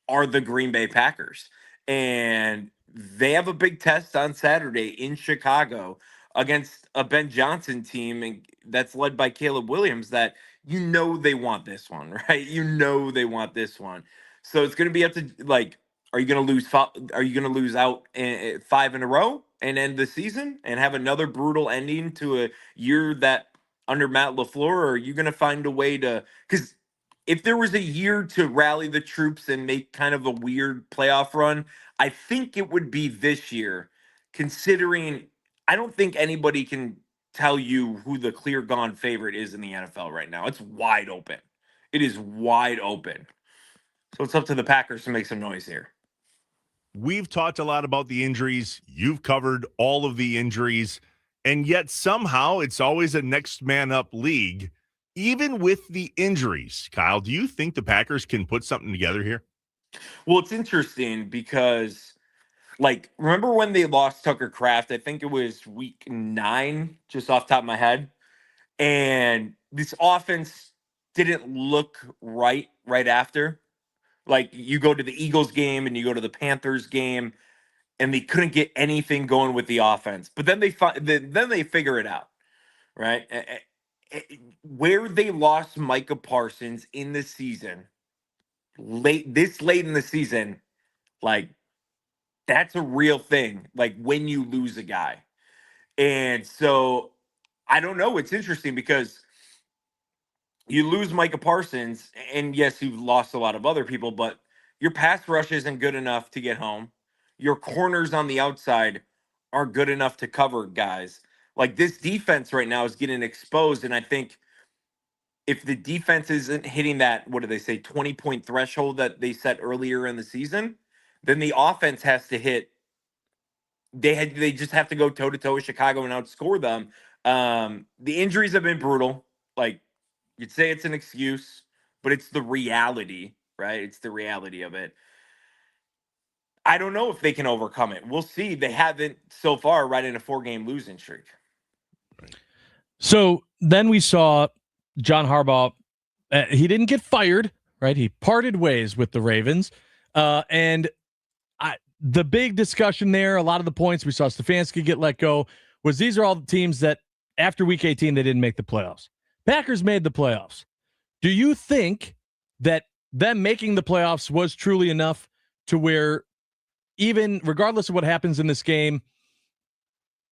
are the Green Bay Packers. And they have a big test on Saturday in Chicago against a Ben Johnson team and that's led by Caleb Williams that they want this one, right? They want this one. So it's going to be up to, like, are you going to lose? Are you going to lose out 5 in a row and end the season and have another brutal ending to a year that under Matt LaFleur? Or are you going to find a way to, because if there was a year to rally the troops and make kind of a weird playoff run, I think it would be this year, considering I don't think anybody can tell you who the clear gone favorite is in the NFL right now. It's wide open. It is wide open. So it's up to the Packers to make some noise here. We've talked a lot about the injuries. You've covered all of the injuries, and yet somehow it's always a next man up league. Even with the injuries, Kyle, do you think the Packers can put something together here? Well, it's interesting because, like, remember when they lost Tucker Kraft? I think it was week 9, just off the top of my head. And this offense didn't look right after. Like, you go to the Eagles game and you go to the Panthers game, and they couldn't get anything going with the offense. But then they figure it out, right? Where they lost Micah Parsons in the season, late in the season, like, that's a real thing. Like, when you lose a guy. And so I don't know. It's interesting because You lose Micah Parsons, and yes, you've lost a lot of other people, but your pass rush isn't good enough to get home. Your corners on the outside aren't good enough to cover guys. Like this defense right now is getting exposed, and I think if the defense isn't hitting that, what do they say, 20-point threshold that they set earlier in the season, then the offense has to hit. They just have to go toe to toe with Chicago and outscore them. The injuries have been brutal. Like you'd say it's an excuse, but it's the reality, right? It's the reality of it. I don't know if they can overcome it. We'll see. They haven't so far, right, in a 4-game losing streak. So then we saw John Harbaugh. He didn't get fired, right? He parted ways with the Ravens. And the big discussion there, a lot of the points we saw Stefanski get let go, was these are all the teams that after week 18, they didn't make the playoffs. Packers made the playoffs. Do you think that them making the playoffs was truly enough to where even regardless of what happens in this game,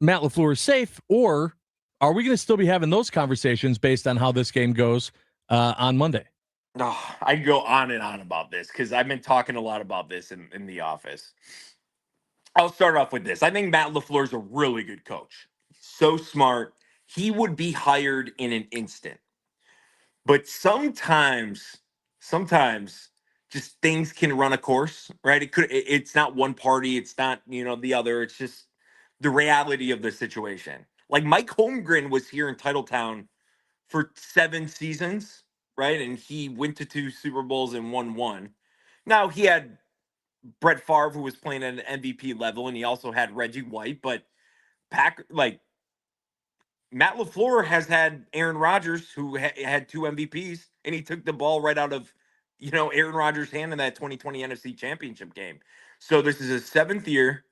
Matt LaFleur is safe, or are we going to still be having those conversations based on how this game goes on Monday? Oh, I go on and on about this because I've been talking a lot about this in the office. I'll start off with this. I think Matt LaFleur is a really good coach. So smart. He would be hired in an instant. But sometimes just things can run a course, right? It's not one party, it's not, the other. It's just the reality of the situation. Like Mike Holmgren was here in Titletown for 7 seasons, right? And he went to 2 Super Bowls and won 1. Now he had Brett Favre, who was playing at an MVP level, and he also had Reggie White, but Matt LaFleur has had Aaron Rodgers, who had 2 MVPs, and he took the ball right out of, Aaron Rodgers' hand in that 2020 NFC Championship game. So this is his 7th year.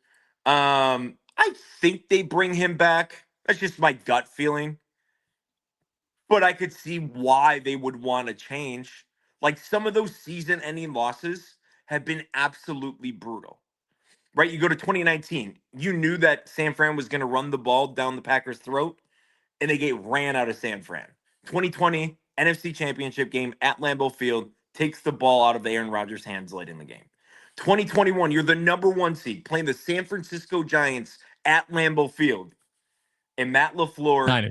I think they bring him back. That's just my gut feeling. But I could see why they would want to change. Like some of those season-ending losses have been absolutely brutal. Right? You go to 2019, you knew that San Fran was going to run the ball down the Packers' throat, and they get ran out of San Fran. 2020 NFC Championship game at Lambeau Field takes the ball out of Aaron Rodgers' hands late in the game. 2021, you're the number 1 seed playing the San Francisco Giants at Lambeau Field, and Matt LaFleur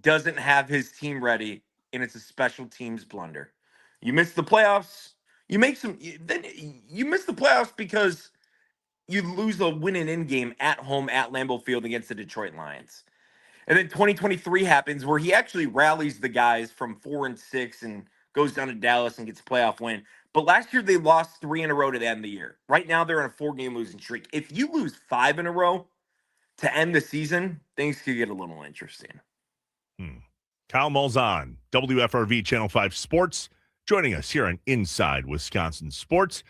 doesn't have his team ready, and it's a special teams blunder. You miss the playoffs. You miss the playoffs because you lose a win-in game at home at Lambeau Field against the Detroit Lions. And then 2023 happens where he actually rallies the guys from 4-6 and goes down to Dallas and gets a playoff win. But last year they lost 3 in a row to the end of the year. Right now they're on a 4-game losing streak. If you lose 5 in a row to end the season, things could get a little interesting. Kyle Malzahn, WFRV Channel 5 Sports, joining us here on Inside Wisconsin Sports.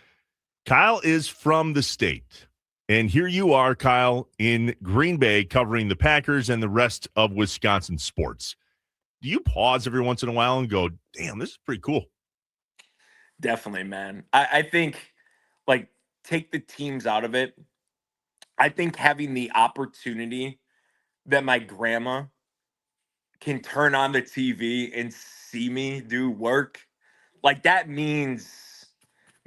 Kyle is from the state. And here you are, Kyle, in Green Bay covering the Packers and the rest of Wisconsin sports. Do you pause every once in a while and go, damn, this is pretty cool? Definitely, man. I think, take the teams out of it. I think having the opportunity that my grandma can turn on the TV and see me do work, that means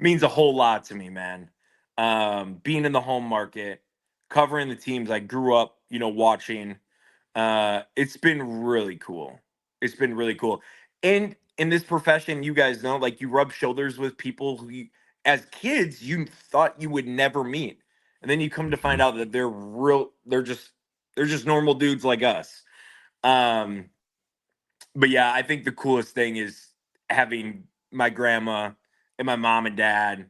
a whole lot to me, man. Being in the home market, covering the teams I grew up, watching. It's been really cool. It's been really cool. And in this profession, you guys know, you rub shoulders with people who, as kids, you thought you would never meet. And then you come to find out that they're just normal dudes like us. But yeah, I think the coolest thing is having my grandma and my mom and dad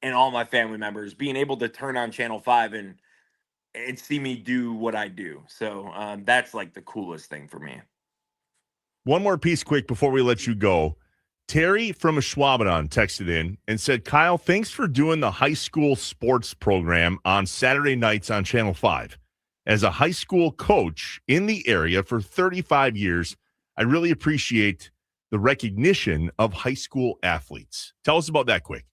and all my family members being able to turn on Channel 5 and see me do what I do. So that's the coolest thing for me. One more piece quick before we let you go. Terry from Ashwaubenon texted in and said, Kyle, thanks for doing the high school sports program on Saturday nights on Channel 5. As a high school coach in the area for 35 years, I really appreciate the recognition of high school athletes. Tell us about that quick.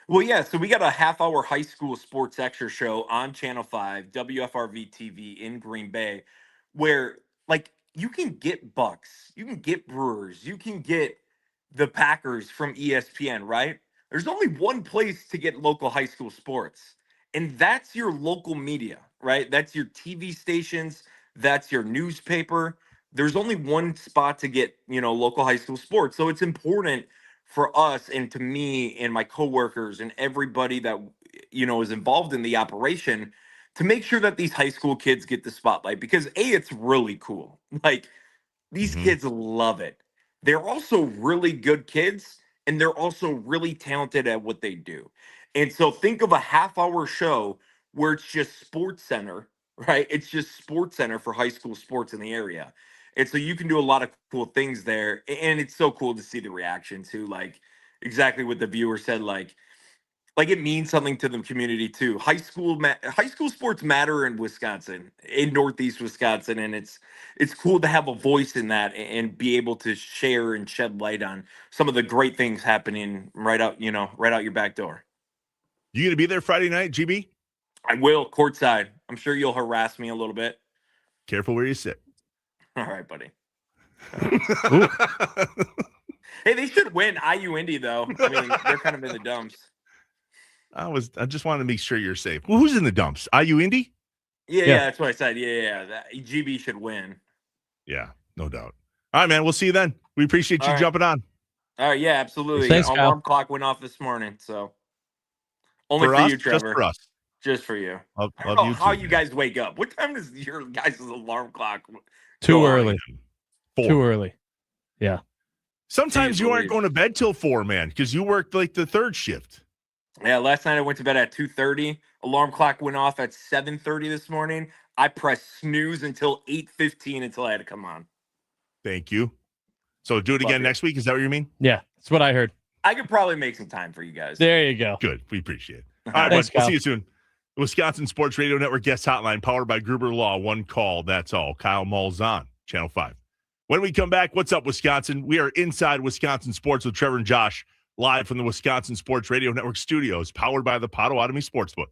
Well, yeah, so we got a half-hour high school sports extra show on Channel 5, WFRV TV in Green Bay, where, you can get Bucks, you can get Brewers, you can get the Packers from ESPN, right? There's only one place to get local high school sports, and that's your local media, right? That's your TV stations, that's your newspaper. There's only one spot to get, local high school sports. So it's important for us and to me and my coworkers and everybody that is involved in the operation to make sure that these high school kids get the spotlight because it's really cool. Like these kids love it. They're also really good kids and they're also really talented at what they do. And so think of a half-hour show where it's just Sports Center, right? It's just Sports Center for high school sports in the area. And so you can do a lot of cool things there. And it's so cool to see the reaction to like exactly what the viewer said, like it means something to the community too. High school sports matter in Wisconsin, in Northeast Wisconsin, and it's cool to have a voice in that and be able to share and shed light on some of the great things happening right out your back door. You gonna be there Friday night, GB? I will courtside. I'm sure you'll harass me a little bit. Careful where you sit. All right, buddy. Hey, they should win IU Indy though. I mean, they're kind of in the dumps. I just wanted to make sure you're safe. Well, who's in the dumps? IU Indy? Yeah, that's what I said. Yeah. GB should win. Yeah, no doubt. All right, man. We'll see you then. We appreciate you jumping on. All right, yeah, absolutely. Thanks, Alarm Kyle. clock went off this morning, so only For for us? you, Trevor. Just for us. Just for you. Love I don't know you how too, you man. guys wake up. What time does your guys' alarm clock Too go off? early. 4. Too early. Yeah. Sometimes Jeez you aren't Louise. going to bed till 4, man, because you worked like the third shift. Yeah, last night I went to bed at 2:30. Alarm clock went off at 7:30 this morning. I pressed snooze until 8:15 until I had to come on. Thank you. So do it Love again you. next week. Is that what you mean? Yeah. That's what I heard. I could probably make some time for you guys. There you go. Good. We appreciate it. All right, Thanks, bud. We'll Kyle. see you soon. The Wisconsin Sports Radio Network guest hotline powered by Gruber Law. One call. That's all. Kyle Malzahn, Channel 5. When we come back, what's up, Wisconsin? We are inside Wisconsin Sports with Trevor and Josh, live from the Wisconsin Sports Radio Network studios, powered by the Potawatomi Sportsbook.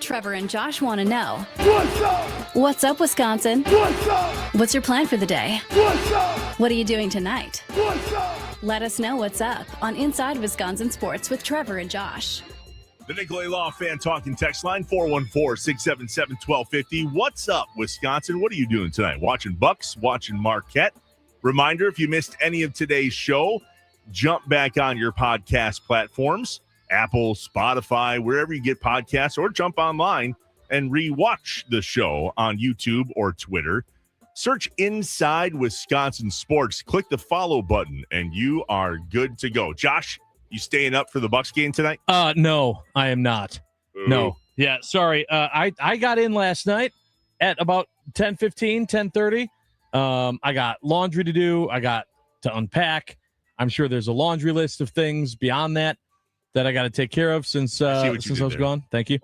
Trevor and Josh want to know. What's up? What's up, Wisconsin? What's up? What's your plan for the day? What's up? What are you doing tonight? What's up? Let us know what's up on Inside Wisconsin Sports with Trevor and Josh. The Nicolay Law Fan Talking text line, 414-677-1250. What's up, Wisconsin? What are you doing tonight? Watching Bucks, watching Marquette. Reminder, if you missed any of today's show, jump back on your podcast platforms, Apple, Spotify, wherever you get podcasts, or jump online and rewatch the show on YouTube or Twitter. Search Inside Wisconsin Sports. Click the follow button, and you are good to go. Josh, you staying up for the Bucks game tonight? No, I am not. Ooh. No. Yeah, sorry. I got in last night at about 10:15, 10:30. I got laundry to do. I got to unpack. I'm sure there's a laundry list of things beyond that I got to take care of since I was gone. Thank you.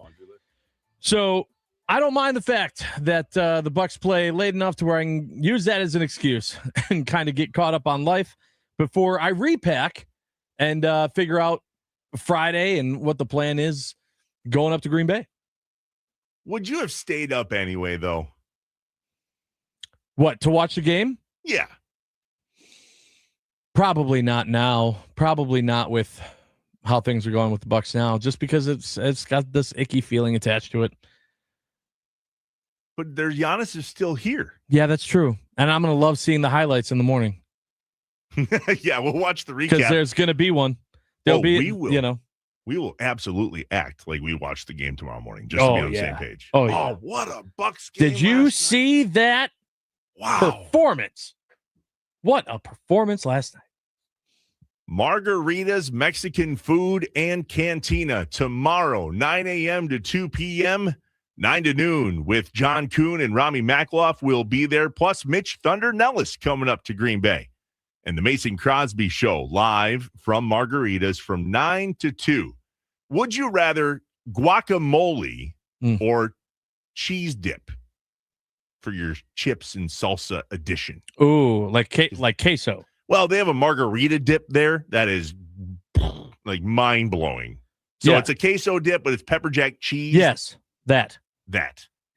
So I don't mind the fact that the Bucks play late enough to where I can use that as an excuse and kind of get caught up on life before I repack and figure out Friday and what the plan is going up to Green Bay. Would you have stayed up anyway, though? What, to watch the game? Yeah. Probably not now. Probably not with how things are going with the Bucks now, just because it's got this icky feeling attached to it. But Giannis is still here. Yeah, that's true. And I'm going to love seeing the highlights in the morning. Yeah, we'll watch the recap. Because there's going to be one. There'll be, we will. You know. We will absolutely act like we watch the game tomorrow morning, just to be on the same page. Oh, yeah. Oh, what a Bucks game. Did you see that performance? What a performance last night. Margaritas, Mexican food, and cantina tomorrow, 9 a.m. to 2 p.m., 9 to noon, with John Kuhn and Rami Makloff will be there, plus Mitch Thunder Nellis coming up to Green Bay. And the Mason Crosby Show live from Margaritas from 9 to 2. Would you rather guacamole or cheese dip for your chips and salsa edition? Ooh, like queso. Well, they have a margarita dip there that is like mind-blowing. So Yeah. it's a queso dip, but it's pepper jack cheese. Yes, that.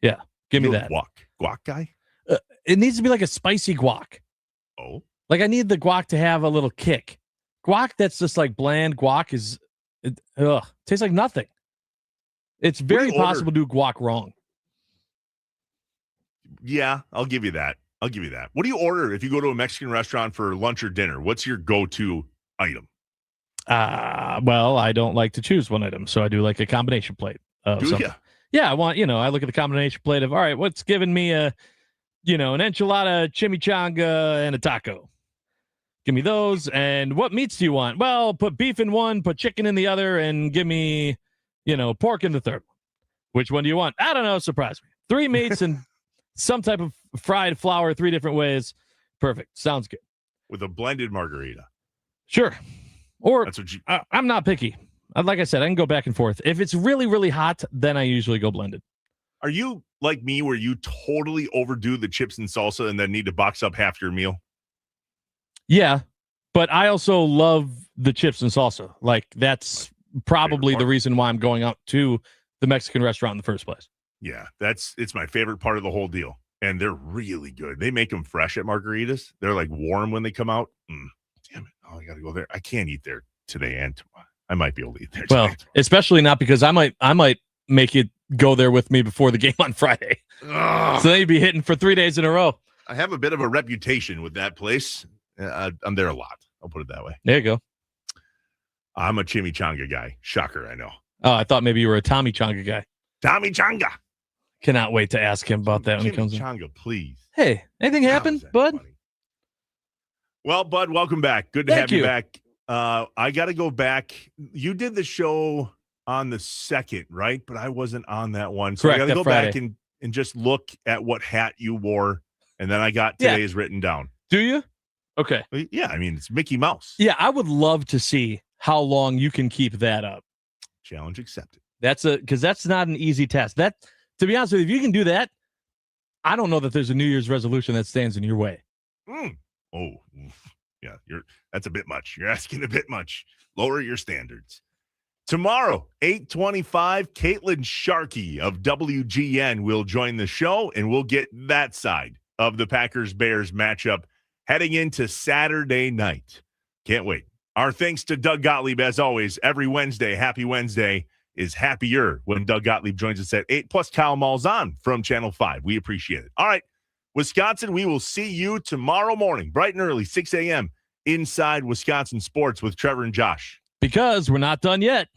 Yeah, give me You're that. a guac guy? It needs to be like a spicy guac. Oh. Like I need the guac to have a little kick. Guac that's just like bland guac tastes like nothing. It's very possible to do guac wrong. Yeah, I'll give you that. What do you order if you go to a Mexican restaurant for lunch or dinner? What's your go-to item? Well, I don't like to choose one item, so I do like a combination plate. Do something. you? Yeah, I look at the combination plate of, all right, what's giving me an enchilada, chimichanga, and a taco? Give me those. And what meats do you want? Well, put beef in one, put chicken in the other, and give me, pork in the third one. Which one do you want? I don't know. Surprise me. 3 meats and some type of fried flour 3 different ways. Perfect. Sounds good. With a blended margarita. Sure. Or That's what I'm not picky. Like I said, I can go back and forth. If it's really, really hot, then I usually go blended. Are you like me where you totally overdo the chips and salsa and then need to box up half your meal? Yeah, but I also love the chips and salsa. Like, that's probably the reason why I'm going out to the Mexican restaurant in the first place. Yeah, it's my favorite part of the whole deal. And they're really good. They make them fresh at Margaritas. They're like warm when they come out. Damn it. Oh, I got to go there. I can't eat there today and tomorrow. I might be able to eat there today. Well, especially not because I might make you go there with me before the game on Friday. Ugh. So then you'd be hitting for 3 days in a row. I have a bit of a reputation with that place. I'm there a lot. I'll put it that way. There you go. I'm a chimichanga guy. Shocker, I know. Oh, I thought maybe you were a Tommy Changa guy. Tommy Changa. Cannot wait to ask him about that when he comes in. Chimichanga, please. Hey, anything happened, bud? Funny? Well, bud, welcome back. Good to Thank have you you. back. I got to go back. You did the show on the 2nd, right? But I wasn't on that one. So Correct, I got to that go back Friday. and just look at what hat you wore. And then I got today's written down. Do you? Okay. Yeah, I mean, it's Mickey Mouse. Yeah, I would love to see how long you can keep that up. Challenge accepted. Because that's not an easy task. That, to be honest with you, if you can do that, I don't know that there's a New Year's resolution that stands in your way. Oh, yeah, that's a bit much. You're asking a bit much. Lower your standards. Tomorrow, 8:25, Caitlin Sharkey of WGN will join the show, and we'll get that side of the Packers-Bears matchup heading into Saturday night. Can't wait. Our thanks to Doug Gottlieb, as always, every Wednesday. Happy Wednesday is happier when Doug Gottlieb joins us at 8, plus Kyle Malzahn from Channel 5. We appreciate it. All right, Wisconsin, we will see you tomorrow morning, bright and early, 6 a.m., inside Wisconsin Sports with Trevor and Josh. Because we're not done yet.